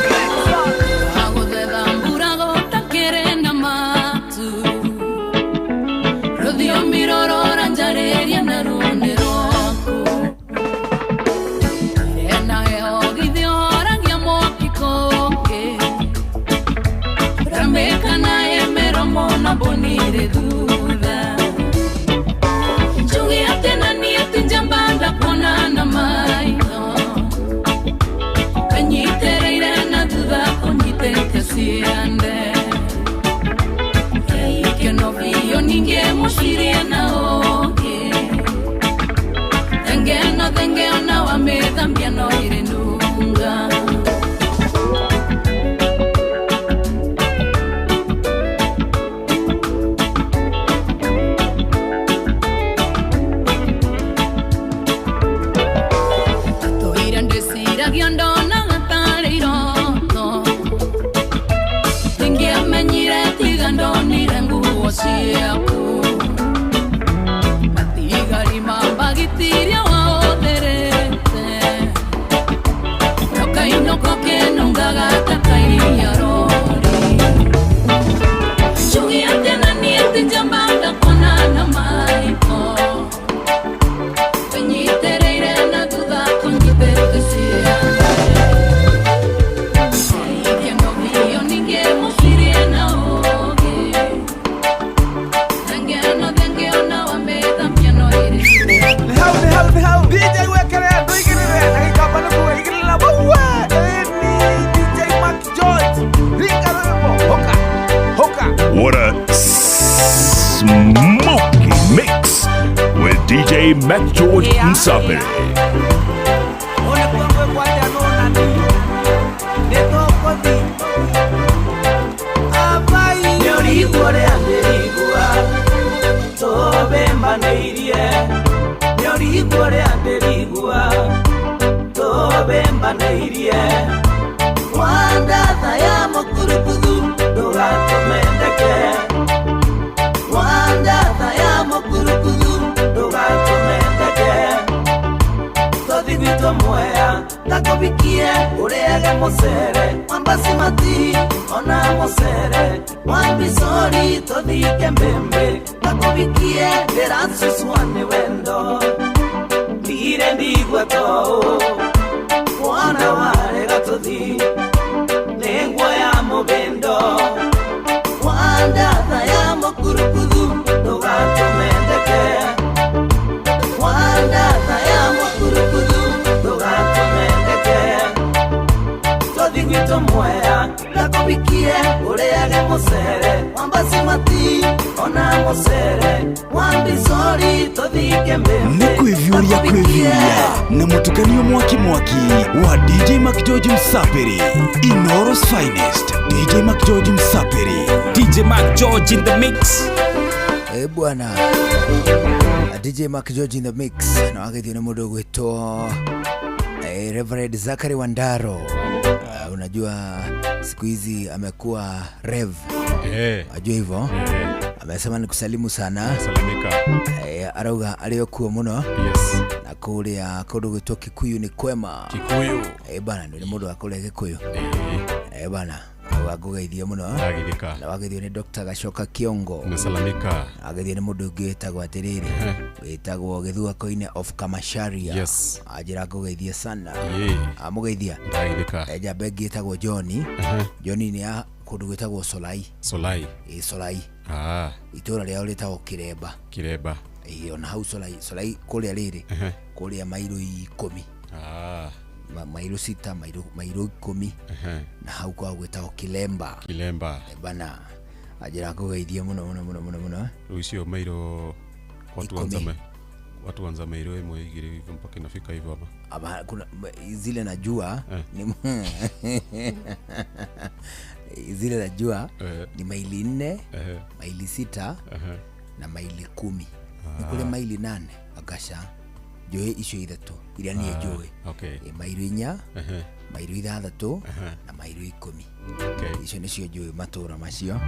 What a smoky mix with DJ Mac George Msapiri. Takobikie ureage mosere Wambasi mati ona mosere Wambisori todike mbembe Takobikie geransu suane wendo Lire ndigwe to Wana ware gatodi Lengwa ya mobendo Wanda ya mokurukudu Dogato mendeke Wanda ya mokurukudu Todiguito muera, la cobiquie, ureage mosere, wambasi mati, ona mosere, wambisori, todike mbembe. Nikwivyuria na mutukanio mwaki wa DJ Mac George Msapiri. Inoros finest, DJ Mac George Msapiri. DJ Mac George in the mix. Bwana DJ Mac George in the mix. Na wakati na mudo gweto Reverend Zachary Wandaro. Unajua siku hizi amekuwa Rev. Unajua hivyo? Amesema nikusalimu sana. Salimika. Arauga aliyokuwa muno. Yes. Na kulia kodo gweto Kikuyu ni kwema. Kikuyu. Bana ndio mudo wa kule Kikuyu. Bana Wagugeithio muno. Ndagithika. Na wageithio ni Dr. Gacoka Kiongo. Umesalamika. Ageithio ni mundu ungi witagwo atiriri. Witagwo Githuako-ini of Kamasharia. Yes. Ajira kugeithia sana. Amugeithia. Ndagithika. Eja begi witagwo Johnny. Johnny ni ya kundu witagwo Solai. Solai. Solai. Itura ria ritagwo Kiremba. Kiremba. Ona hau Solai kuria riri. Kuria mairo 10. Mairo 6, mairo 10. Na hau kwa gwetagwo Kilemba. Bana. Ajira kugeithia muno. Ucio mairo watu wanza mairo 1 2 hivyo mpaka inafika hivyo hapa. Kuna zile najua ni zile najua ni maili 4, maili 6 na maili 10. Ni kule maili 8 akasha joe icio ithatu iria nie joe. Maili 4, maili 6 na maili 10. Icio nicio joe matura macio.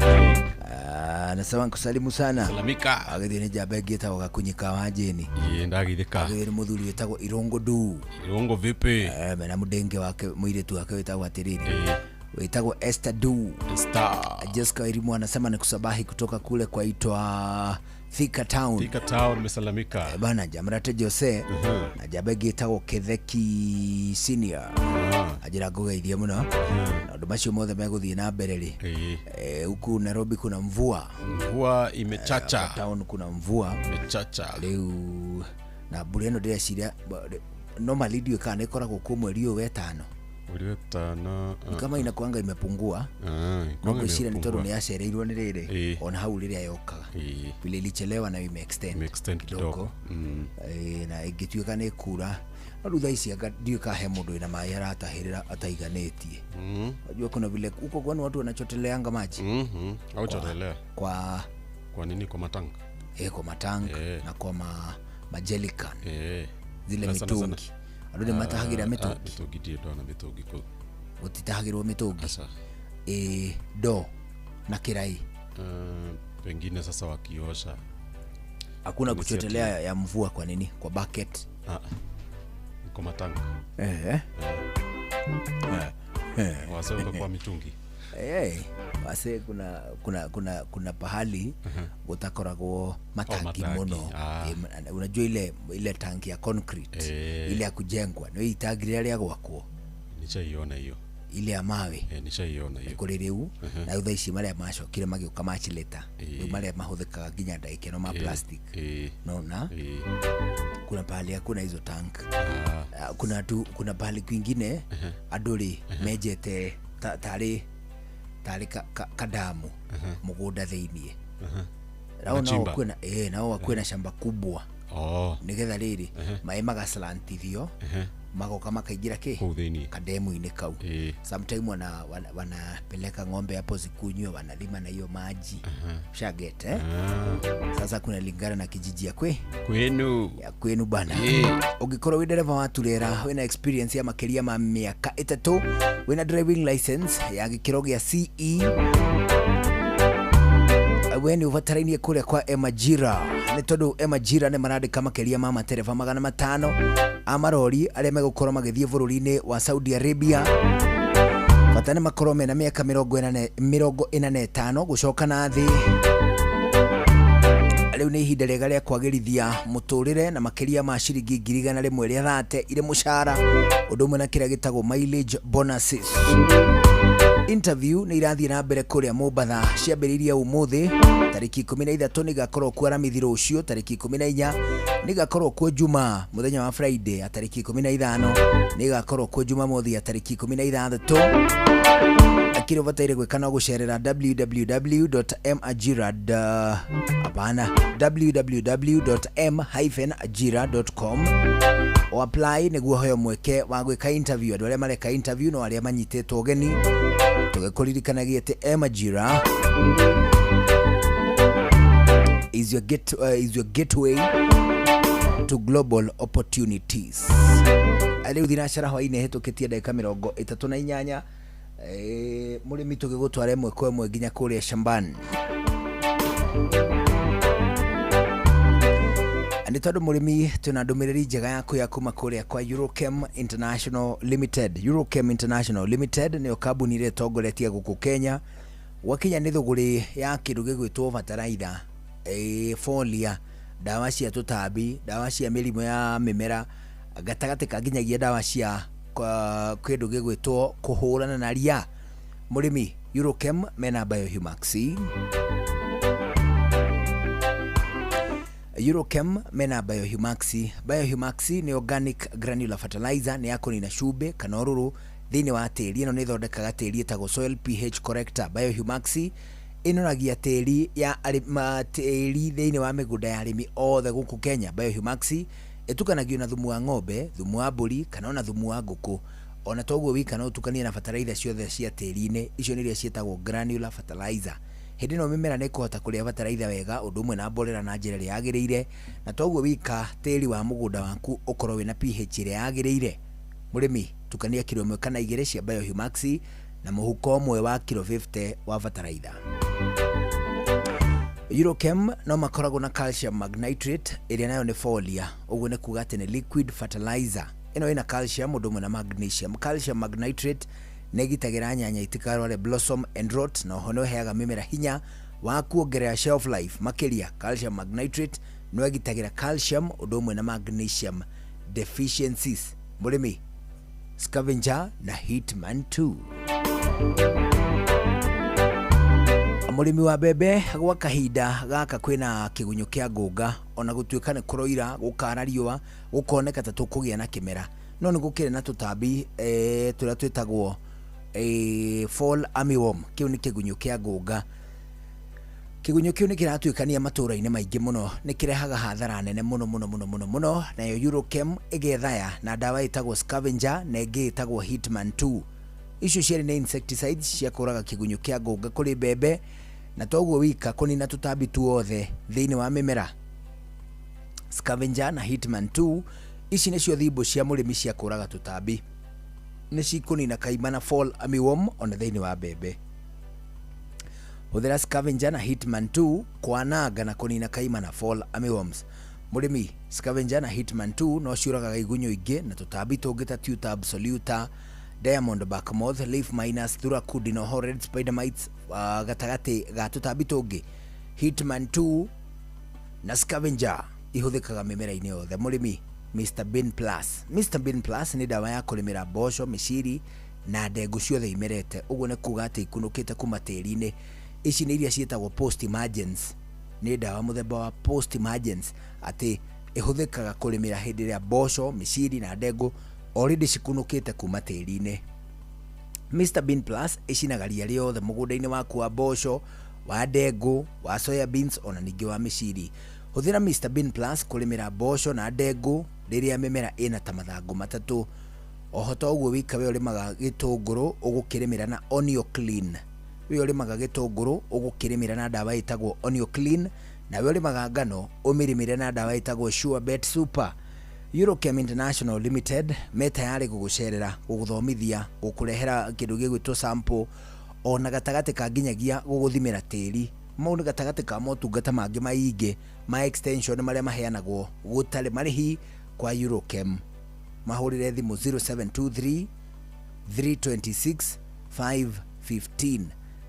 Nasema kusalimu sana. Salamika. Agithie ni jambe ngitagwo Gakunyika wa Njini. Ndagithika. Agithie ni muthuri witagwo Irongo Du. Irongo vipi? Mena mudenge wake muiretu wake witagwo atiriri. Witagwo Esther Du. Jessica Irimu anasema ni kusabahi kutoka kule kwa itwa Thika Town mesalamika. Bana Jamrate Jose na jambe ngitagwo Ketheki Senior. Ajira kugeithia muno. Na undu macio mothe meguthie na mbere ri. Huku Nairobi kuna mvua imechacha. Town kuna mvua imechacha. Leo na bureno ndeciria normally ndio kana ikoragwo ku mweri wetano. Kama inakuanga imepungua. Mungu shira ni todo ni yacereirwo ni riri. Ona hau riria yokaga. Vile ilichelewa na extend kidogo. Na igituika ni kura. Rutha ici ndio kahe mundu ina mai aratahirira ataiganetie. Unajua kuna vile uko kwani watu wanachoteleanga maji. Au chotelea. Kwa nini kwa matanga? Kwa matanga na kwa majelican. Zile mitungi. Arude matahagira mitungi. Mitungi ndio ndo na mitungi ko. Utitahagirwo mitungi. Do na kirai. Pengine sasa wakiosha. Hakuna kuchotelea ya mvua kwa nini? Kwa bucket. Kwa matanga. Wasema kwa mitungi. Wase kuna pahali utakoragwo matangi muno. Unajua ile tanki ya concrete ile ya kujengwa ndio itagiria ria gwakwo. Nichaiona hiyo. Ile ya mawe. Nichaiona hiyo. Kuri riu na utha ici maria macokire magioka machileta. Ndio maria mahuthikaga nginya ndaike no ma plastic. Naona kuna pahali hakuna hizo tank. Kuna pahali kwingine adori mejete tari kadamu mugunda thiini. Nao kuna nao kuna shamba kubwa. Nigetha riri mai magaslantithio magoka makaingira kademu-ini kau. Sometime wanapeleka ng'ombe hapo zikunywe, wanalima na hiyo maji. Shagete sasa kuna lingana na kijiji ya kwenu bana. Ugikorwo wi dereva wa turera wina experience ya makeria ma miaka 3 wina driving license ya gikiro gia CE weni uvatarainie kule kwa Emajira. Ni tondu Emajira ne marandika makeria ma matereva 500 amarori aria megukorwo magithie bururi-ini wa Saudi Arabia. Fatane makorwo mena miaka 45 gucoka na thi. Riu ni ihinda riega ria kwagirithia muturire na makeria ma ciringi 130 ire mushara undu umwe na kiria gitagwo mileage bonuses. Interview ni irathie na mbere kuria Mombatha ciambiriria umuthi tariki 13 ni gakorwo ku Aramithi rucio, tariki 14 ni gakorwo ku Juma muthenya wa Friday ya tariki 15 ni gakorwo ku Jumamothi ya tariki 16. Akiri vataire gwekana gucerera www.m-ajira.com o apply niguo hoyo mweke wa gwika interview. Andu aria mareka interview no aria manyitetwo geni tugekuririkanagia ati Emajira is your gateway to global opportunities. Aliu thiracara hwaine hetukitie dakika 38 murimi tugigutwara imwe kwa imwe nginya kuria shambani. ni tondu murimi tuna ndumiriri njega yaku ya kuma kuria kwa Eurochem International Limited. Eurochem International Limited ni kambuni ire tongoretie guku Kenya wakinya ni thuguri ya kindu gigwitwo bataraitha folia, dawa cia tutambi, dawa cia mirimo ya mimera, gatagati kaginyagia dawa cia kindu gigwitwo kuhurana na ria. Murimi Eurochem mena Biohumax. Eurochem mena Biohumax. Biohumax ni organic granular fertilizer, ni yako nina shube kana ururu thini wa tiri. Ino ni thondekaga tiri etago soil pH corrector. Biohumax inoragia tiri ya tiri thini wa migunda ya arimi othe guku Kenya. Biohumax etukanagio na thumu wa ng'ombe, thumu wa mburi kana ona thumu wa nguku. Ona toguo wika no utukanie na fertilizer ciothe cia tiri-ini, icio niria cietagwo granular fertilizer. Hindi no mimera ni kuhota kuria bataraitha wega undu umwe na mborera na njira ria yagiriire, na toguo wika tiri wa mugunda waku ukorwo wina pH ria yagiriire. Murimi tukania kilo 1 kana 2 cia Biohumax na muhuko umwe wa kilo 50 wa bataraitha. Eurochem no makoragwo na calcium magnitrate iria nayo ni folia, uguo ni kuga ati ni liquid fertilizer. Ino ina calcium undu umwe na magnesium. Calcium magnitrate negitagira nyanya itikarware blossom and rot, na hono heaga mimera hinya wa kuongerera shelf life makiria. Calcium magnitrate no egitagira calcium undu umwe na magnesium deficiencies. Murimi Scavenger na Hitman 2. Murimi wa bebe gwa kahinda gaka kwina kigunyo kia ngũnga, ona gutuika ni kuroira gukara riũa gukoneka ta tukugia na kimera, no ni gukire na tutambi turia twitagwo fall armyworm. Kiu ni kigunyo kia ngũnga. Kigunyo kiu ni kiratuikania matura-ini maingi muno, ni kirehaga hathara nene muno. Nayo Eurochem igethaya na dawa itagwo Scavenger na ingi itagwo Hitman 2. Icio ciari ni insecticides cia kuraga kigunyo kia ngũnga kuri bebe, na toguo wika kunina tutambi tuothe thiini wa mimera. Scavenger na Hitman 2 ici nicio thimbo cia murimi cia kuraga tutambi, ni cikunina kaima na fall armyworm ona thiini wa bebe. Huthira Scavenger na Hitman 2 kwananga na kunina kaima na fall armyworms. Murimi Scavenger na Hitman 2 no ciuraga igunyo ingi na tutambi tungi ta tutab soluta, diamond back moth, leaf miners, thuracudino, horrid spider mites, gatagati ga tutambi tungi. Hitman 2 na Scavenger ihuthikaga mimera-ini yothe. Murimi Mr Bean Plus. Mr Bean Plus ni dawa ya kurimira mboco, miciri na ndengu ciothe imerete, uguo ni kuga ati ikunukite kuma tiri-ini. Ici ni iria cietagwo post emergence. Ni dawa muthemba wa post emergence ati ihuthikaga kurimira hindi ria mboco, miciri na ndengu already cikunukite kuma tiri-ini. Mr Bean Plus icinaga ria riothe mugunda-ini waku wa mboco, wa ndengu, wa soya beans ona ningi wa miciri. Huthira Mr Bean Plus kurimira mboco na ndengu riria mimera ina ta mathangu matatu. Ohoto uguo wika we ulimaga gitunguru ugukirimira na Onio Clean. We ulimaga gitunguru ugukirimira na dawa itagwo Onio Clean, na we ulimaga ngano umirimire na dawa itagwo Sure Bet Super. Eurochem International Limited metayari gugucerera, guguthomithia, gukurehera kindu gigwitwo sample ona gatagati ka nginyagia guguthimira tiri. Maundu gatagati ka motungata mangi maingi ma extension maria maheanagwo gutari marihi kwa Eurochem. Mahurire thimu 0723 326 515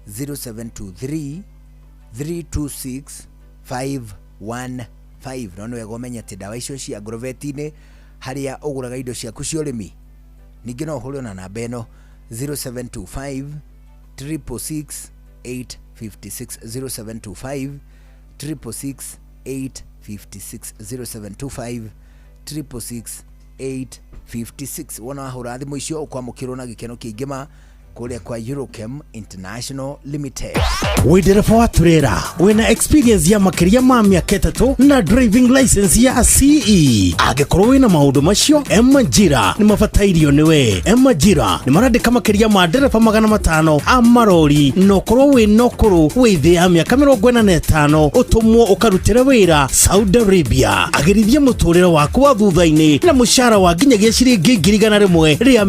0723 326 515. Nono wega umenya ati dawa icio cia agrovet-ini haria uguraga indo ciaku cia urimi. Ningi no uhure na namba eno 0725 366 856 0725 366 856 0725 366 856. Wona wahura thimu icio ukwamukirwo na gikeno kiingima kuria kwa Eurochem International Limited. We ndereba wa turera wina experience ya makiria ma miaka 3 na driving license ya CE. Angikorwo wina maundu macio, Emajira ni mafatairio niwe. Emajira ni marandika makiria ma ndereba 500 a marori, no korwo wina ukuru withi ya miaka 45 utumwo ukarutira wira Saudi Arabia. Agirithia muturira waku wa thutha-ini na mushara wa nginyagia ciringi 1,130 ria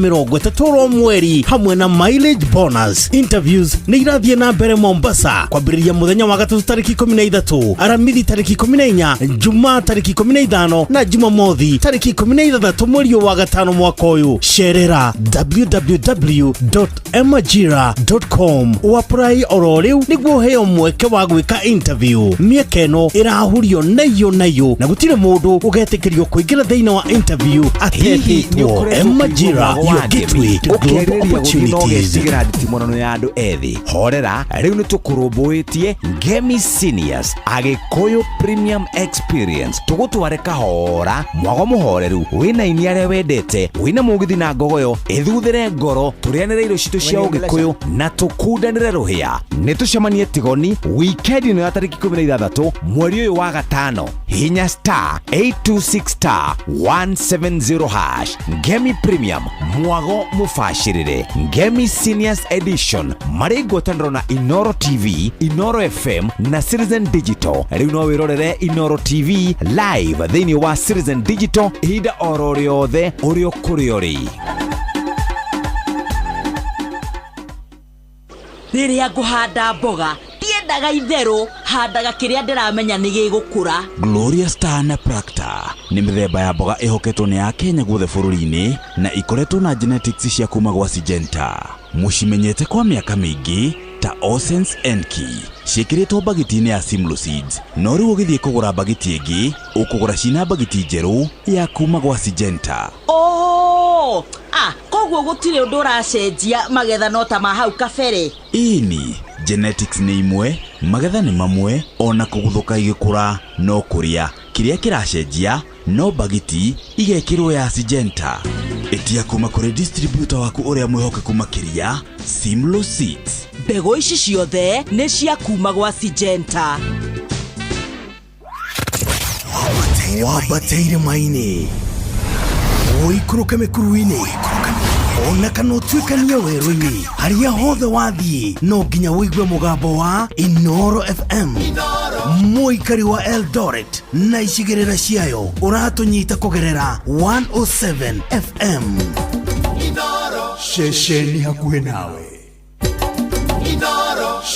mweri hamwe na mail Village Bonus. Interviews nĩ irathiĩ na mbere Mombasa kwambĩrĩria mũthenya wa gatatu tarĩki 13, aramithi tarĩki 14, Jumaa tarĩki 15 na Jumamothi tarĩki 16 mweri wa gatano mwaka ũyũ. Cerera www.emajira.com wapply oro rĩu nĩguo ũheo mweke wa gwĩka interview. Mĩeke ĩno ĩrahurio nayo na gũtirĩ mũndũ ũgetĩkĩrio kũingĩra thĩinĩ wa interview atetĩtwo. Emajira, your gateway to global opportunities. Nditimono ya andũ ethĩ horera rĩu nĩ tũkũrũmbũĩtie Ngemi Seniors Agĩkũyũ Premium Experience. Tũgũtware kahora mwago mũhoreru wĩna inia rĩa wendete wĩna mũgithi na ngogoyo ĩthuthĩre ngoro tũrĩanĩre irio citũ cia Ũgĩkũyũ na tũkundanĩre rũhĩa. Nĩ tũcemanie Tigoni weekend ĩno ya tarĩki 16 mweri ũyũ wa gatano. Hinya star 826*170#. Ngemi Premium mwago mũbacĩrĩre. Ngemi Seniors Edition marĩ ngwatanĩro na Inoro TV, Inoro FM na Citizen Digital. Rĩu no wĩrorere Inoro TV live thĩinĩ wa Citizen Digital ihinda oro rĩothe ũrĩ kũrĩa ũrĩ. Rĩrĩa ngũhanda mboga ndiendaga itherũ, handaga kĩrĩa ndĩramenya nĩ gĩgũkũra. Gloria Star na Practa nĩ mĩthemba ya mboga ĩhoketwo nĩ Akenya guothe bũrũri-inĩ na ikoretwo na genetics cia kuma gwa Syngenta. Mũcimenyete kwa mĩaka mĩingĩ ta Osens Enki ciĩkĩrĩtwo bagiti-inĩ ya Simlo Seeds, no rĩu ũgĩthiĩ kũgũra bagiti ĩngĩ ũkũgũra cina bagiti njerũ ya kuma gwa Syngenta. Koguo gũtirĩ ũndũ ũracenjia, magetha no ta ma hau kabere. Ini genetics nĩ imwe, magetha nĩ mamwe, ona kũguthũka igĩkũra no kũrĩa. Kĩrĩa kĩracenjia no bagiti igekĩrwo ya Syngenta. Etia kuma kũrĩ distributor waku ũrĩa mwĩhokeku makĩria, Simlo Seeds. Mbegũ ici ciothe nĩ cia kuma gwa Syngenta. Wabateire maini ũikũrũke mĩkuru-inĩ ona kana ũtuĩkanie werũ-inĩ, harĩa hothe wathiĩ no nginya wĩigue mũgambo wa Inoro FM. Mũikari wa Eldoret na icigĩrĩra ciayo ũratũnyita kũgerera 107 FM. Ceceni hakuhĩ nawe,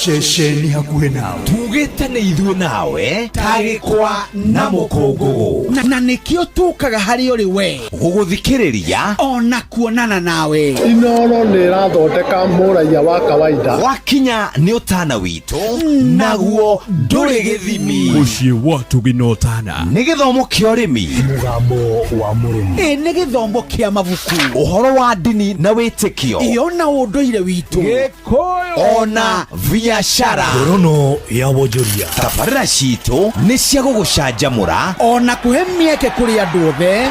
ceceni hakuhĩ nawe, tugĩte nĩ ithuĩ nawe tagĩkwa na mũkũngũgũ, na nĩkĩo tũkaga harĩ ũrĩ we gũgũthikĩrĩria ona kuonana nawe. Inoro nĩ ĩrathondeka mũraia wa kawaida. Wakinya nĩ ũtana witũ naguo ndũrĩ gĩthimi. Mũciĩ wa Tũginotana nĩ gĩthomo kĩa ũrĩmi, mũgambo wa mũrĩmi, nĩ gĩthomo kĩa mabuku, ũhoro wa ndini na wĩtĩkio, ona ũndũire witũ, Gĩkũyũ ona biacara, ngorono ya wonjoria. tabarĩra citũ nĩ cia gũgũcanjamũra ona kũhe mĩeke kũrĩ andũ othe,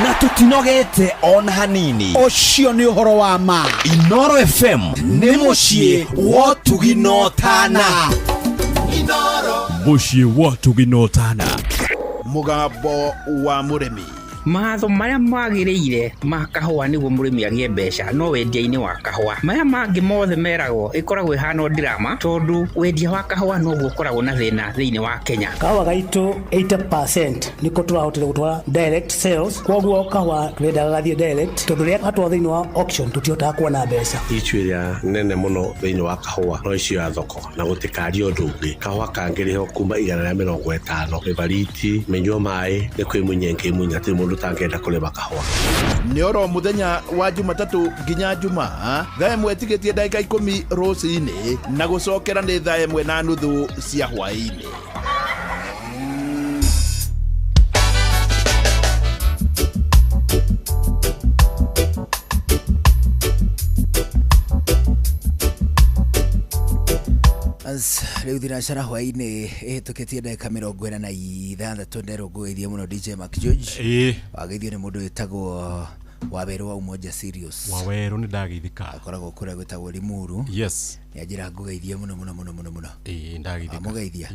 na tũtinogete ona hanini. ũcio nĩ ũhoro wa ma. Inoro FM nĩ mũciĩ wa Tũginotana. Mũciĩ wa Tũginotana, mũgambo wa mũrĩmi. Matho marĩa magĩrĩire ma kahũa nĩguo mũrĩmi agĩe mbeca no wendia-inĩ wa kahũa. Maya mangĩ mothe meragwo ĩkoragwo ĩhana ndirama, tondũ wendia wa kahũa noguo ũkoragwo na thĩna thĩinĩ wa Kenya. Kahũa gaitũ 80% nĩko tũrahotire gũtwara direct sales, koguo kahũa twendaga gathiĩ direct, tondũ rĩrĩa gatwara thĩinĩ wa auction tũtihotaga kuona mbeca. Icuĩrĩa nene mũno thĩinĩ wa kahũa no icio ya thoko na gũtikario ũndũ ũngĩ. Kahũa kangĩrĩho kuma 150, mĩbariti, mĩnyua maĩ, nĩ kwĩmunya nkĩmunya atĩ mũndũ tangĩenda kũrĩma kahũa. Nĩ oro mũthenya wa Jumatatũ nginya Jumaa, thaa ĩmwe ĩtigĩtie ndagĩka 10 rũcinĩ na gũcokera nĩ thaa ĩmwe na nuthu cia hwaĩ-inĩ. Rĩu thinacara hwaĩ-inĩ ĩhĩtũkĩtie ndagĩka 46 nderũngũĩirie mũno DJ Mark George. Wageithio nĩ mũndũ wĩtagwo Waweru wa Umoja Serious. Waweru nĩ ndagithika. Akoragwo kũrĩa gwĩtagwo Limuru. Yes. Nĩanjĩra ngũgeithie mũno. Ndagithika. Amugeithia.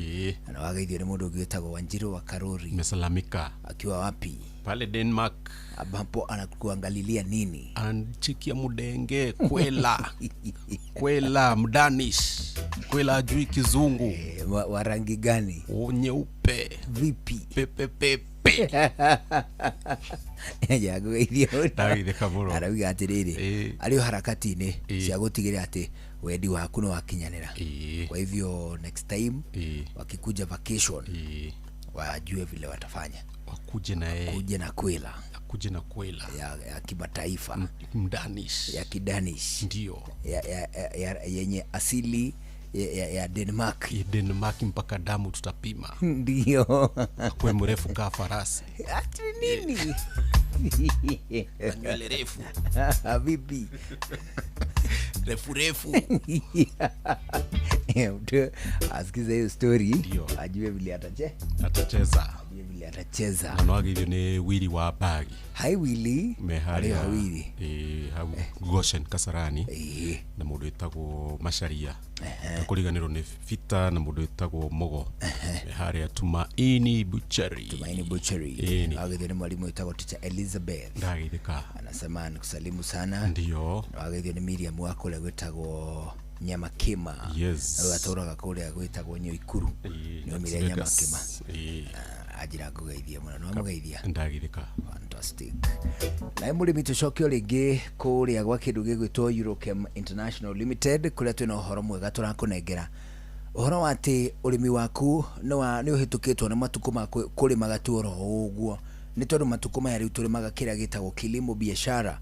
Na wageithio nĩ mũndũ ũngĩ wĩtagwo Wanjiru wa Karori. Mesalamika. Akiwa wapi? Pale Denmark. Ambapo anakuangalilia nini? Anchikia mudenge kwela mdanish kwela ajui kizungu. Wa rangi gani? Nyeupe. Vipi? Pepe. stupid. Jago geithio. Ndageithika muno. Arauga atiriri. Ari harakati-ini cia gutigirira ati wendi waku no wakinyanira. Kwa hivyo next time wakikuja vacation wajue vile watafanya. Wakuje na kwela ya kimataifa mdanish ya kidanish ndio ya yenye asili ya Denmark. Denmark mpaka damu tutapima. Ndio. Kwa mrefu ka farasi. Ati nini? Nywele refu. Vipi? Refu. Mtu asikize hiyo story ajue vile atacheza. Mwanawake hivyo ni Willy wa Bagi. Hi Willy. Mehari ya Willy. Goshen Kasarani. Na mundu etagwo Macharia. Kuriganirwo ni Vita na mundu etagwo Mogo. Mehari ya Tumaini Butchery. Agithio ni mwalimu etagwo Teacher Elizabeth. Ndageithika. Anasema nikusalimu sana. Ndio. Agithio ni Miriam wako le gwetagwo Nyama Kima. Yes. Aturaga kule gwetagwo Nyoikuru. Ni Miriam Nyama Kima. Ajira kugeithia muno no mugeithia ndagirika fantastic. Na murimi tucokio ringi kuria gwa kindu gigwitwo Eurochem International Limited kuria twina uhoro mwega turakunengera uhoro ati urimi waku ni uhitukitwo na matuko ma kurimaga tuoro uguo ni tondu matuko maya riu turimaga kiria gitagwo kilimo biashara.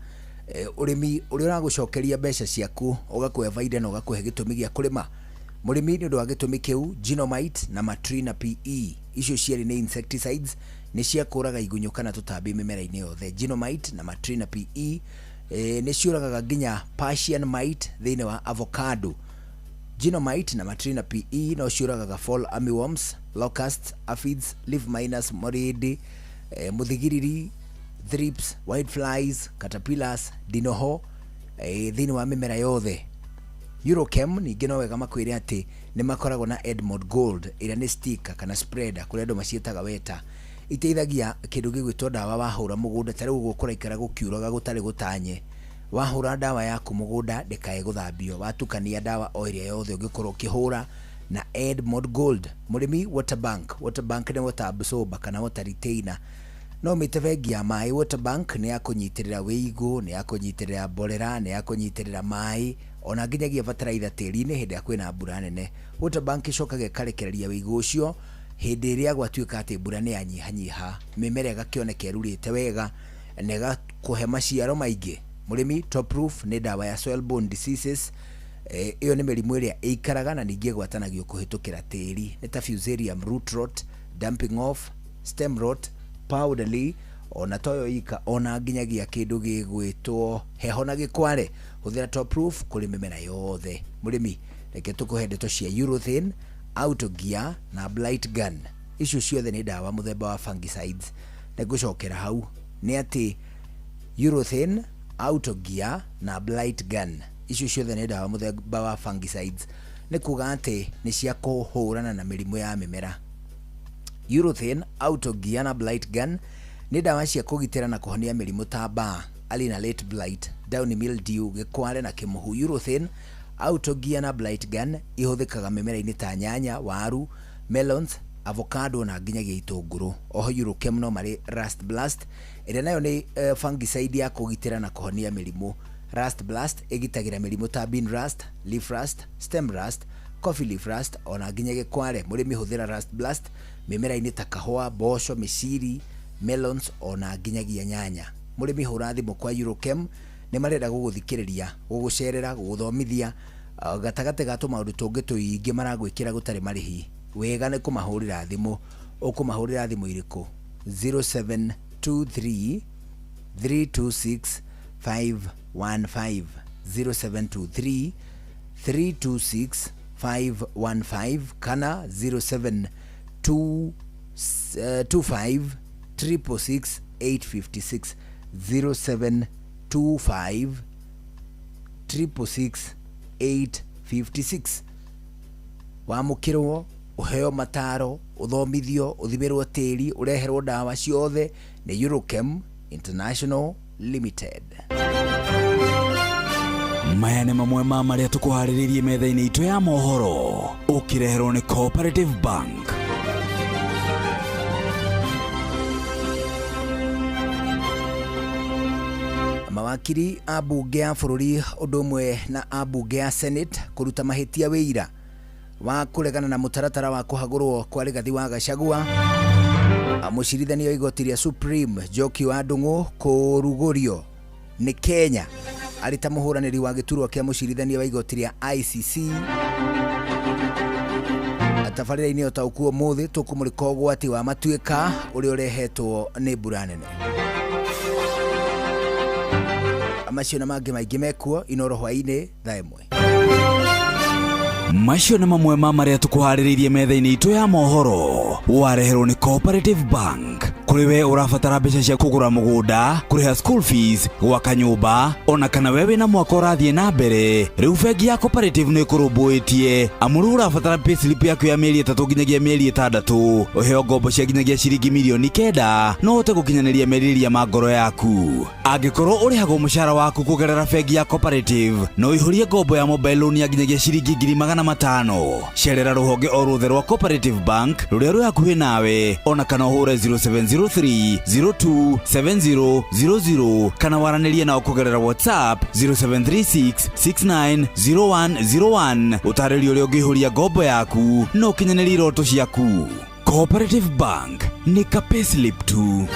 Urimi uria uragucokeria mbeca ciaku ugakuhe faida na ugakuhe gitumi gia kurima. Murimi ni undu wa gitumi kiu Genomite na Matrina PE icio ciari ni insecticides ni cia kuraga igunyo kana tutambi mimera-ini yothe. Genomite na Matrina PE ni ciuragaga nginya Persian mite thiini wa avocado. Genomite na Matrina PE no ciuragaga fall armyworms, locusts, aphids, leaf miners, morid, muthigiriri, thrips, whiteflies, caterpillars, dinoho thiini wa mimera yothe. Eurochem ningi no wega makwire ati ni makoragwo na Edmond Gold ira ni sticker kana spreader kuria andu macietaga weta iteithagia kindu gigwitwo dawa wahura mugunda tari gukura ikara gukiuraga gutari gutanye wahura dawa yaku mugunda ndikae guthambio watukania dawa o iria yothe ungikorwo ukihura na Edmond Gold. Murimi water bank ni water absorber kana water retainer no mitevengia mai. Water bank ni yakunyitirira wiigu, ni yakunyitirira mborera, ni yakunyitirira mai ona nginyagia bataraitha tiri-ini hindi ya kwina mbura nene. Water bank icokaga ikarekereria wiigu ucio hindi iria gwatuika ati mbura ni yanyihanyiha mimera igakioneka irurite wega na igakuhe maciaro maingi. Murimi Top Proof ni dawa ya soil borne diseases. Iyo ni mirimu iria ikaraga na ningi gwatanagio kuhitukira tiri ni ta Fusarium root rot, dumping off, stem rot, powdery ona toyo ika ona nginyagia kindu gigwitwo heho na gikware. Huthira Top Proof kuri mimera yothe. Murimi reke tukuhe ndeto cia Urethane, Autogear na Blight Gun. Icio ciothe ni dawa muthemba wa fungicides. Negucokera hau ni ati Urethane, Autogear na Blight Gun icio ciothe ni dawa muthemba wa fungicides. Ni kuga ati ni cia kuhurana na mirimu ya mimera. Urethane, Autogear na Blight Gun ni dawa cia kugitira na kuhonia mirimu ta mbaa, early na late blight, downy mildew, gikware na kimuhu. Urethane, Autogear na Blight Gun ihuthikaga mimera-ini ta nyanya, waru, melons, avocado na nginyagia itunguru. Oho Eurochem no mari Rust Blast ire nayo ni fungicide ya kugitira na kuhonia mirimu. Rust Blast igitagira mirimu ta bean rust, leaf rust, stem rust, coffee leaf rust ona nginyagia kware. Murimi huthira Rust Blast mimera-ini ta kahua, mboco, miciri, melons ona nginyagia nyanya. Murimi hura thimu kwa Eurochem ni marenda guguthikiriria, gugucerera, guguthomithia gatagate gatu maundu tungi tuingi maragwikira gutari marihi. Wega ni kumahurira thimu. Ukumahurira thimu iriku 0723 326 515 0723 326 515 kana 0725 666 856 0725 666 856. Wamukirwo uheo mataro, uthomithio, uthimirwo tiri, ureherwo dawa ciothe ni Eurochem International Limited. Maya nĩ mamwe ma marĩa tũkũharĩrĩirie metha-inĩ itũ ya mohoro ũkireherwo nĩ Cooperative Bank. mawakiri a bunge ya bururi undu umwe na a bunge ya Senate kuruta mahitia wĩira wa kuregana na mutaratara wa kuhagurwo kwa Rigathi wa Gachagua. Mucirithania wa igoti rĩa Supreme Njoki wa Ndung'u kurugurio ni Kenya arita muhuraniri wa giturwa kia mucirithania wa igoti rĩa ICC. Tabarĩra-inĩ ũtaũkuo mũthĩ tũkũmũrĩka ũgwati wa matuĩka ũrĩa ũrehetwo nĩ mbura nene. Macio na mangĩ maingĩ mekuo Inooro hwainĩ thaa ĩmwe. Macio na mamwe ma marĩa tũkũharĩrĩirie metha-inĩ itũ ya mohoro wareherwo nĩ Cooperative Bank. Kũrĩ we ũrabatara mbeca cia kũgũra mũgũnda, kũrĩha school fees, gwaka nyũmba, ona kana wewe na mwaka ũrathiĩ na mbere, rĩu bengi ya Cooperative nĩ ĩkũrũmbũĩtie amu rĩu ũrabatara payslip yaku ya mĩeri 3 nginyagia mĩeri 6, ũheo ngombo cia nginyagia ciringi mirioni 9 no ũhote gũkinyanĩria merirĩria ma ngoro yaku. Angĩkorwo ũrĩhagwo mũcara waku kũgerera bengi ya Cooperative no ũihũrie ngombo ya mobile loan ya nginyagia ciringi 500,000. Cerera rũhonge o rũothe rwa Cooperative Bank rũrĩa rwĩ hakuhĩ nawe, ona kana ũhũre 0703027000 kana waranĩrie nao kũgerera WhatsApp 0736690101 ũtarĩrio ũrĩa ũngĩihũria ngombo yaku no ũkinyanĩrie iroto ciaku. Cooperative Bank nĩ ka payslip tu.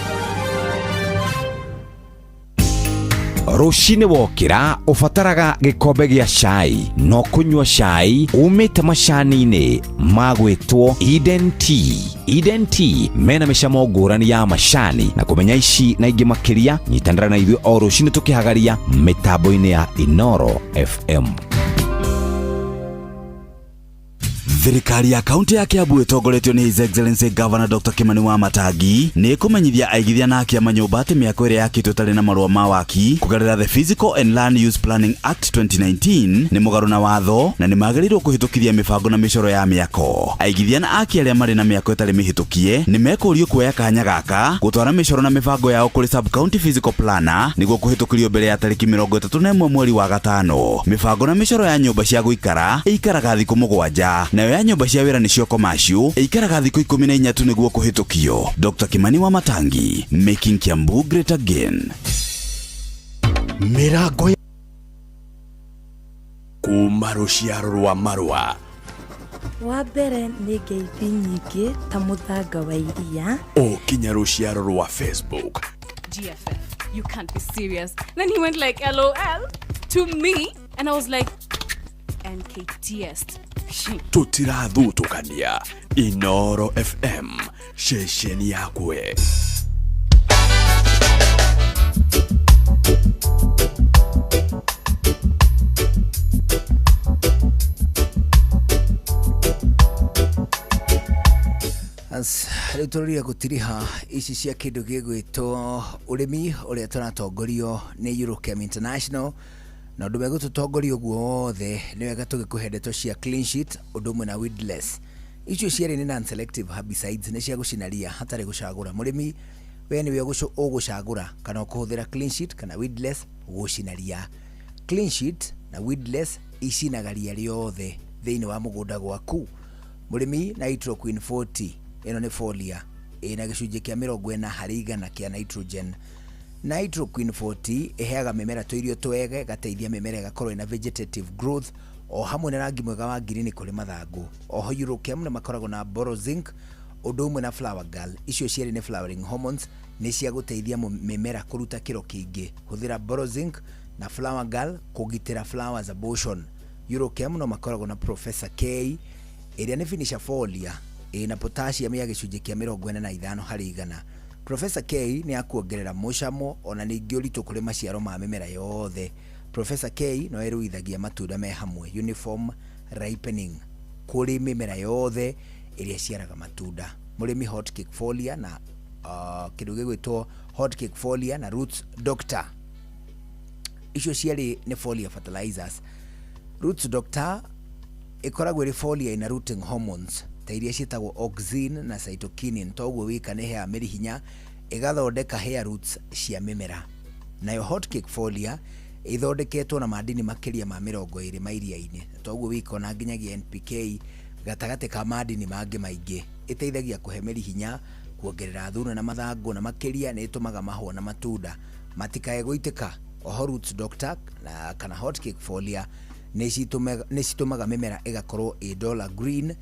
Rũcinĩ wokĩra ũbataraga gĩkombe gĩa cai no kũnyua cai umĩte macani-inĩ magwĩtwo Eden Tea. Eden Tea mena mĩcamo ngũrani ya macani na kũmenya ici na ingĩ makĩria nyitanĩra na ithuĩ o rũcinĩ tũkĩhagaria mĩtambo-inĩ ya Inooro FM. Thirikari ya kaunti ya Kiambu ĩtongoretio nĩ His Excellency Governor Dr. Kimani Wamatangi nĩ ĩkũmenyithia aigithia na akia manyũmba atĩ mĩako ĩrĩa yakĩtwo ĩtarĩ na marũa ma waki kũgerera the Physical and Land Use Planning Act 2019 nĩ mũgarũ na watho na nĩ magĩrĩirwo kũhĩtũkithia mĩbango na mĩcoro ya mĩako. Aigithia na akia arĩa marĩ na mĩako ĩtarĩ mĩhĩtũkie nĩ mekũrio kuoya kanya gaka gũtwara mĩcoro na mĩbango yao kũrĩ Sub County Physical Planner nĩguo kũhĩtũkĩrio mbere ya tarĩki 31 mweri wa gatano. Mĩbango na mĩcoro ya nyũmba cia gũikara ĩikaraga thikũ 7 na ya nyũmba cia wĩra nĩcio commercial ĩikaraga thikũ 14 tu nĩguo kũhĩtũkio. Dr. Kimani Wamatangi, making Kiambu great again. Mĩrango kuma rũciaro rwa Marua. Wa mbere nĩ ngeithi nyingĩ ta mũthanga wa iria. Kinya rũciaro rwa Facebook. GFF, you can't be serious. Then he went like LOL to me and I was like NKTS. Tutirathutũkania Inooro FM ceceni yakwe. Rĩu tũrũria gũtiriha ici cia kĩndũ gĩgwĩtwo ũrĩmi ũrĩa tũratongorio nĩ Eurochem International na ũndũ megũtũtongoria ũguo wothe nĩ wega tũgĩkũhe ndeto cia clean sheet ũndũ ũmwe na weedless. Icio cierĩ nĩ non-selective herbicides nĩ cia gũcinaria hatarĩ gũcagũra. Mũrĩmi we nĩwe ũgũcagũra kana ũkũhũthĩra clean sheet kana weedless gũcinaria. Clean sheet na weedless icinagaria rĩothe thĩinĩ wa mũgũnda gwaku. Mũrĩmi Nitroqueen 40 ĩno nĩ foliar ĩna gĩcunjĩ kĩa 40% kĩa nitrogen. Nitroqueen 40 ĩheaga mĩmera tũirio twega, gateithia mĩmera ĩgakorwo ina vegetative growth o hamwe na rangi mwega wa ngirini kũrĩ mathangũ. Oho Eurochem nĩ makoragwo na Borozinc ũndũ ũmwe na Flower Girl. Icio cierĩ nĩ flowering hormones nĩ cia gũteithia mĩmera kũruta kĩro kĩingĩ. Hũthĩra Borozinc na Flower Girl kũgitĩra flowers abortion. Eurochem no makoragwo na Professor K ĩrĩa nĩ finisher foliar ĩna potassium ya gĩcunjĩ kĩa 45%. Professor K nĩ akuongerera mũcamo ona ningĩ ũritũ kũrĩ maciaro ma mĩmera yothe. Professor K no ĩruithagia matunda me hamwe, uniform ripening kũrĩ mĩmera yothe ĩrĩa ciaraga matunda. Mũrĩmi Hot Cake Foliar na kĩndũ gĩgwĩtwo Hot Cake Foliar na Roots Doctor. Icio ciarĩ nĩ foliar fertilizers. Roots Doctor ĩkoragwo ĩrĩ foliar ina rooting hormones ta iria ciĩtagwo auxin na cytokinin, toguo wika nĩ hea mĩri hinya ĩgathondeka hair roots cia mĩmera. Nayo Hot Cake Foliar ithondeketwo na madini makĩria ma 20 ma iria-inĩ, toguo wika na nginyagia NPK gatagatĩ ka madini mangĩ maingĩ. Ĩteithagia kũhe mĩri hinya, kuongerera thuno na mathangũ na makĩria nĩ ĩtũmaga mahũa na matunda matikae gũitĩka oho roots doctor na kana hot cake folia nĩcitũmaga mĩmera ĩgakorwo ĩ dollar green,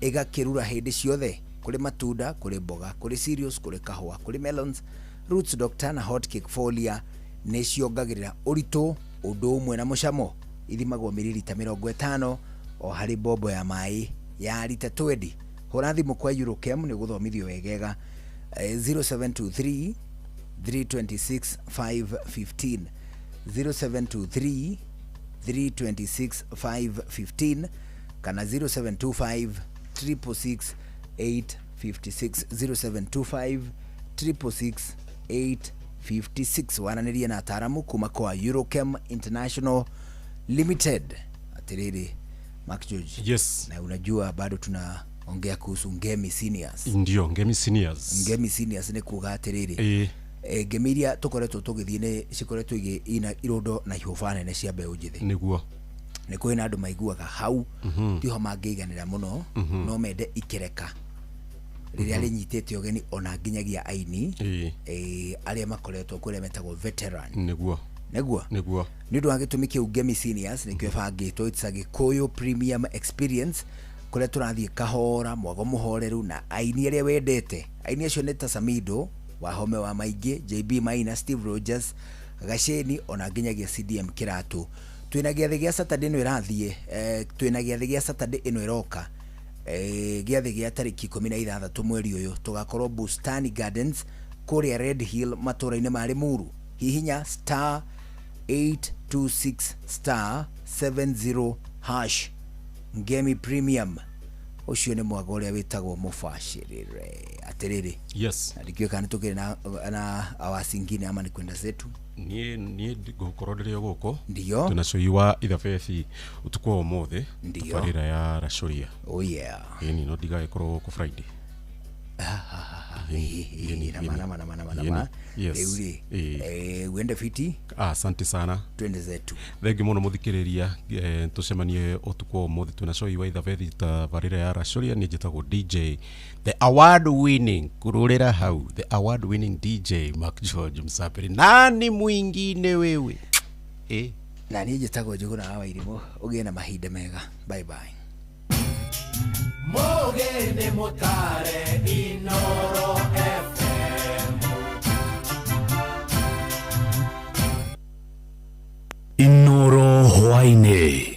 ĩgakĩrura hĩndĩ ciothe kũrĩ matunda, kũrĩ mboga, kũrĩ cereals, kũrĩ kahũa, kũrĩ melons. Roots doctor na hot cake folia nĩciongagĩrĩra ũritũ ũndũ ũmwe na mũcamo. Ithimagwo mililita 50 o harĩ bobo ya maĩ ya lita 20. Hũra thimũ kwa Eurochem nĩ gũthomithio wegega 0723 326 515 0723 326 515 kana 0725 366 856 0725 366 856. Wananiria na ataalamu kuma kwa Eurochem International Limited. Atiriri Mark George. Yes. Na unajua bado tunaongea kuhusu Ngemi Seniors. Ndio, Ngemi Seniors. Ngemi Seniors ni kuga atiriri. Ngemiria tukoretwo tugithie ni cikoretwo ina irondo na ihoba nene cia mbeũ njithi. Niguo. Ni kwina andu maiguaga hau tiho mangeiganira muno no mende ikereka riria rinyitete ogeni ona nginyagia aini aria makoretwo kuria metagwo veteran. Niguo Ni ndu agitumi kiu Ngemi Seniors ni kio bangitwo it's a Gikuyu premium experience kuria turathie kahora mwago muhoreru na aini aria wendete. Aini acio ni ta Samido Wahome wa Maingĩ, JB Maina, Steve Rogers, Gasheni ona nginyagia CDM Kiratu. Twina giathi gia Saturday no irathie, twina giathi gia Saturday ino iroka. Giathi gia tariki 16 mweri uyu tugakorwo Bustani Gardens kuria Red Hill matũra-inĩ ma Limuru. Hihinya *826*70# Ngemi Premium. Ucio ni mwago uria witagwo mubashirire atiriri. Yes. Ndikio kana tukire na awasingine ama ni kwenda zetu. Nie gukorwo ndirio guko. Ndio. Tunacoiwa ithabeci utukwo mothe. Tubarira ya Racoria. Oh yeah. Ni no diga ikorwo ku Friday. Mana. Yes. Wende fiti. Asante sana. Twende zetu. Thengi muno muthikiriria tucemanie utukwo mothe tunacoiwa ithabeci tabarira ya Racoria ni njitagwo DJ the award winning kururira hau the award winning DJ Mark George Msapiri. Nani mwingine wewe? Na ni njitagwo Njuguna wa Irimo. Ugie na mahinda mega. Bye bye. Mogene motare Inoro FM. Inoro hwaine.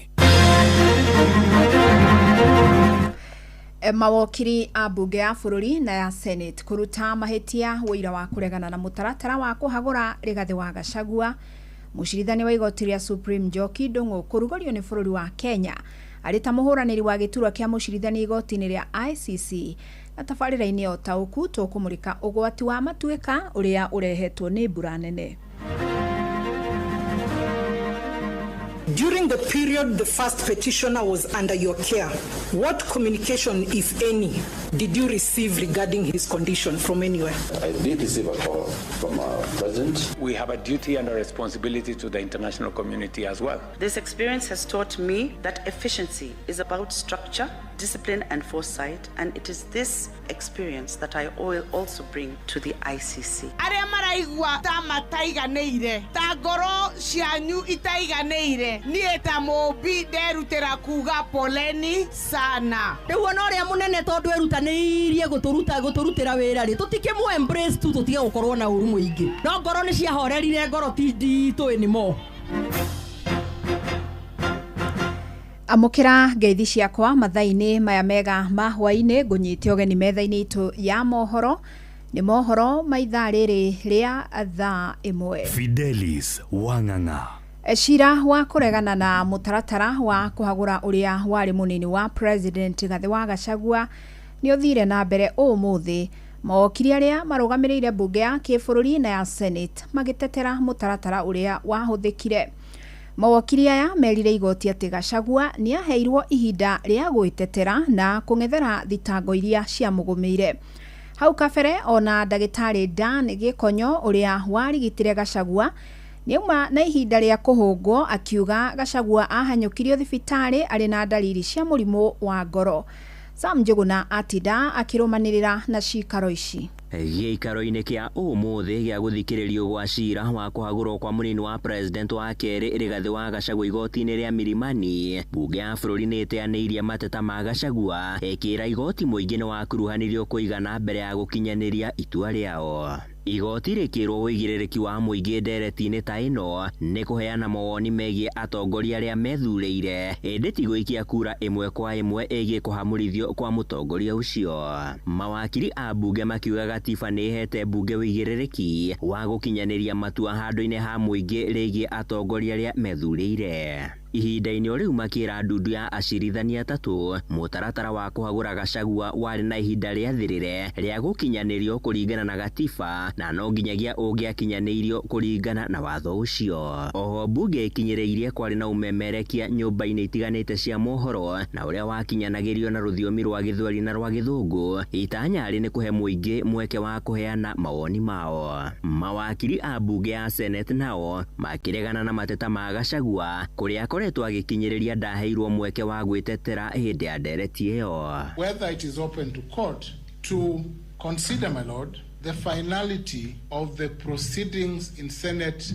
Mawakiri a bunge ya bururi na ya Senate kuruta mahitia wira wa kuregana na mutaratara wa kuhagura Rigathi wa Gachagua. Mucirithania wa igoti ria Supreme Njoki Ndung'u kurugorio ni bururi wa Kenya arita muhuraniri wa giturwa kia mucirithania igoti-ini ria ICC na tabarira-ini o tauku tukumurika ugwati wa matuika uria urehetwo ni mbura nene. During the period the first petitioner was under your care, what communication, if any, did you receive regarding his condition from anywhere? I did receive a call from our president. We have a duty and a responsibility to the international community as well. This experience has taught me that efficiency is about structure, discipline and foresight, and it is this experience that I will also bring to the ICC. Aria maraigua ta mataiganeire ta ngoro cianyu itaiganeire ni eta mobi derutera kuga poleni sana. Riu no ria munene tondu erutaniirie guturutira wira ri tutikimwe embrace tu tutige gukorwo na uru muingi no ngoro ni ciahorerire ngoro ti tu enimo. Amukira ngeithi ciakwa mathaini maya mega ma hwaini ngunyite ogeni metha-ini itu ya mohoro ni mohoro maitha riri ria thaa imwe. Fidelis Wang'ang'a. Cira wa kuregana na mutaratara wa kuhagura uria wari munini wa President Rigathi wa Gachagua ni uthire na mbere umuthi. Mawakiri aria marugamirire bunge ya kibururi na ya Senate magitetera mutaratara uria wahuthikire. Mawakiri aya merire igoti ati Gachagua ni aheirwo ihinda ria gwitetera na kungethera thitango iria cia mugumiire. Hau kabere ona ndagitari Dan Gikonyo uria warigitire Gachagua niuma na ihinda ria kuhungwo akiuga Gachagua ahanyukirio thibitari ari na dalili cia murimu wa ngoro. Sam Njuguna atida akirumanirira na cikaro ici. Gĩikaro-inĩ kĩa ũmũthĩ gĩa gũthikĩrĩrio gwa cira wa kũhagũrwo kwa mũnini wa president wa kerĩ Rigathĩ wa Gachagua igoti-inĩ rĩa Milimani, bunge ya bũrũri nĩ ĩteanĩirie mateta ma Gachagua ĩkĩra igoti mũingĩ nĩ wakuruhanirio kũigana mbere ya gũkinyanĩria itua rĩao. Igoti rĩkĩrwo wĩigĩrĩrĩki wa mũingĩ ndereti-inĩ ta ĩno nĩ kũheana mawoni megiĩ atongoria arĩa methurĩire, ĩndĩ ti gũikia kura ĩmwe kwa ĩmwe ĩgiĩ kũhamũrithio kwa mũtongoria ũcio. Mawakiri a bunge makiuga gatiba nĩ ĩhete bunge wĩigĩrĩrĩki wa gũkinyanĩria matua handũ-inĩ ha mũingĩ rĩgiĩ atongoria arĩa methurĩire. Ihinda-inĩ rĩu makĩra ndundu ya acirithania atatũ, mũtaratara wa kũhagũra Gachagua warĩ na ihinda rĩathirĩre rĩa gũkinyanĩrio kũringana na gatiba, na no nginyagia ũngĩakinyanĩirio kũringana na watho ũcio. Oho bunge ikinyĩrĩirie kwarĩ na umemerekia nyũmba-inĩ itiganĩte cia mohoro na ũrĩa wakinyanagĩrio na rũthiomi rwa Gĩthweri na rwa Gĩthũngũ. Itanya rĩ nĩ kũhe mũingĩ mweke wa kũheana mawoni mao. Mawakiri a bunge ya Senate nao makĩregana na mateta ma Gachagua kũrĩa akoretwo agĩkinyĩrĩria ndaheirwo mweke wa gwĩtetera hĩndĩ ya ndereti ĩyo. Whether it is open to court to consider, my lord, the finality of the proceedings in Senate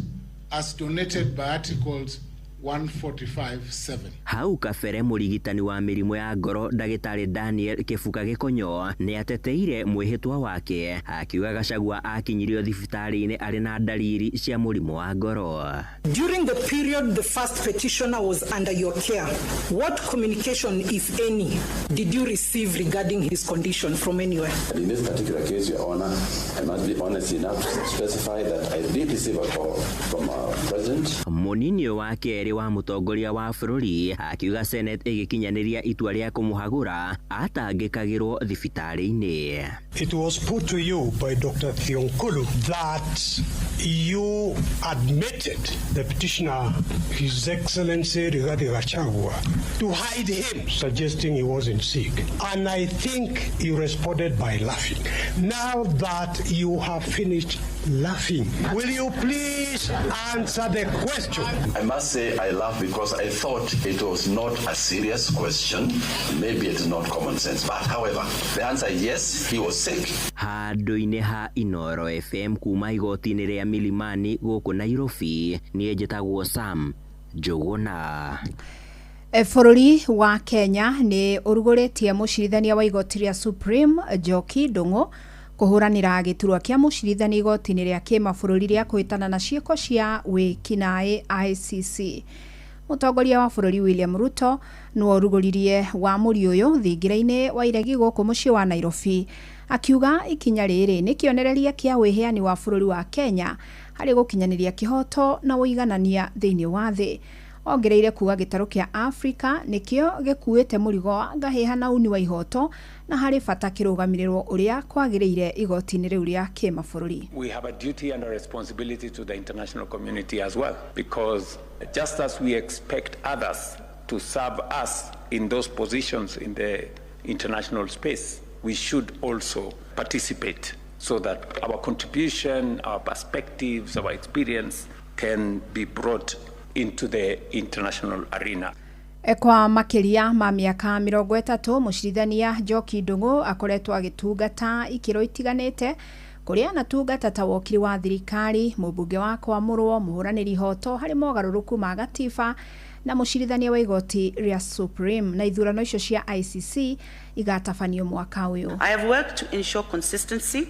as donated by Articles 145(7). Hau kabere mũrigitani wa mĩrimũ ya ngoro ndagĩtarĩ Daniel Kĩbuka Gĩkonyo nĩ ateteire mwĩhĩtwa wake, akiuga Gachagua akinyirio thibitarĩ-inĩ arĩ na ndariri cia mũrimũ wa ngoro. During the period the first petitioner was under your care, what communication, if any, did you receive regarding his condition from anywhere? In this particular case, Your Honor, I must be honest enough to specify that I did receive a call from our president. Mũnini wa kerĩ wa mũtongoria wa bũrũri akiuga Senate ĩgĩkinyanĩria itua rĩa kũmũhagũra atangĩkagĩrwo thibitarĩ-inĩ. It was put to you by Dr. Thionkulu that you admitted the petitioner, His Excellency Rigathi Gachagua, to hide him, suggesting he wasn't sick. And I think you responded by laughing. Now that you have finished laughing, will you please answer the question? I must say I laugh because I thought it was not a serious question. Maybe it is not common sense. But however, the answer is yes, he was sick. Handũ-inĩ ha Inoro FM kuma igoti-inĩ rĩa Milimani gũkũ Nairobi, niĩ njĩtagwo Sam Njuguna. Bũrũri wa Kenya nĩ ũrugũrĩtie mũcirithania wa igoti rĩa Supreme Njoki Ndung'u kũhũranĩra gĩturwa kĩa mũcirithania igoti-inĩ rĩa kĩmabũrũri rĩa kũhĩtana na ciĩko cia wĩkinaĩ ICC. Mũtongoria wa bũrũri William Ruto nĩwe ũrugũririe wamũri ũyũ thingira-inĩ wa iregi gũkũ mũciĩ wa Nairobi, akiuga ikinya rĩrĩ nĩ kĩonereria kĩa wĩheani wa bũrũri wa Kenya harĩ gũkinyanĩria kĩhoto na ũiganania thĩinĩ wa thĩ. Ongereire kuga gĩtarũ kĩa Afrika nĩkĩo gĩkuĩte mũrigo wa ngahĩha na uni wa ihoto na harĩ bata kĩrũgamĩrĩrwo ũrĩa kwagĩrĩire igoti-inĩ rĩu rĩa kĩmabũrũri. We have a duty and a responsibility to the international community as well, because just as we expect others to serve us in those positions in the international space, we should also participate so that our contribution, our perspectives, our experience can be brought into the international arena. Kwa makiria ma miaka 30 mũcirithania Njoki Ndung'u akoretwo agĩtungata ikĩro itiganĩte kũrĩa anatungata ta wokiri wa thirikari, mũmbunge wa kwamũrwo, mũhũranĩri ihoto harĩ mogarũrũku ma gatiba na mũcirithania wa igoti rĩa Supreme, na ithurano icio cia ICC igatabanio mwaka ũyũ. I have worked to ensure consistency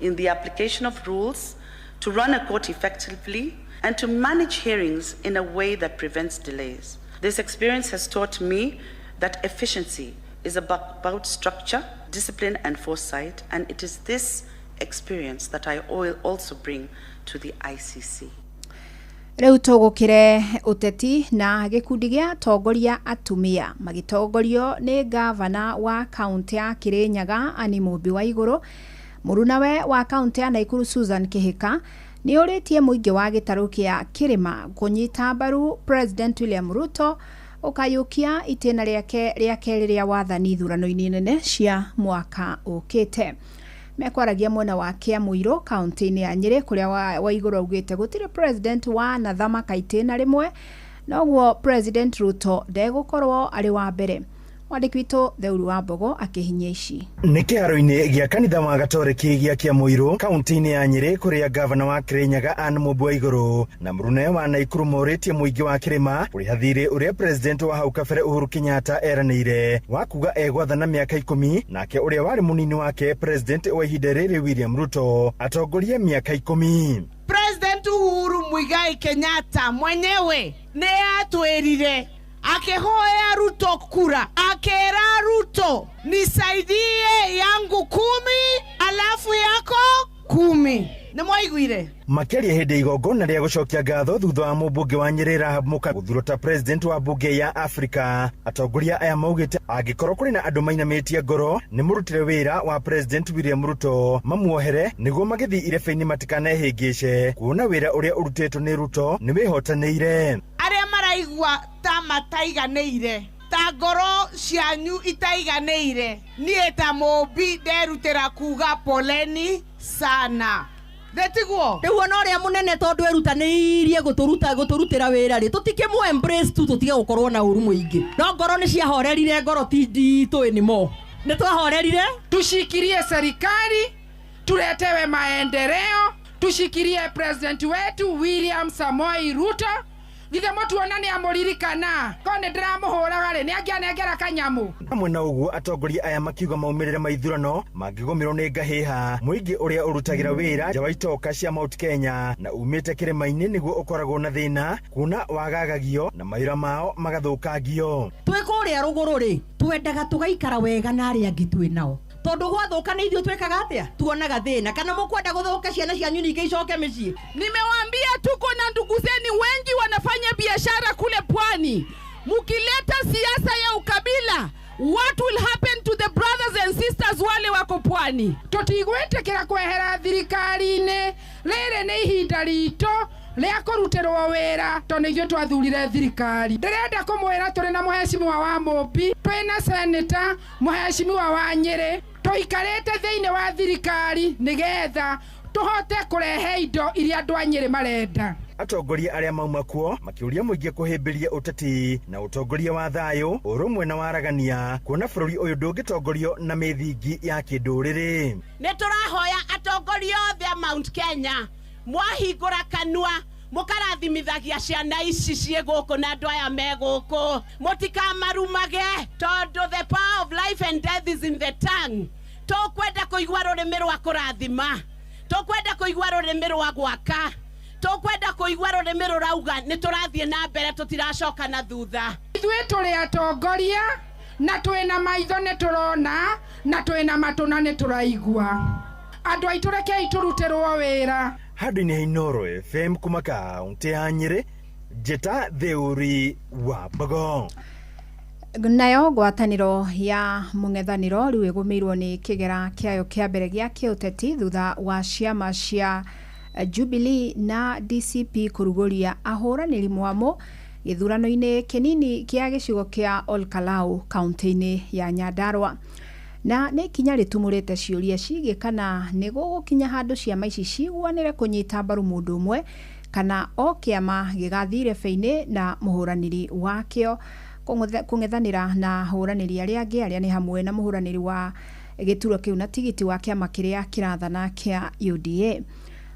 in the application of rules, to run a court effectively, and to manage hearings in a way that prevents delays. This experience has taught me that efficiency is about structure, discipline, and foresight, and it is this experience that I also bring to the ICC. Rĩu tũgũkĩre ũteti na gĩkundi gĩa atongoria atumia magĩtongorio nĩ gavana wa kaunti ya Kirinyaga Anne Mumbi wa Igũrũ. Mũrunawe wa kaunti ya Naikuru Susan Kĩhĩka nĩ ũrĩtie mũingĩ wa gĩtarũ kĩa Kĩrĩma kũnyita mbaru President William Ruto ũkayũkia itĩna rĩake rĩa kerĩ rĩa wathani ithurano-inĩ nene cia mwaka ũkĩte. Mekwaragia mwena wa Kĩamũirũ kaunti-inĩ ya Nyĩrĩ kũrĩa wa Igũrũ augĩte gũtirĩ president wa nathama kaitĩna rĩmwe, noguo President Ruto ndegũkorwo arĩ wa mbere. Wandiki witũ Theuru wa Mbogo akihinyia ici. Nĩ kĩharo-inĩ gĩa kanitha wa Gatoreki gĩa Kĩamũirũ kaunti-inĩ ya Nyĩrĩ kũrĩa gavana wa Kirinyaga Anne Mũmbua-Igũrũ na mũrune wa Naikuru morĩtie mũingĩ wa Kĩrĩma kũrĩha thirĩ ũrĩa president wa hau kabere Uhuru Kenyatta eranĩire wa kuga egwathana mĩaka 10 nake ũrĩa warĩ mũnini wake president wa ihinda rĩrĩ William Ruto atongorie mĩaka 10. President Uhuru Muigai Kenyatta mwenyewe nĩ atwĩrire akihoya Ruto kura, akera Ruto nisaidie yangu 10 alafu yako 10. Nĩ mwaiguire? Makĩria hĩndĩ igongona rĩa gũcokia ngatho thutha wa mũmbunge wa Nyĩrĩ Rahab Mũka gũthurwo ta president wa bunge ya Africa. Atongoria aya maugĩte angĩkorwo kũrĩ na andũ mainamĩtie ngoro nĩ mũrutĩre wĩra wa president William Ruto mamuohere nĩguo magĩthiĩ irebe-inĩ matikanehĩngĩce kuona wĩra ũrĩa ũrutĩtwo nĩ Ruto nĩ wĩhotanĩire. Arĩa maraigua ta mataiganĩire, ta ngoro cianyu itaiganĩire, niĩ ta mũmbi nderutĩra kuga poleni sana. Detiguo rĩu ona ũrĩa mũnene tondũ erutanĩirie gũtũrutĩra wĩra rĩ tũtikĩmũ embrace tu tũtige gũkorwo na ũru mũingĩ. No ngoro nĩ ciahorerire, ngoro ti nditũ nĩmo nĩ twahorerire. Tushikilie serikali, tuletewe maendeleo, tushikilie president wetu William Samoei Ruto. Githe mũtuona nĩ amũririkana kone ndĩramũhũraga rĩ nĩ angĩanengera kanyamu. Hamwe na ũguo atongoria aya makiuga maumĩrĩre ma ithurano mangĩgũmĩrwo nĩ ngahĩha mũingĩ ũrĩa ũrutagĩra wĩra nja wa itoka cia Mount Kenya na umĩte kĩrĩma-inĩ nĩguo ũkoragwo na thĩna kuona wagagagio na mawĩra mao magathũkangio. Twĩ kũrĩa rũgũrũ rĩ twendaga tũgaikara wega na arĩa angĩ twĩ nao tondu gwathuka nĩ ithuĩ twekaga atia tuonaga thĩna kana mũkwenda gũthũka ciana cianyu ningĩ icoke mĩciĩ. Nimewaambia tuko na ndugu zeni wengi wanafanya biashara kule pwani. Mukileta siasa ya ukabila, what will happen to the brothers and sisters wale wako pwani? Tutigwetekera kwehera thirikari-inĩ rĩrĩ nĩ ihinda ritũ rĩa kũrutĩrwo wĩra tondũ ithuĩ twathurire thirikari. Ndĩrenda kũmwĩra tũrĩ na mũhecimiwa wa Mũmbi, twĩna senator mũhecimiwa wa Nyĩrĩ, tũikarĩte thĩinĩ wa thirikari nĩgetha tũhote kũrehe indo iria andũ a Nyĩrĩ marenda. Atongoria arĩa mauma kuo makĩũria mũingĩ kũhĩmbĩria ũteti na ũtongoria wa thayũ ũrũmwe na waragania kuona bũrũri ũyũ ndũngĩtongorio na mĩthingi ya kĩndũrĩrĩ. Nĩ tũrahoya atongoria othe a Mount Kenya mwahingũra kanua mũkarathimithagia ciana ici ciĩ gũkũ na andũ aya me gũkũ mũtikamarumage tondũ the power of life and death is in the tongue. Tũkwenda kũigua rũrĩmĩ rwa kũrathima, tũkwenda kũigua rũrĩmĩ rwa gwaka, tũkwenda kũigua rũrĩmĩ rũrauga nĩ tũrathiĩ na mbere tũtiracoka na thutha. Ithuĩ tũrĩ atongoria na twĩna maitho nĩ tũrona na twĩna matũ na nĩ tũraigua. Andũ aitũ rekei tũrutĩrwo wĩra. Handũ-inĩ ha Inooro FM kuma kaunti ya Nyĩrĩ, Njeta Theuri wa Mbogo. Nayo ngwatanĩro ya mũng'ethanĩro rĩu ĩgũmĩirwo nĩ kĩgera kĩayo kĩa mbere gĩa kĩũteti thutha wa ciama cia Jubilee na DCP kũrugũria ahũranĩri mwamo gĩthurano-inĩ kĩnini kĩa gĩcigo kĩa Olkalau kaunti-inĩ ya Nyandarua. Na nĩ kinya rĩtumũrĩte ciũria ciĩgiĩ kana nĩ gũgũkinya handũ ciama ici ciguanĩre kũnyita mbaru mũndũ ũmwe kana o kĩama gĩgathiĩ irebe-inĩ na mũhũranĩri wakĩo kũng'ethanĩra na ahũranĩri arĩa angĩ arĩa nĩ hamwe na mũhũranĩri wa gĩturwa kĩu na tigiti wa kĩama kĩrĩa kĩrathana kĩa UDA.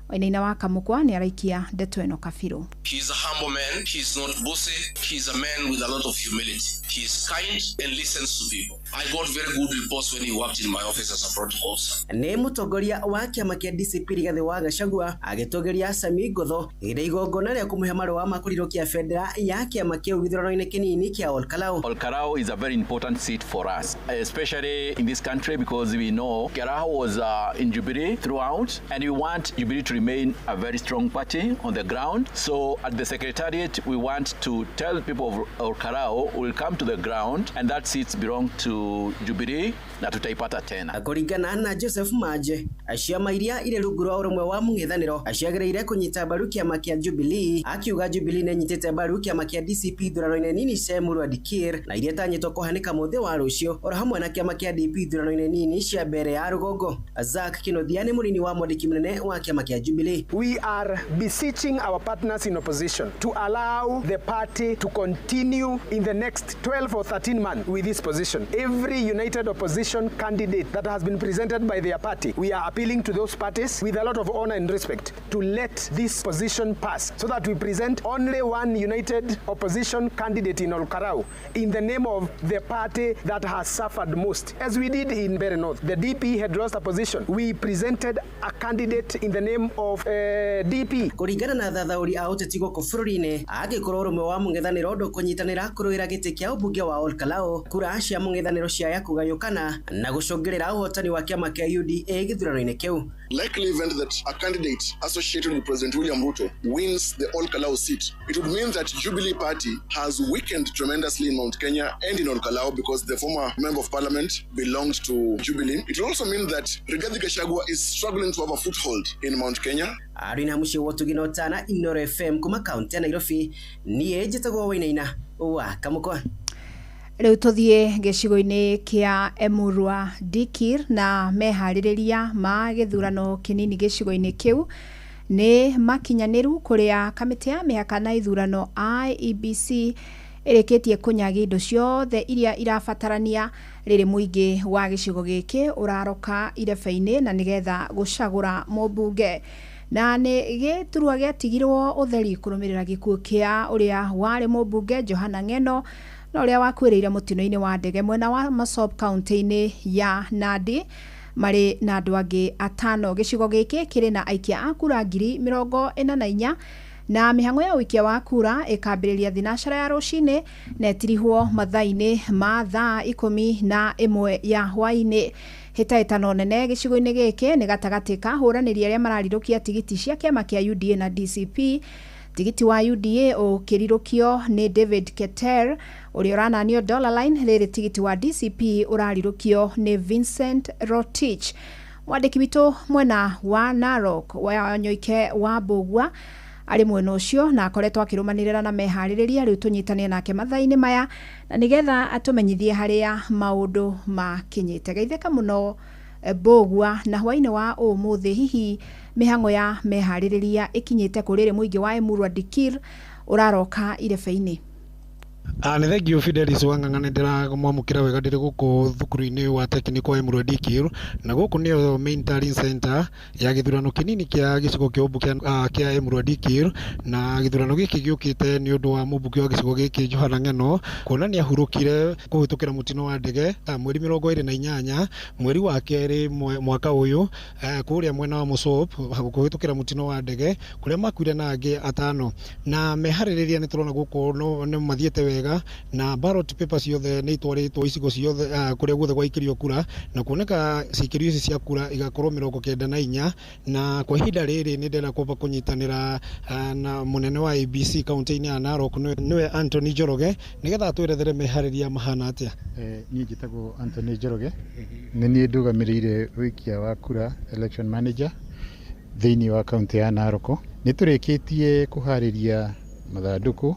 Wainaina wa Kamukwa nĩ araikia ndeto ĩno Kabirũ. He's a humble man, he's not bossy, he's a man with a lot of humility. He's kind and listens to people. I got very good reports when he worked in my office as a protocol officer. Nĩ mũtongoria wa kĩama kĩa DCP Rigathĩ wa Gachagua agĩtongoria Sami Ngotho hĩndĩ igongona rĩa kũmũhe marũa ma kũrirwo kĩa bendera ya kĩama kĩu gĩthurano-inĩ kĩnini kĩa Olkalau. Olkalau is a very important seat for us, especially in this country because we know Olkalau was in Jubilee throughout and we want Jubilee to remain a very strong party on the ground. So at the Secretariat we want to tell people of Olkalau will come to the ground and that seats belong to to Jubilee na tutaipata tena. Kuringana na Joseph Maje, ciama iria ire rungu rwa urumwe wa mung'ethaniro aciagĩrĩire kũnyita mbaru kĩama kĩa Jubilee, akiuga Jubilee nĩ nyitĩte mbaru kĩama kĩa DCP ithurano-inĩ nini cia Emurua Dikir na iria tanyĩtwo kũhanĩka mũthĩ wa rũciũ, oro hamwe na kĩama kĩa DP ithurano-inĩ nini cia mbere ya rũgongo. Zack Kinothia nĩ mũnini wa mwandĩki mũnene wa kĩama kĩa Jubilee. We are beseeching our partners in opposition to allow the party to continue in the next 12 or 13 months with this position. Every united opposition candidate that has been presented by their party, we are appealing to those parties with a lot of honor and respect to let this position pass so that we present only one united opposition candidate in Olkarau in the name of the party that has suffered most. As we did in Mbeere North, the DP had lost a position. We presented a candidate in the name of DP. Kuringana na thathauri a ũteti gũkũ bũrũri-inĩ, angĩkorwo ũrũmwe wa mũng'ethanĩro ndũkũnyitanĩra kũrũĩra gĩtĩ kĩa ũmbunge wa Olkalau, kura cia mũng'ethanĩro ciaya kũgayũkana na gũcũngĩrĩra ũhotani wa kĩama kĩa UDA gĩthurano-inĩ kĩu. Likely event that a candidate associated with President William Ruto wins the Olkalau seat, it would mean that Jubilee Party has weakened tremendously in Mount Kenya and in Olkalau because the former member of parliament belonged to Jubilee. It will also mean that Rigathi Gachagua is struggling to have a foothold in Mount Kenya. Arina muciĩ wotugina ũtana Inooro FM kuma kaunti ya Nairobi, niĩ njĩtagwo Wainaina wa Kamũkwa. Rĩu tũthiĩ gĩcigo-inĩ kĩa Emurua Dikir na meharĩrĩria ma gĩthurano kĩnini gĩcigo-inĩ kĩu nĩ makinyanĩru kũrĩa kamĩtĩ ya mĩhaka na ithurano IEBC ĩrĩkĩtie kũnyagia indo ciothe iria irabatarania rĩrĩ mũingĩ wa gĩcigo gĩkĩ ũraroka irebe-inĩ na nĩgetha gũcagũra mũmbunge. Na nĩ gĩturwa gĩatigirwo ũtheri kũrũmĩrĩra gĩkuũ kĩa ũrĩa warĩ mũmbunge Johana Ng'eno na ũrĩa wakuĩrĩire mũtino-inĩ wa ndege mwena wa Masop kaunti-inĩ ya Nandi marĩ na andũ angĩ atano. Gĩcigo gĩkĩ kĩrĩ na aikia a kura 44,000 na mĩhang'o ya ũikia wa kura ĩkambĩrĩria thinacara ya rũcinĩ na etirihwo mathaa-inĩ ma thaa 11 ya hwaĩ-inĩ. Hĩtahĩtano nene gĩcigo-inĩ gĩkĩ nĩ gatagatĩ ka ahũranĩri arĩa mararirũkia tigiti cia kĩama kĩa UDA na DCP. Tigiti wa UDA ũkĩrirũkio nĩ David Keter ũrĩa ũrananio Dollarline, rĩrĩ tigiti wa DCP ũrarirũkio nĩ Vincent Rotich. Mwandĩki witũ mwena wa Narok wa Nyoike wa Mbũgua arĩ mwena ũcio na akoretwo akĩrũmanĩrĩra na meharĩrĩria. Rĩu tũnyitanĩre nake mathaa-inĩ maya na nĩgetha atũmenyithie harĩa maũndũ makinyĩte. Geithĩka mũno Mbũgua, na hwaĩ-inĩ wa ũmũthĩ hihi mĩhang'o ya meharĩrĩria ĩkinyĩte kũrĩrĩ mũingĩ wa Emurua Dikir ũraroka irebe-inĩ? Nĩ thengio Fidelis Wang'ang'a, nĩ ndĩramwamũkĩra wega ndĩrĩ gũkũ thukuru-inĩ wa tekniko wa Emurua Dikir, na gũkũ nĩyo main tallying center ya gĩthurano kĩnini kĩa gĩcigo kĩa ũmbunge kĩa Emurua Dikir, na gĩthurano gĩkĩ gĩũkĩte nĩ ũndũ wa mũmbunge wa gĩcigo gĩkĩ Johana Ng'eno kuona nĩ ahurũkire kũhĩtũkĩra mũtino wa ndege mweri 28 mweri wa kerĩ mwaka ũyũ kũrĩa mwena wa Mosop kũhĩtũkĩra mũtino wa ndege kũrĩa makuire na angĩ atano. Na meharĩrĩria nĩ tũrona gũkũ nĩ mathiĩte wega na ballot papers ciothe nĩ itwarĩtwo icigo ciothe kũrĩa guothe gwaikĩrio kura na kuoneka cikĩrio ici cia kura igakorwo 94 na kwa ihinda rĩrĩ nĩ ndĩra kwamba kũnyitanĩra na mũnene wa ABC kaunti-inĩ ya Narok nĩwe Anthony Njoroge nĩgetha atwerethere meharĩrĩria mahana atĩa. Niĩ njĩtagwo Anthony Njoroge, nĩ niĩ ndũgamĩrĩire ũikia wa kura election manager thĩinĩ wa kaunti ya Narok. Nĩ tũrĩkĩtie kũharĩria mathandũkũ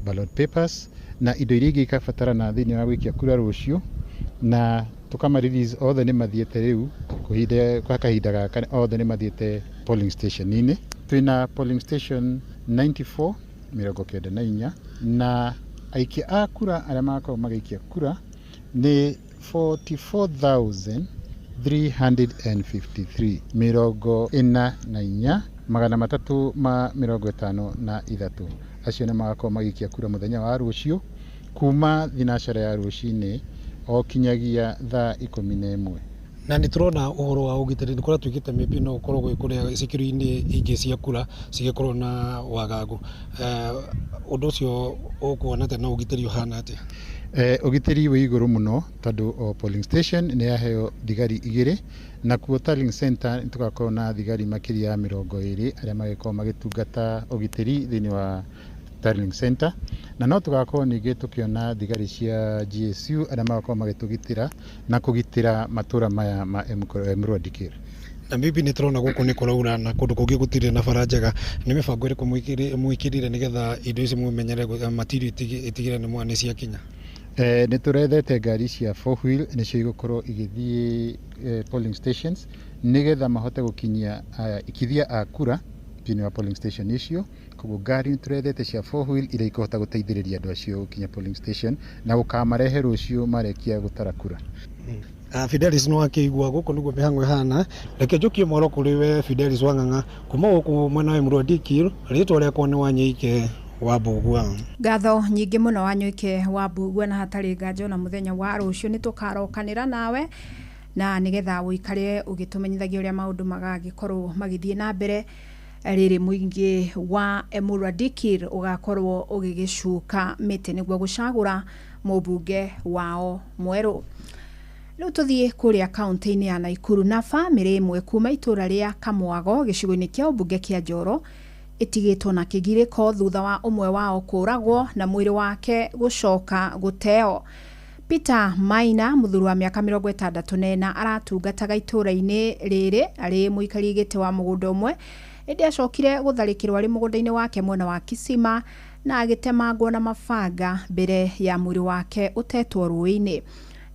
ballot papers na indo iria ingĩ ikabatarana thĩinĩ wa gũikia kura rũciũ, na tũkamarelease othe nĩ mathiĩte rĩu kwa kahinda gaka othe nĩ mathiĩte polling station-inĩ. Twĩna polling station 94 na aikia a kura arĩa magakorwo magĩikia kura nĩ 44,353 44,353 acio nĩ magakorwo magĩikia kura mũthenya wa rũciũ kuma thinacara ya rũcinĩ o kinyagia thaa 11. Na nĩ tũrona ũhoro wa ũgitĩri nĩ kũrĩa twĩkĩte maybe no ũkorwo gwĩ kũrĩa cikĩro-inĩ ingĩ cia kura cigĩkorwo na wagagu. Ũndũ ũcio ũkuona atĩ na ũgitĩri ũhana atĩa? Ũgitĩri wĩ igũrũ mũno tondũ o polling station nĩ yaheo thigari 2 na kuo tallying center tũgakorwo na thigari makĩria ya 20 arĩa magĩkorwo magĩtungata ũgitĩri thĩinĩ wa tallying center, na no tugakorwo ningĩ tukiona thigari cia GSU arĩa magakorwo magĩtũgitĩra na kũgitĩra matũra maya ma Emurua Dikir. Na bibi nĩ turona gũkũ nĩ kũraura na kũndũ kũngĩ gũtirĩ na bara njega, nĩ mĩbango ĩrĩkũ mwĩkĩrire nĩgetha indo ici mumenyere matirio itigire nĩ ciakinya? Nĩ turethete ngari cia 4 wheel nĩcio igũkorwo igĩthiĩ polling stations nĩgetha mahote gũkinyia ikithia a kura thĩinĩ wa polling station icio. Koguo ngari turethete cia 4 wheel iria ikũhota gũteithĩrĩria andũ acio gũkinya polling station na gũkamarehe rũciũ marekia gũtara kura. Fidelis no akĩigua gũkũ nĩguo mĩhang'o ĩhana. Reke njokie mwaro kũrĩ we Fidelis Wang'ang'a kuma gũkũ mwena wa Emurua Dikir, rĩtwa rĩakwa nĩ Wanyũike wa Mbugua. Ngatho nyingĩ mũno Wanyũike wa Mbugua, na hatarĩ nganja na mũthenya wa rũciũ nĩ tũkarokanĩra nawe na nĩgetha ũikare ũgĩtũmenyithagia ũrĩa maũndũ magagĩkorwo magĩthiĩ na mbere. Rĩrĩ mũingĩ wa Emurua Dikir ũgakorwo ũgĩgĩcuka mĩtĩ nĩguo gũcagũra mũmbunge wao mwerũ. Rĩu tũthiĩ kũrĩa kaunti-inĩ ya Naikuru, na bamĩrĩ ĩmwe kuma itũra rĩa Kamwago gĩcigo-inĩ kĩa ũmbunge kĩa Njoro itigĩtwo na kĩgirĩko thutha wa ũmwe wao kũragwo na mwĩrĩ wake gũcoka gũteo. Peter Maina, mũthuri wa mĩaka 64, aratungataga itũra-inĩ rĩrĩ arĩ mũikari gĩtĩ wa mũgũnda ũmwe, ĩndĩ acokire gũtharĩkĩrwo arĩ mũgũnda-inĩ wake mwena wa Kisima na agĩtemangwo na mabanga mbere ya mwĩrĩ wake ũtetwo rũĩ-inĩ.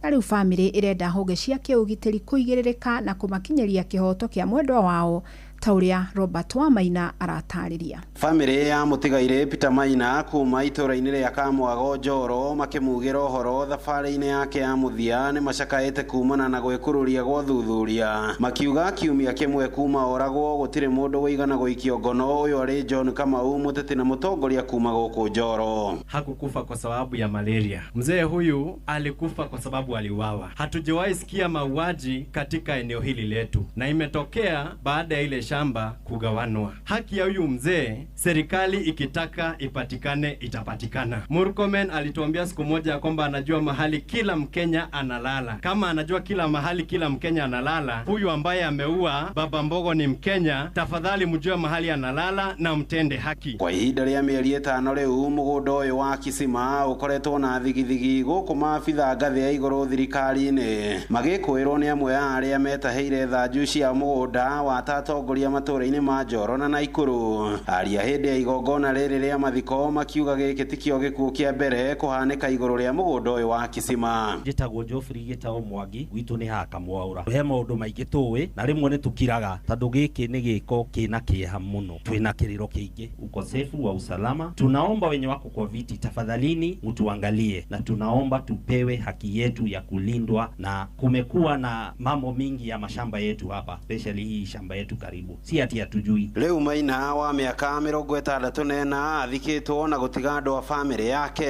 Na rĩu bamĩrĩ ĩrenda honge cia kĩũgitĩri kũigĩrĩrĩka na kũmakinyĩria kĩhoto kĩa mwendwa wao ta ũrĩa Robert Wamaina aratarĩria. Bamĩrĩ ya mũtigaire Peter Maina kuma itũra-inĩ rĩa Kamwago Njoro makĩmugĩra ũhoro thabarĩ-inĩ yake ya mũthia nĩ macakaĩte kumana na gwĩkũrũria gwa thuthuria, makiuga kiumia kĩmwe kuma oragwo gũtirĩ mũndũ wĩigana gũikio ngono ũyũ arĩ John Kamau, mũteti na mũtongoria kuma gũkũ Njoro. Hakukufa kwa sababu ya malaria. Mzee huyu alikufa kwa sababu aliuawa. Hatujawahi sikia mauaji katika eneo hili letu, na imetokea baada ya ile shamba kugawanwa. Haki ya huyu mzee serikali ikitaka ipatikane itapatikana. Murkomen alituambia siku moja ya kwamba anajua mahali kila Mkenya analala. Kama anajua kila mahali kila Mkenya analala, huyu ambaye ameua Baba Mbogo ni Mkenya, tafadhali mjue mahali analala na mtende haki. Kwa ihinda rĩa mĩeri 5 rĩu mũgũnda ũyũ wa Kisima ũkoretwo na thigithigi gũkũ maabitha ngathĩ ya igũrũ thirikari-inĩ magĩkwĩrwo nĩ amwe a arĩa metahĩire thanju cia mũgũnda wa tatongoria matũra-inĩ ma Njoro na Naikuru. Aria hĩndĩ ya igongona rĩrĩ rĩa mathiko makiuga gĩkĩ tikĩo gĩkuũ kĩa mbere kũhanĩka igũrũ rĩa mũgũnda ũyũ wa Kisima. Njĩtagwo Geoffrey Gĩtaũ Mwangi, gwitũ nĩ haka Mwaũra. He maũndũ maingĩ tũĩ na rĩmwe nĩ tũkiraga tondũ gĩkĩ nĩ gĩko kĩna kĩeha mũno, twĩna kĩrĩro kĩingĩ. Ukosefu wa usalama, tunaomba wenye wako kwa viti tafadhalini mtuangalie, na tunaomba tupewe haki yetu ya kulindwa, na kumekuwa na mambo mingi ya mashamba yetu hapa, especially hii shamba yetu karibu, si ati hatujui. Leo Maina wa mĩaka 64 athikĩtwo na gũtiga andũ a bamĩrĩ yake,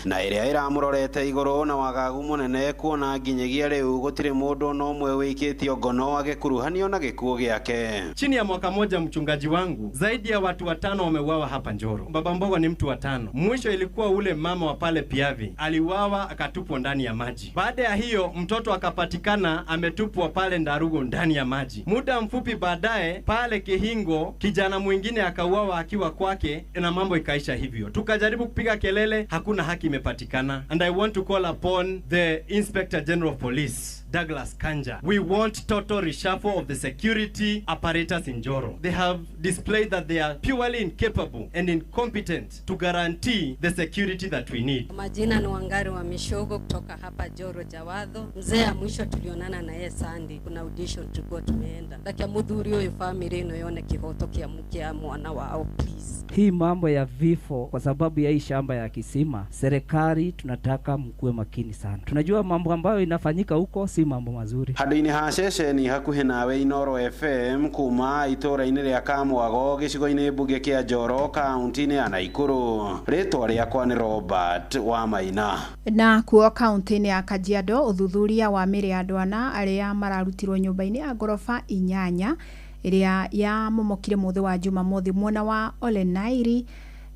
na ĩrĩa ĩramũrorete igũrũ na wagagu mũnene kuona nginyagia rĩu gũtirĩ mũndũ no ũmwe wĩkĩtio ngono agĩkuruhanio na gĩkuũ gĩake. Chini ya mwaka moja, mchungaji wangu, zaidi ya watu 5 wameuawa hapa Njoro. Baba Mbogo ni mtu wa 5. Mwisho ilikuwa ule mama wa pale Piavi aliuawa akatupwa ndani ya maji. Baada ya hiyo mtoto akapatikana ametupwa pale Ndarugo ndani ya maji. Muda mfupi baadaye pale Kihingo kijana mwingine akauawa akiwa kwake, na mambo ikaisha hivyo. Tukajaribu kupiga kelele, hakuna haki imepatikana. And I want to call upon the Inspector General of Police, Douglas Kanja. We want total reshuffle of the security apparatus in Njoro. They have displayed that they are purely incapable and incompetent to guarantee the security that we need. Majina ni Wangari wa Mishogo kutoka hapa Njoro Jawadho. Mzee ya mwisho tulionana na yeye Sunday, kuna audition tulikuwa tumeenda. Lakini mudhuri huyo family ino yone kihoto kia mwana wao, please. Hii mambo ya vifo kwa sababu ya hii shamba ya Kisima, serikali tunataka mkuwe makini sana. Tunajua mambo ambayo inafanyika huko si mambo mazuri. Handũ-inĩ ha ceceni hakuhĩ nawe Inoro FM kuma itũra-inĩ rĩa Kamwago gĩcigo-inĩ mbunge kĩa Njoro kaunti-inĩ ya Naikuru, rĩtwa rĩakwa nĩ Robert Wamaina. Na kuo kaunti-inĩ ya Kajiado ũthuthuria wa mĩrĩ ya andũ ana arĩa mararutirwo nyũmba-inĩ ya ngorofa 8 ĩrĩa ya momokire mũthĩ wa Jumamothi mwena wa Ole Nairi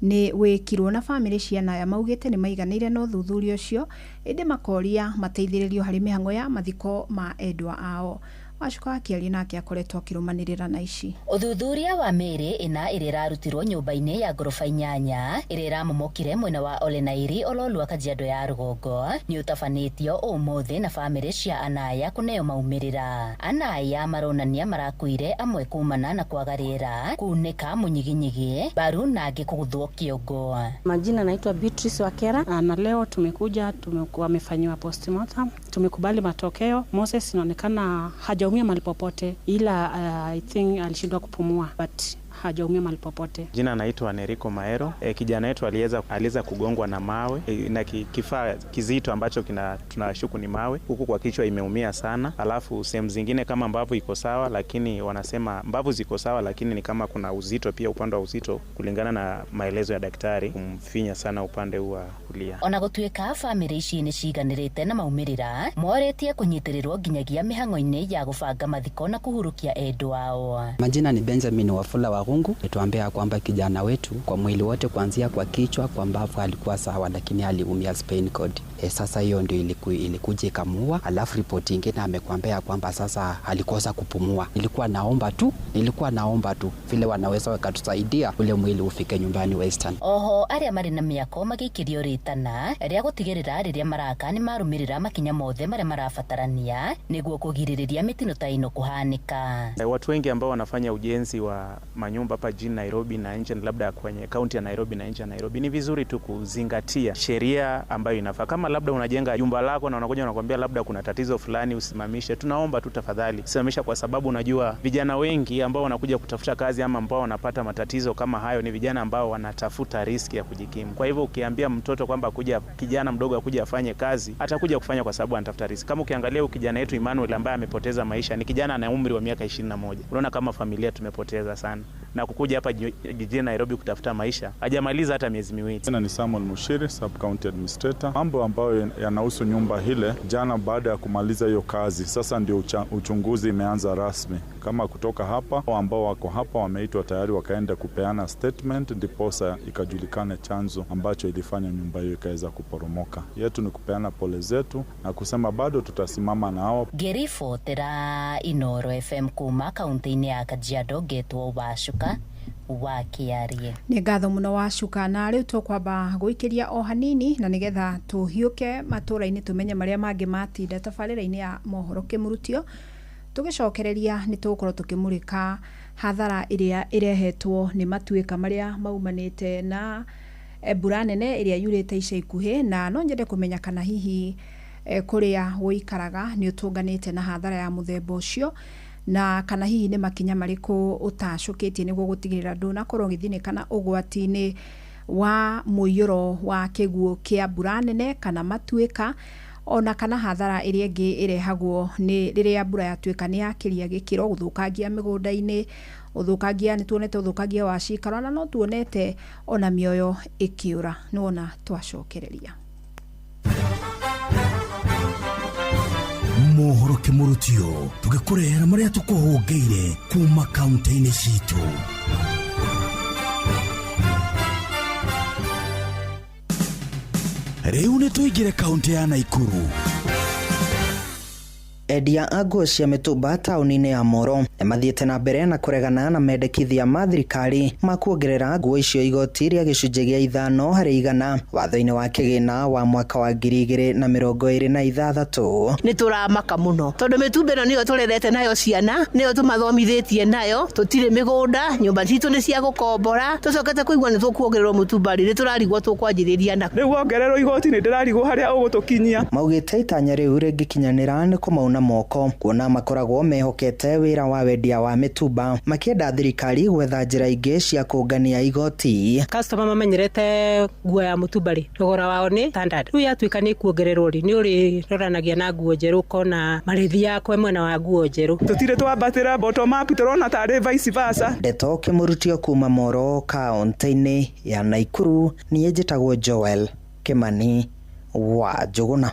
ni wekirwo na bamĩrĩ ciana ya maugĩte nĩ maiganĩire no thuthurio ũcio, ĩndĩ makoria mateithĩrĩrio harĩ mĩhang'o ya mathiko ma endwa ao. Wacuka akiaria nake akoretwo akirumanirira na ici. Uthuthuria wa mĩĩrĩ ĩna ĩrĩa ĩrarutirwo nyũmba-inĩ ya ngorofa 8 ĩrĩa ĩramomokire mwena wa Olenairi Ololua Kajiado ya Rũgongo nĩ utafanĩtio ũmũthĩ na bamĩrĩ cia anaya kũneo maumĩrĩra. Anaya maronania marakuire amwe kumana na kwaga rĩera, kunĩka mũnyiginyigi, baru na angĩ kũguthwo kĩongo. Majina naitwa Beatrice Wakera na leo tumekuja wamefanywa postmortem. Tumekubali matokeo. Moses inaonekana hajaumia mahali popote, ila I think alishindwa kupumua but hajaumia mahali popote. Jina naitwa Neriko Maero. Kijana wetu aliweza kugongwa na mawe na kifaa kizito ambacho tunashuku ni mawe. Huku kwa kichwa imeumia sana. Alafu sehemu zingine kama mbavu iko sawa, lakini wanasema mbavu ziko sawa, lakini ni kama kuna uzito pia, upande wa uzito kulingana na maelezo ya daktari kumfinya sana upande wa kulia. Ona gũtuĩka bamĩrĩ ici nĩ ciganĩrĩte na maumĩrĩra, moretie kũnyitĩrĩrwo nginyagia mĩhang'o-inĩ ya gũbanga mathiko na kuhurukia endwa wao. Majina ni Benjamin Wafula wa Rungu. Nituambia kwamba kijana wetu kwa mwili wote kuanzia kwa kichwa kwa mbavu alikuwa sawa, lakini aliumia spinal cord. Sasa hiyo ndio ilikuja ikamuua. Alafu ripoti nyingine amekwambia kwamba sasa alikosa kupumua. Nilikuwa naomba tu vile wanaweza wakatusaidia ule mwili ufike nyumbani Western. Oho aria mari na mĩako magĩikĩrio ritana rĩa gũtigĩrĩra rĩrĩa maraka nĩ marũmĩrĩra makinya mothe marĩa marabatarania nĩguo kũgirĩrĩria mĩtino ta ĩno kũhanĩka. Watu wengi ambao wanafanya ujenzi wa manyumba hapa jijini Nairobi na nje, labda kwenye kaunti ya Nairobi na nje ya Nairobi, ni vizuri tu kuzingatia sheria ambayo inafaa. Kama labda unajenga jumba lako na unakuja unakwambia labda kuna tatizo fulani usimamishe, tunaomba tu tafadhali simamisha, kwa sababu unajua vijana wengi ambao wanakuja kutafuta kazi ama ambao wanapata matatizo kama hayo ni vijana ambao wanatafuta riski ya kujikimu. Kwa hivyo ukiambia mtoto kwamba kijana mdogo akuja afanye kazi, atakuja kufanya kwa sababu anatafuta riski. Kama ukiangalia kijana yetu Emmanuel ambaye amepoteza maisha, ni kijana ana umri wa miaka 21. Unaona kama familia tumepoteza sana. Na kukuja hapa jijini Nairobi kutafuta maisha, hajamaliza hata miezi miwili. Jina ni Samuel Mushiri, Sub County Administrator. Mambo ambayo yanahusu nyumba hile, jana baada ya kumaliza hiyo kazi, sasa ndio uchunguzi imeanza rasmi. Kama kutoka hapa, ambao wako hapa wameitwa tayari wakaenda kupeana statement, ndiposa ikajulikane chanzo ambacho ilifanya nyumba hiyo ikaweza kuporomoka. Yetu ni kupeana pole zetu na kusema bado tutasimama na hao. Gerifo tera Inoro FM kuma kaunti-inĩ ya Kajiado getwo Wacuka wa Kiarie. Nĩ ngatho mũno Wacuka, na rĩu tũkwamba gũikĩria o hanini na nĩgetha tũhiũke matũra-inĩ tumenye marĩa mangĩ matinda tabarĩra-inĩ ya mohoro kĩmurutio. Tũgĩcokereria nĩ tũgũkorwo tũkĩmũrĩka hathara ĩrĩa ĩrehetwo nĩ matuĩka marĩa maumanĩte na mbura nene ĩrĩa yurĩte ica ikuhĩ, na no nyende kũmenya kana hihi kũrĩa wũikaraga nĩ ũtũnganĩte na hathara ya mũthemba ũcio, na kana hihi nĩ makinya marĩkũ ũtacũkĩtie nĩguo gũtigĩrĩra ndũnakorwo ũgĩthinĩkana ũgwati-inĩ wa mũiyũro wa kĩguũ kĩa mbura nene kana matuĩka, ona kana hathara ĩrĩa ĩngĩ ĩrehagwo nĩ rĩrĩa mbura yatuĩka nĩ yakĩria gĩkĩro, gũthũkangia mĩgũnda-inĩ, nĩ tuonete ũthũkangia wa cikaro, na no tuonete ona mĩoyo ĩkĩũra. Nĩwona twacokereria mohoro kĩmurutio tũgĩkũrehera marĩa tũkũhũngĩire kuma kaunti-inĩ citũ. Rĩu nĩ tũingĩre kaunti ya Naikuru. Endia a nguo cia mitumba taũni-inĩ ya Moro mathiĩte na mbere na kũregana na mendekithia ma thirikari ma kuongerera nguo icio igoti rĩa gĩcunjĩ gĩa 5% watho-inĩ wa kĩgĩna wa mwaka wa 2026. Nĩ tũramaka mũno tondũ mitumba ĩno nĩyo tũrerete nayo ciana, nĩyo tũmathomithĩtie nayo, tũtirĩ mĩgũnda, nyũmba citũ nĩ cia gũkombora, tũcokete kũigua nĩ tũkuongererwo mutumba rĩrĩ tũrarigwo tũkwanjĩrĩria na rĩu wongererwo igoti nĩ ndĩrarigwo harĩa ũgũtũkinyia. Maugĩte itanya rĩu rĩngĩkinyanĩra nĩ kũmauna moko, kuona makoragwo mehokete wĩra wa wendia wa mitumba, makĩenda thirikari gwetha njĩra ingĩ cia kũngania igoti. Customer mamenyerete nguo ya mutumba rĩ, thogora wao nĩ standard. Rĩu yatuĩka nĩ kuongererwo rĩ, nĩ ũrĩ roranagia na nguo njerũ kona marĩthi yakwe mwena wa nguo njerũ. Tũtirĩ twambatĩra bottom up, tũrona tarĩ vice versa. Ndeto kĩmurutio kuma Moro kaunti-inĩ ya Naikuru, niĩ njĩtagwo Joel Kimani wa Njuguna.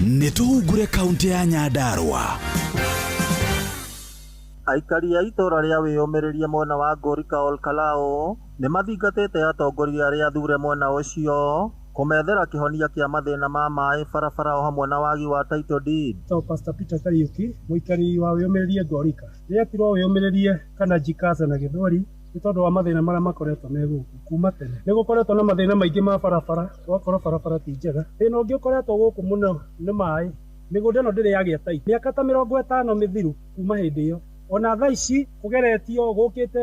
Nĩtũhungure kaunti ya Nyandarua. Aikari a itora rĩa wĩyũmĩrĩria mwena wa Ngũrika Olkalao nĩ mathingatĩte atongoria arĩa athure mwena ũcio kũmethera kĩhonia kĩa mathĩna ma maĩ barabara o hamwe na wagi wa title deed. So Pastor Peter Kariuki mũikari wa wĩyũmĩrĩrie Ngorika rĩrĩa tirwo wĩyũmĩrĩrie kana Jikasa na Gĩthweri nĩ tondũ wa mathĩna marĩa makoretwo me gũkũ kuma tene. Nĩ gũkoretwo na mathĩna maingĩ ma barabara, gwakorwo barabara ti njega. Thĩna ũngĩ ũkoretwo gũkũ mũno nĩ maĩ. Mĩgũnda ĩno ndĩrĩ yagĩa title. Mĩaka ta 50 mĩthiru kuma hĩndĩ ĩyo. Ona thaa ici kugeretio gũkĩte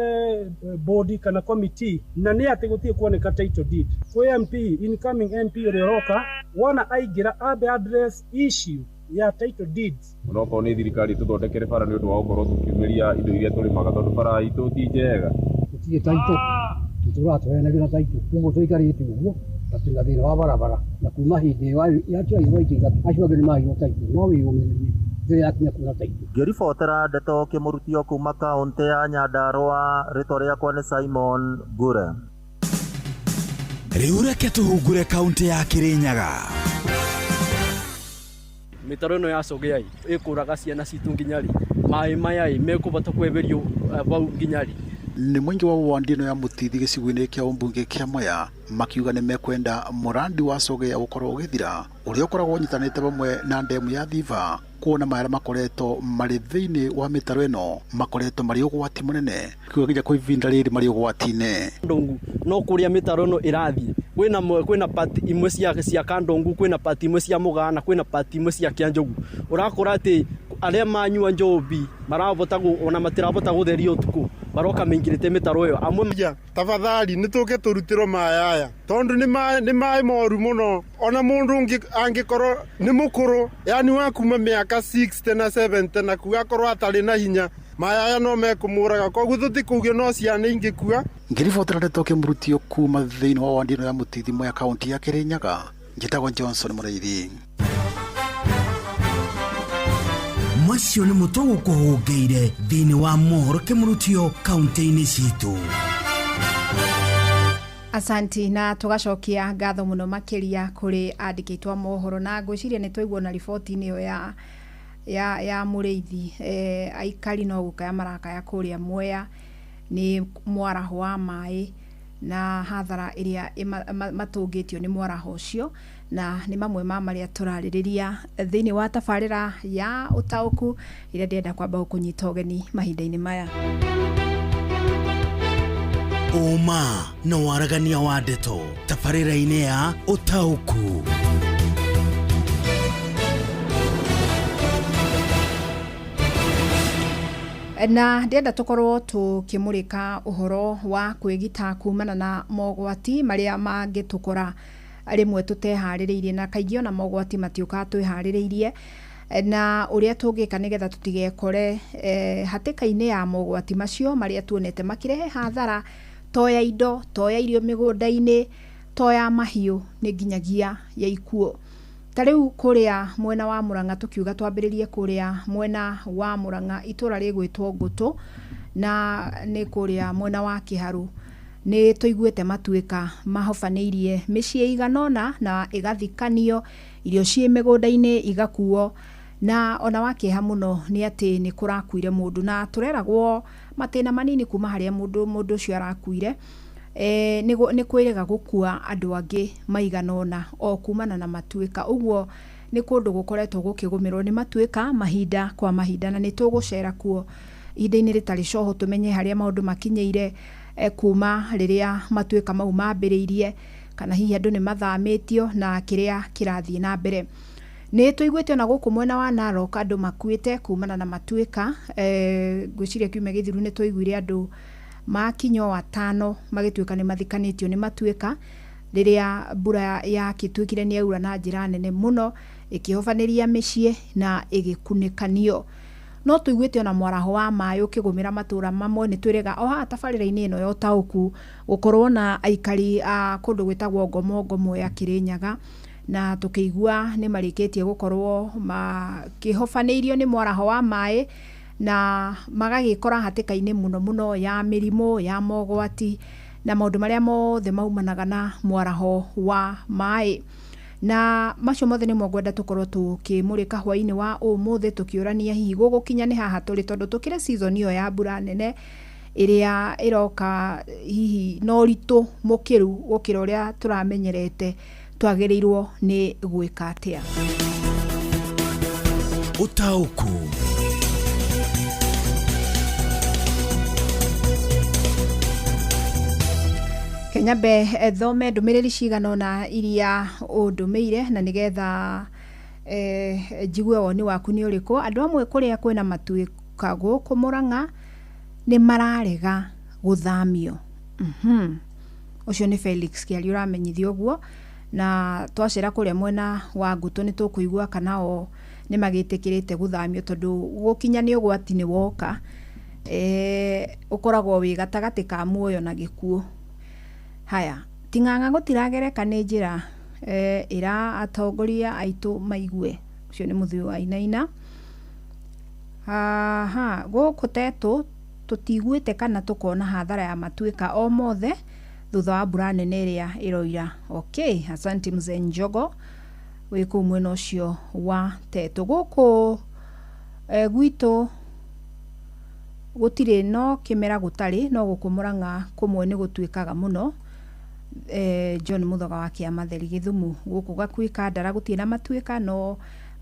bodi kana committee na nĩ atĩ gũtirĩ kuoneka title deed. Kwĩ MP, incoming MP ũrĩa ũroka, wona aingĩra ambe address issue ya title deeds. Onokorwo nĩ thirikari tũthondekere bara nĩ ũndũ wa gũkorwo tũkiumĩria indo iria tũrĩmaga tondũ bara itũ ti njega. Gũtirĩ title, tũtũratũheanagĩra title, koguo tũikarĩte ũguo na twĩna thĩna wa barabara na kuma hĩndĩ ĩyo yatuairwo ithiga acio angĩ nĩ mahirwo title no wĩyũmĩrĩrie yakinya kuna title. Ngĩribotera Ndeto Kĩmũrutio kuma kaũntĩ ya Nyandarũa, rĩtwa rĩakwa nĩ Simon Ngure. Rĩu reke tũhungure kaũntĩ ya Kĩrĩnyaga. Mĩtaro ĩno ya Sogea ĩkũraga ciana citũ nginya rĩ, maĩ maya mekũbota kweberio bau nginya rĩ. Nĩ mũingĩ wa wandi ĩno ya Mũtithi gĩcigo-inĩ kĩa ũmbunge kĩa Mwea makiuga nĩ mekwenda mũrandi wa Sogea gũkorwo ũgĩthira ũrĩa ũkoragwo ũnyitanĩte bamwe na ndemu ya Thiva kuona maĩ makoretwo marĩ thĩinĩ wa mĩtaro ĩno makoretwo marĩ ũgwati mũnene kiuga nginya kwa ivinda rĩrĩ marĩ ũgwati-inĩ. Ndongu no kũrĩa mĩtaro ĩno ĩrathiĩ kwĩna pati imwe cia Kandongu, kwĩna pati imwe cia Mũgana, kwĩna pati imwe cia Kĩanjogu. Ũrakora atĩ arĩa manyua njobi marabota ona matirabota gũtheria ũtukũ baroka mengirite mĩtaro ĩyo amwe. Tafadhali nĩtũke tũrutĩrwo maĩ aya tondũ nĩ maĩ moru mũno. Ona mũndũ angĩkorwo nĩ mũkũrũ yani wa kuma mĩaka 60 na 70 na kugakorwo atarĩ na hinya maĩ aya no mekũmũraga, koguo tũtikũgio no ciana ingĩkua. Ngĩribotera Ndeto Kĩmũrutio kuma thĩinĩ wa wandi ĩno ya Mũtithi Mwea kaũntĩ ya Kĩrĩnyaga, njĩtagwo Johnson Mũraithi. Macio nĩ mũtogo kũhũngĩire thĩinĩ wa mohoro Kĩmũrutio kaũntĩ-inĩ citũ. Asanti na tugacokia ngatho muno makiria kuri andikitwa mohoro na ngwiciria ni twaigua na riboti-inĩ iyo ya Mũrĩithi aikari no gukaya marakaya kuria Mwea ni mwaraho wa maĩ na hathara iria matungitio ni mwaraho ucio na ni mamwe ma maria turaririria thiini wa tabarira ya utauku iria ndenda kwamba kunyita ũgeni mahinda-inĩ maya. Uma na waragania wa ndeto tabarĩra-inĩ ya utauku. Na ndenda tukorwo tukimurika uhoro wa kwigita kumana na mogwati maria mangitukora rimwe tutehaririirie na kaingĩ ona mogwati matiuka twĩharĩrĩirie na uria tungika nigetha tutigekore hatĩka-inĩ ya mogwati macio maria tuonete makirehe hathara toya indo toya irio mĩgũnda-inĩ toya mahiũ nĩ nginyagia ya ikuo. Tariu kuria mwena wa Murang'a tukiuga twambĩrĩrie kuria mwena wa Murang'a itura rĩgwĩtwo Ngũtũ na nĩ kuria mwena wa Kĩharu nĩ tuiguĩte matuĩka mahobanĩirie mĩciĩ iganona na igathikanio irio ciĩ mĩgũnda-inĩ igakuo na ona wakĩha mũno nĩ atĩ nĩ kũrakuire mũndũ na tureragwo matĩna manini kuma harĩa mũndũ ũcio arakuire nĩ kwĩrĩga gũkua andũ angĩ maiganona o kumana na matuĩka. Ũguo nĩ kũndũ gũkoretwo gũkĩgũmĩrwo nĩ matuĩka mahinda kwa mahinda na nĩ tũgũcera kuo ihinda-inĩ rĩtarĩ coho tumenye harĩa maũndũ makinyĩire kuma rĩrĩa matuĩka mau mambĩrĩirie kana hihi andũ nĩ mathamĩtio na kĩrĩa kĩrathiĩ na mbere. Nĩ tuiguĩte ona gũkũ mwena wa Narok andũ makuĩte kumana na matuĩka ngwĩciria kiumia gĩthiru nĩ tuiguire andũ makinyo 5 magĩtuĩka nĩ mathikanĩtio nĩ matuĩka rĩrĩa mbura yakĩtuĩkire nĩ yaura na njĩra nene mũno ĩkĩhobanĩria mĩciĩ na ĩgĩkunĩkanio. No tuiguĩte ona mwaraho wa maĩ ũkĩgũmĩra matũra mamwe nĩ twĩrĩga o haha tabarĩra-inĩ ĩno ya ũtaũku gũkorwo na aikari a kũndũ gwĩtagwo Ngomo ya Kĩrĩnyaga na tukĩigua nĩ marĩkĩtie gũkorwo makĩhobanĩirio nĩ mwaraho wa maĩ na magagĩkora hatĩka-inĩ mũno ya mĩrimũ ya mogwati na maũndũ marĩa mothe maumanaga na mwaraho wa maĩ. Na macio mothe nĩmo ngwenda tukorwo tukĩmũrĩka hwaĩ-inĩ wa ũmũthĩ tukĩũrania hihi gũgũkinya nĩ haha tũrĩ tondũ tukĩrĩ season iyo ya mbura nene ĩrĩa ĩroka hihi no ritũ mũkĩru gũkĩra ũrĩa tũramenyerete twagĩrĩirwo nĩ gwĩka atĩa. Ũtaũku. Kenyambe thome ndũmĩrĩri cigana na iria ũndũmĩire na nĩgetha njigue woni waku nĩ ũrĩkũ. Andũ amwe kũrĩa kwĩna matuĩka gũkũ Mũrang'a nĩ mararega gũthamio. Ũcio nĩ Felix Kĩari ũramenyithio ũguo, na twacera kũrĩa mwena wa Ngũtũ nĩ tũkũigua kana o nĩ magĩtĩkĩrĩte gũthamio tondũ gũkinya nĩ ũgwati nĩ woka ũkoragwo wĩ gatagatĩ ka muoyo na gĩkuũ. Haya, Ting'ang'a gũtiragereka nĩ njĩra ĩra atongoria aitũ maigue. Ũcio nĩ Mũthũi wa Inaina. Gũkũ tetũ tũtiguĩte kana tũkona hathara ya matuĩka o mothe thutha wa mbura nene ĩrĩa ĩroira. Okay, asanti Mzee Njogo wĩ kũu mwena ũcio wa tetũ. Gũkũ gwitũ gũtirĩ no kĩmera gũtarĩ, no gũkũ Mũrang'a kũmwe nĩ gũtuĩkaga mũno. John Muthoga wa Kĩamatheri Gĩthumu. Gũkũ Gakuĩ Kandara gũtirĩ na matuĩka, no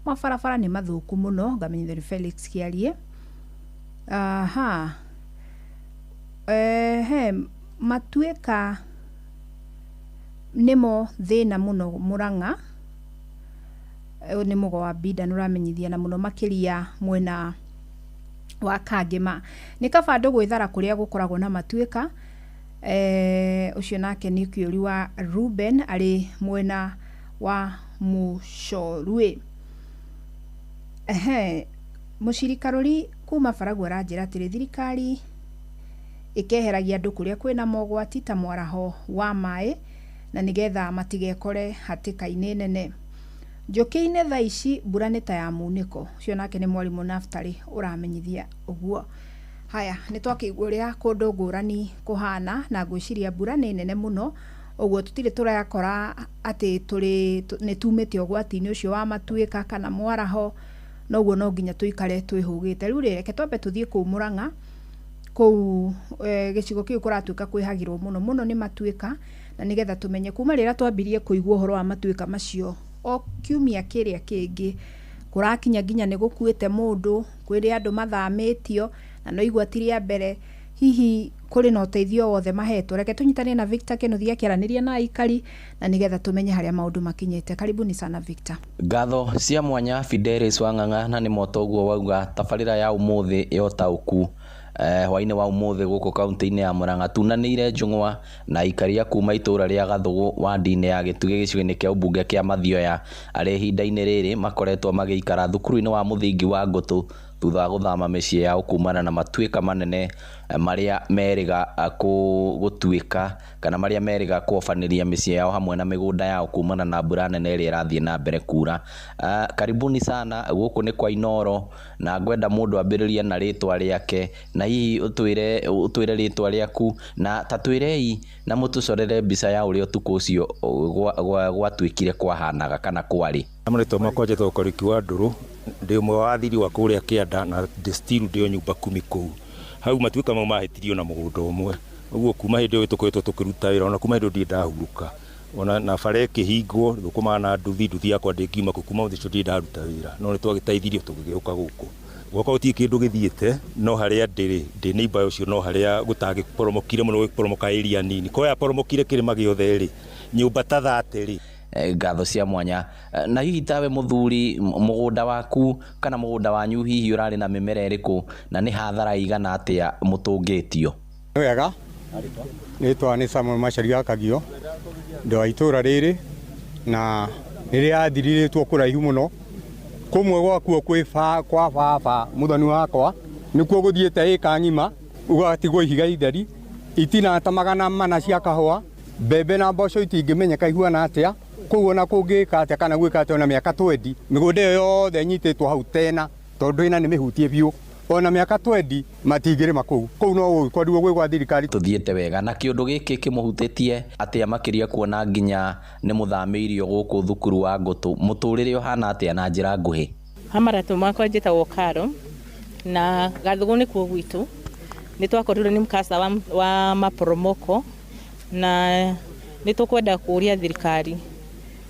mabarabara nĩ mathũku mũno. Ngamenyithio Felix Kĩarie. Matuĩka nĩmo thĩna mũno Mũrang'a. Nĩ Mũgo wa Bida nũramenyithia na mũno makĩria mwena wa Kangema. Nĩ kaba andũ gwĩthara kũrĩa gũkoragwo na matuĩka. Ũcio nake nĩ Kĩũri wa Ruben arĩ mwena wa Mũcorwe. Mũcirikarũri kuma Baragũ aranjĩra atĩrĩ thirikari ĩkeheragia andũ kũrĩa kwĩna mogwati ta mwaraho wa maĩ na nĩgetha matigekore hatĩka-inĩ nene. Njũkĩ-inĩ thaa ici mbura nĩ ta ya munĩko. Ũcio nake nĩ Mwarimũ Naftali ũramenyithia ũguo. Haya, nĩ twakĩigua ũrĩa kũndũ ngũrani kũhana na ngwĩciria mbura nĩ nene mũno, ũguo tũtirĩ tũrakora atĩ nĩ tumĩte ũgwati-inĩ ũcio wa matuĩka kana mwaraho, noguo no nginya tũikare twĩhũgĩte. Rĩu reke twambe tũthiĩ kũu Mũrang'a, kũu gĩcigo kĩu kũratuĩka kwĩhagĩrwo mũno mũno nĩ matuĩka, na nĩgetha tũmenye kuma rĩrĩa twambirie kũigua ũhoro wa matuĩka macio o kiumia kĩrĩa kĩngĩ kũrakinya nginya nĩ gũkuĩte mũndũ, kwĩrĩ andũ mathamĩtio na no igua ti rĩa mbere. Hihi kũrĩ na ũteithio wothe mahetwo? Reke tũnyitane na Victor Kĩnuthia akĩaranĩria na aikari na nĩgetha tũmenye harĩa maũndũ makinyĩte. Karibuni sana Victor. Ngatho cia mwanya Fidelis Wang'ang'a, na nĩ motoguo wauga tabarĩra ya ũmũthĩ ya ũtaũku hwainĩ wa ũmũthĩ gũkũ kaunti-inĩ ya Mũrang'a tunanĩire njũng'wa na ikaria kuma itũra rĩa Gathũgũ wadi-inĩ ya Gĩtugĩ gĩcigo-inĩ kĩa ũmbunge kĩa Mathioya arĩa ihinda-inĩ rĩrĩ makoretwo magĩikara thukuru-inĩ wa mũthingi wa Ngũtũ thutha wa gũthama mĩciĩ yao kumana na matuĩka manene marĩa meriga gũtuĩka kana marĩa meriga kũobanĩria mĩciĩ yao hamwe na mĩgũnda yao kumana na mbura nene ĩrĩa ĩrathiĩ na mbere kura. Karibuni sana gũkũ nĩ kwa Inoro, na ngwenda mũndũ ambĩrĩrie na rĩtwa rĩake na hihi ũtwĩre rĩtwa rĩaku na tatwĩrei na mũtũcorere mbica ya ũrĩa ũtukũ ũcio gwatuĩkire kwahanaga kana kwarĩ. Amrĩtwa makwa njĩtwo Koriki wa Ndũrũ, ndĩ ũmwe wa athiri wa kũrĩa Kĩanda na still ndĩ nyũmba 10 kũu. Hau matuĩka mau mahĩtirio na mũgũnda ũmwe, ũguo kuma hĩndĩ ĩyo tũkoretwo tũkĩruta wĩra, ona kuma hĩndĩ ĩyo ndahurũka, ona na bara ĩkĩhingwo thũkũma na nduthi yakwa ndĩngiuma kuma mũthĩ ũcio ndaruta wĩra, no nĩ twagĩteithirio tũgĩgĩũka gũkũ. Gwakwa gũtirĩ kĩndũ gĩthiĩte, no harĩa ndĩ neighbor ũcio no harĩa gũtangĩporomokire mũno gũkĩporomoka area nini, ko yaporomokire kĩrĩma gĩothe rĩ, nyũmba ta 30 rĩ. Ngatho cia mwanya. Na hihi tawe mũthuri, mũgũnda waku kana mũgũnda wanyu hihi ũrarĩ na mĩmera ĩrĩkũ na nĩ hathara igana atĩa mũtũngĩtio? Wega, rĩtwa nĩ Samuel Macharia Kagio, ndĩ wa itũra rĩrĩ, na rĩrĩa thirĩtwo kũraihu mũno kũmwe gwakuo kwa baba mũthoni wakwa nĩkuo gũthiĩte ĩka ng'ima, ũgatigwo ihiga itheri, itina ta 400 cia kahũa, mbembe na mboco itingĩmenyeka ihuana atĩa, kũu ona kũngĩka atĩa kana gwĩka atĩa ona mĩaka 20 mĩgũnda ĩyo yothe nyitĩtwo hau tena tondũ ĩna nĩ mĩhutie biũ, ona mĩaka 20 matingĩrĩma kũu no gũkorwo gwĩ gwa thirikari. Tuthiĩte wega na kĩũndũ gĩkĩ kĩmũhutĩtie atĩa makĩria kuona nginya nĩ mũthamĩirio gũkũ thukuru wa Ngũtũ, mũtũrĩre ũhana atĩa na njĩra nguhĩ? Hamaratu makwa njĩtagwo Karo na Gathũgũ nĩkuo gwitũ, nĩ twakorirwo nĩ mkasa wa maporomoko na nĩ tũkwenda kũria thirikari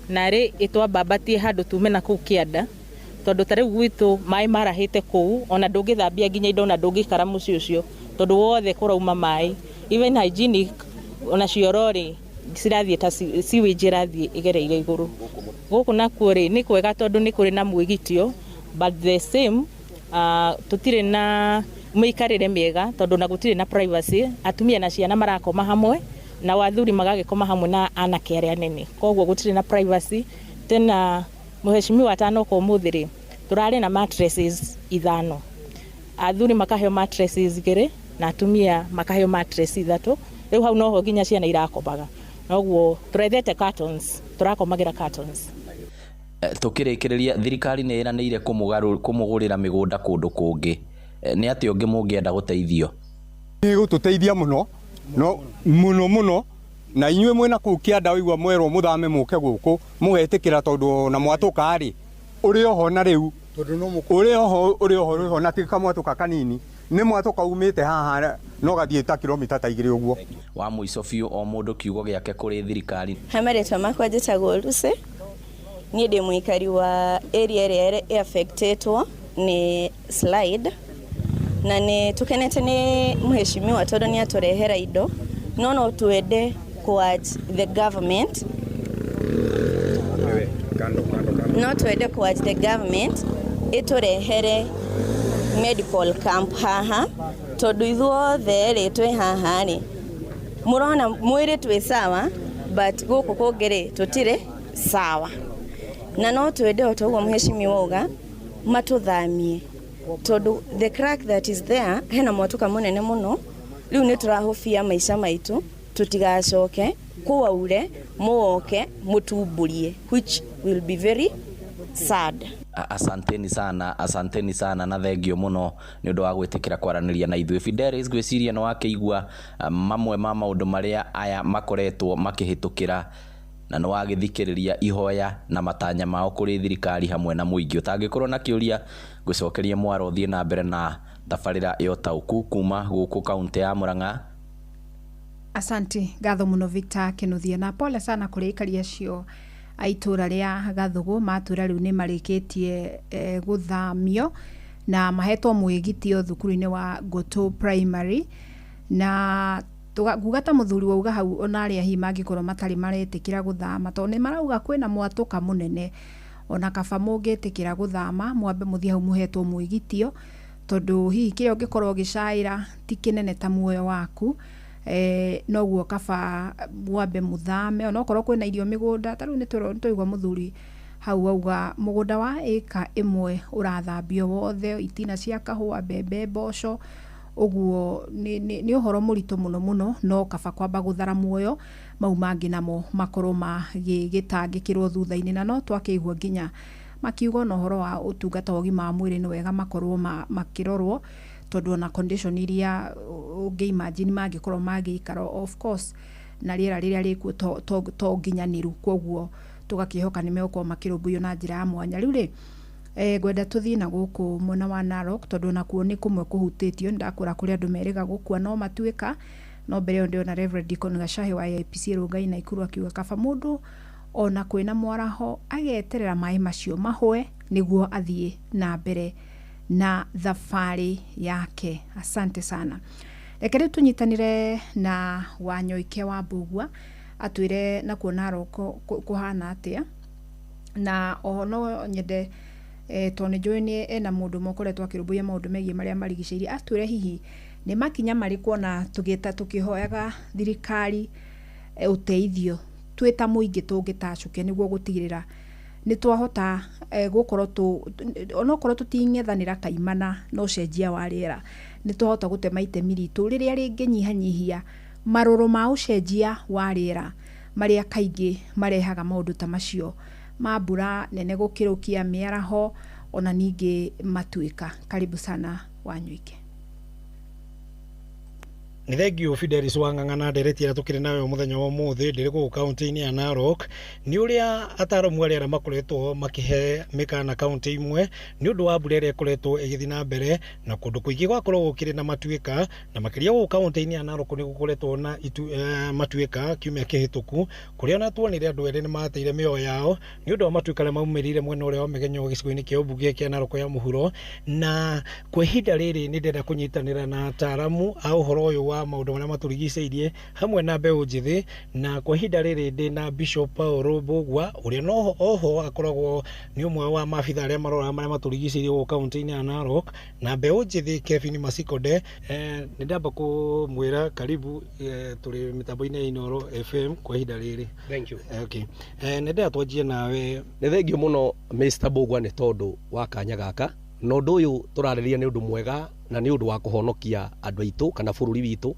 na ri itwambambatie handu tume na kuu kianda tondu tariu gwitu mai marahite kuu ona ndungithambia nginya indo na ndungikara muci ucio tondu wothe kurauma mai even hygienic ona ciorori cirathie ta sewage irathie igereire iguru guku nakuo ri ni kwega tondu ni kuri na mwigitio but the same tutire na muikarire miega tondu na gutire na privacy atumia na ciana marakoma hamwe na wathuri magagikoma hamwe na anake aria nene koguo gutire na privacy tena muheshimiwa tano kwa muthiri turari na mattresses 5 athuri makaheo mattresses 2 na atumia makaheo mattress 3 riu hau noho ginya ciana irakomaga noguo turethete cartons turakomagira cartons. Tukirikiria thirikari ni iranire kumugurira migunda kundu kungi ni ati ungi mungienda guteithio ni gututeithia muno muno na inywe mwena kuu kianda wigwa mwerwo muthame muke guku mugetikira tondu na mwatuka ri uri oho na riu uri oho na tika mwatuka kanini ni mwatuka umite haha no gathie ta kilomita ta 2 uguo wa muico biu o mundu kiugo giake kuri thirikari. Hamaretwa makwa njitagwo Lucy ni ndi muikari wa area area affectetwo ni slide na ni tukenete ni muheshimiwa tondu ni aturehera indo no tuende towards the government iturehere medical camp haha tondu ithuothe ri twi haha ri murona mwiri twi sawa but guku kungiri tutire sawa na no twende otoguo muheshimiwa uga matuthamie tondu the crack that is there hena mwatuka munene muno riu ni turahofia maisha maitu tutigacoke kuwaure muoke mutumburie which will be very sad. Asanteni sana na thengio muno ni undu wa gwitikira kwaraniria na ithuĩ. Fidelis gwiciria no wakeigua mamwe ma maundu maria aya makoretwo makihitukira na no wagithikiriria ihoya na matanya mao kuri thirikari hamwe na muingi. Utangikorwo na kiuria gwicokeria mwaro thie na mbere na tabarira iyo tauku kuma guku kaunti ya Murang'a. Asante gatho muno Victor Kinuthia na pole sana kuri ikari acio aitura ria Gathugu matura riu ni marikitie guthamio na mahetwo mwigitio thukuru-ini wa Goto Primary na tugata muthuri wauga hau ona aria hi mangikorwo matari maretikira guthama to ni marauga kwina mwatuka munene ona kaba mungitikira guthama mwambe muthia hau muhetwo mwigitio tondu hihi kire ungikorwo gicaira ti kinene ta muoyo waku noguo kaba mwambe muthame ona okorwo kwina irio migunda taru ni tuigwa muthuri hau auga mugunda wa eka imwe urathambio wothe itina cia kahua mbembe mboco uguo ni uhoro murito muno no kaba kwamba guthara muoyo mau mangi namo makorwo magigitangikirwo thutha-ini na no twakeigua nginya makiuga no horo wa utungata wa gima mwiri ni wega makorwo makirorwo tondu na condition iria unge imagine mangikorwo magiikara of course na riera riria rikuo to nginyaniru koguo tugakihoka ni megukorwo makirumbuyo na njira ya mwanya riu ri gwenda tuthii na guku mwena wa Narok tondu nakuo ni kumwe kuhutitio ndakura kuri andu meriga gukua no matuika no mbere yo ndio na Reverend Deacon Gashahi wa IPC Rungai na Ikuru akiuga kaba mundu ona kwina mwaraho ageterera mai macio mahwe niguo athie na mbere na thabari yake. Asante sana. Rekere tunyitanire na Wanyoike wa Mbugua atwire na kuona roko kuhana atia na ono nyende tone joini ena mundu mokoretwo akirumbuya maundu megie maria marigiciri atwire hihi ni makinya mari kuona tugita tukihoyaga thirikari uteithio twita muingi tungitacuke niguo gutigirira ni twahota gukorwo onokorwo tuting'ethanira kaimana no cenjia wa riera ni twahota gutema itemi ritu riria ringĩnyihanyihia marũrũ ma ucenjia wa riera maria kaingi marehaga maundu ta macio ma mbura nene gukirukia miaraho ona ningi matuika. Karibu sana Wanyoike. Nĩ thengio Fidelis Wang'ang'a na ndereti ĩrĩa tũkĩrĩ nayo mũthenya wa ũmũthĩ ndĩrĩ gũkũ kaunti-inĩ ya Narok nĩ ũrĩa ataaramu arĩa makoretwo makĩhe mĩkana kaunti imwe nĩ ũndũ wa mbura ĩrĩa ĩkoretwo ĩgĩthiĩ na mbere na kũndũ kũingĩ gwakorwo gũkĩrĩ na matuĩka na makĩria gũkũ kaunti-inĩ ya Narok nĩ gũkoretwo na matuĩka kiumia kĩhĩtũku kũrĩa ona tuonire andũ erĩ nĩ mateire mĩoyo yao nĩ ũndũ wa matuĩka arĩa maumĩrire mwena ũrĩa wa Megenyo gĩcigo-inĩ kĩa ũmbunge kĩa Narok ya mũhuro na kwa ihinda rĩrĩ nĩ ndĩrenda kũnyitanĩra na ataaramu a ũhoro ũyũ wa maũndũ marĩa matũrigicĩirie hamwe na mbeũ njĩthĩ na kwa ihinda rĩrĩ ndĩ na Bishop Paul Mbugua ũrĩa no oho akoragwo nĩ ũmwe wa maabitha arĩa maroraga marĩa matũrigicĩirie gũkũ kaunti-inĩ ya Narok na mbeũ njĩthĩ Kevin Masikonde nĩ ndamba kũmwĩra karibu tũrĩ mĩtambo-inĩ ya Inooro FM kwa ihinda rĩrĩ. Thank you. Okay. Nĩ ndĩrenda twanjie nawe. Nĩ thengio mũno Mr. Mbugua nĩ tondũ wa kanya gaka na ũndũ ũyũ tũrarĩrĩria nĩ ũndũ mwega na nĩ ũndũ wa kũhonokia andũ aitũ kana bũrũri witũ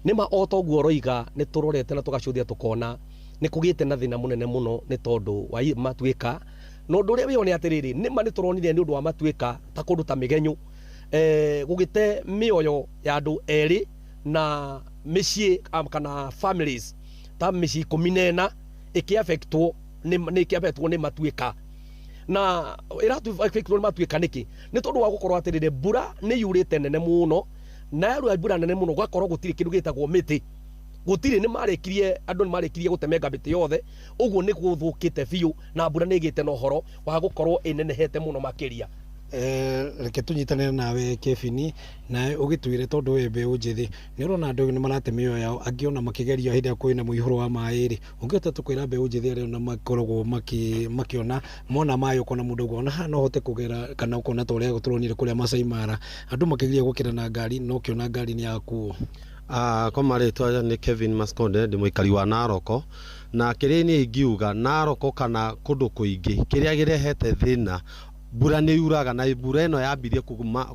nĩma o toguo ũroiga nĩ tũrorete na tũgacuthia tũkona nĩ kũgĩte na thĩna mũnene mũno nĩ tondũ wa matuĩka na ũndũ ũrĩa wĩyo nĩ atĩrĩrĩ nĩma nĩ tũronire nĩ ũndũ wa matuĩka ta kũndũ ta Mĩgenyo gũgĩte mĩoyo ya andũ erĩ na mĩciĩ kana families ta mĩciĩ 14 ĩkĩaffectwo nĩ matuĩka na ĩratu matuĩka nĩkĩ nĩ tondũ wa gũkorwo atĩrĩrĩ mbura nĩ yurĩte nene mũno na yarua mbura nene mũno gwakorwo gũtirĩ kĩndũ gĩtagwo mĩtĩ gũtirĩ andũ nĩ marĩkirie gũtemenga mĩtĩ yothe ũguo nĩ gũthũkĩte biũ na mbura nĩ ĩgĩte na ũhoro wa gũkorwo ĩnenehete mũno makĩria. Reke tũnyitanĩre nawe Kevin na ũgĩtwĩre tondũ we mbeũ njĩthĩ nĩ ũrona andũ nĩ marate mĩoyo yao angĩ ona makĩgeria hĩndĩ ya kwĩna mũihũro wa maĩ rĩ ũngĩhota tũkwĩra mbeũ njĩthĩ arĩa ona makoragwo makĩona mona maĩ ũkona mũndũ ũguo ona no hote kũgera kana ũkona ta ũrĩa tũronire kũrĩa Masai Mara andũ makĩgeria gũkĩra na ngari no kĩona ngari nĩ yakuo. Kwa marĩtwa nĩ Kevin Masikonde ndĩ mũikari wa Narok na kĩrĩa niĩ ingiuga Narok kana kũndũ kũingĩ kĩrĩa gĩrehete thĩna mbura nĩ yuraga na mbura ĩno yambirie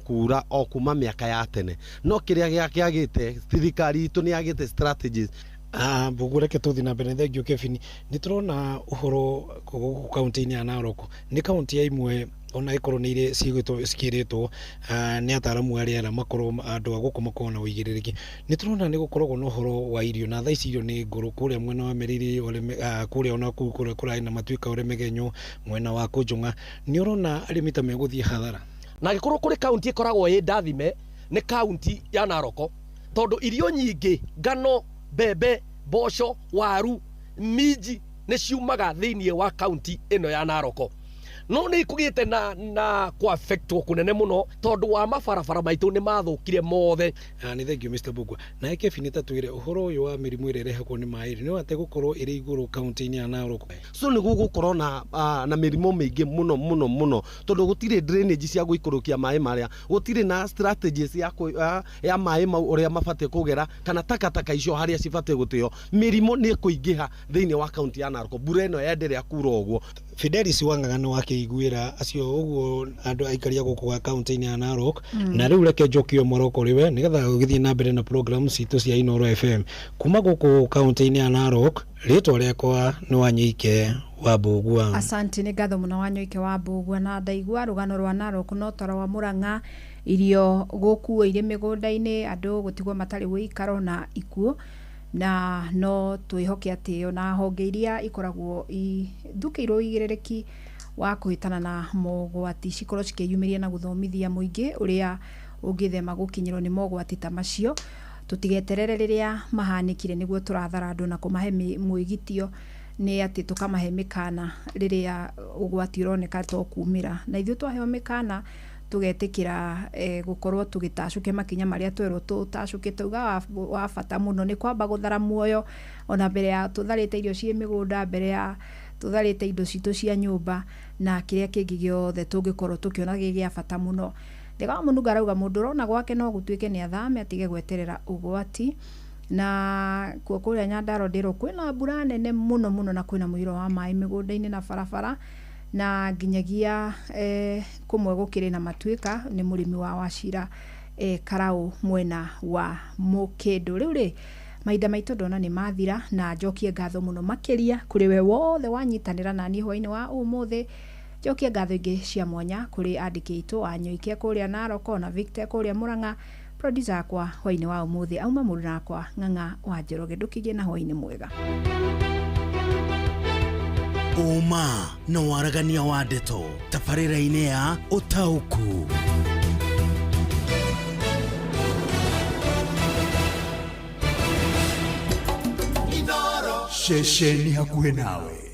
kuura o kuma mĩaka ya tene no kĩrĩa gĩagĩte thirikari itũ nĩ yagĩte strategies. Mbugua reke tũthiĩ na mbere. Thengio Kevin nĩ tũrona ũhoro gũkũ kaunti-inĩ ya Narok nĩ kaunti ya imwe ona ikorwo nĩ irĩ cikĩrĩtwo nĩ ataaramu arĩa makorwo andũ a gũkũ makorwo na ũigĩrĩrĩki nĩ tũrona nĩ gũkoragwo na ũhoro wa irio na thaa ici irio nĩ ngũrũ kũrĩa mwena wa Meriri kũrĩa ona kũrĩa na matuĩka ũrĩa Megenyo mwena wa Kũnjũng'a nĩ ũrona arĩmi ta megũthiĩ hathara na gĩkorwo kũrĩ kaunti ĩkoragwo ĩ ndathime nĩ kaunti ya Narok tondũ irio nyingĩ ngano mbembe mboco waru minji nĩ ciumaga thĩinĩ wa kaunti ĩno ya Narok no nĩ kũgĩte na kũaffectwo kũnene mũno tondũ wa mabarabara maitũ nĩ mathũkire mothe. Nĩ thengio Mr. Mbugua na Kevin tatwĩre ũhoro ũyũ wa mĩrimũ ĩrĩa ĩrehagwo nĩ maĩ nĩ wate gũkorwo ĩrĩ igũrũ kaunti-inĩ ya Narok so nĩ gũgũkorwo na mĩrimũ mĩingĩ mũno tondũ gũtirĩ drainage cia gũikũrũkia maĩ marĩa gũtirĩ na strategies ya maĩ mau ũrĩa mabatiĩ kũgera kana takataka icio harĩa cibatiĩ gũtĩo mĩrimũ nĩ kũingĩha thĩinĩ wa kaunti ya Narok mbura ĩno yenderea kura ũguo. Fidelis Wang'ang'a nĩ wakĩiguĩra acio ũguo andũ aikaria gũkũ gwa kaunti-inĩ ya Narok na rĩu reke njokio Moroko rĩwe nĩgetha gũgĩthiĩ na mbere na program citũ cia Inooro FM kuma gũkũ kaunti-inĩ ya Narok rĩtwa rĩakwa nĩ Wanyoike wa Mbugua. Asante nĩ ngatho mũno Wanyoike wa Mbugua na ndaigua rũgano rwa Narok no toro wa Murang'a irio gũkuo irĩ mĩgũnda-inĩ andũ gũtigwo matarĩ wĩikaro na ikuo na no twĩhoke atĩ ona honge iria ikoragwo ithukĩirwo igĩrĩrĩki wa kũhĩtana na mogwati cikorwo cikĩyumĩria na gũthomithia mũingĩ ũrĩa ũngĩthema gũkinyĩrwo nĩ mogwati ta macio tũtigeterere rĩrĩa mahanĩkire nĩguo tũrathara andũ na kũmahe mwĩgitio nĩ atĩ tũkamahe mĩkana rĩrĩa ũgwati ũroneka to kumĩra na ithuĩ twaheo mĩkana tugetĩkĩra gũkorwo tũgĩtacũkia makinya marĩa twerwo tũtacũkie tauga wa bata mũno nĩ kwamba gũthara muoyo ona mbere ya tũtharĩte irio ciĩ mĩgũnda mbere ya tũtharĩte indo citũ cia nyũmba na kĩrĩa kĩngĩ gĩothe tũngĩkorwo tũkĩona gĩa bata mũno. Ndega Mũnunga arauga mũndũ ũrona gwake no gũtuĩke nĩ athame atige gweterera ũgwati na kũrĩa Nyandarua ndĩrwo kwĩna mbura nene mũno na kwĩna mũiyũro wa maĩ mĩgũnda-inĩ na barabara na nginyagia kũmwe gũkĩrĩ na matuĩka nĩ mũrĩmi wa Wachira Karaũ mwena wa Mũkĩndũ. Rĩu rĩ mahinda maitũ ndona nĩ mathira na njokie ngatho mũno makĩria kũrĩ we wothe wanyitanĩra na niĩ hwainĩ wa ũmũthĩ. Njokie ngatho ingĩ cia mwanya kũrĩ andĩki aitũ Wanyoike kũrĩa Narok na Victor kũrĩa Murang'a producer akwa hwaini wa umuthi auma muruna akwa Ng'ang'a wa Njoroge ndukigie na hwaini mwega. Uma na waragania wa ndeto tabarĩra-inĩ ya Ũtaũku. Shesheni hakuhĩ nawe.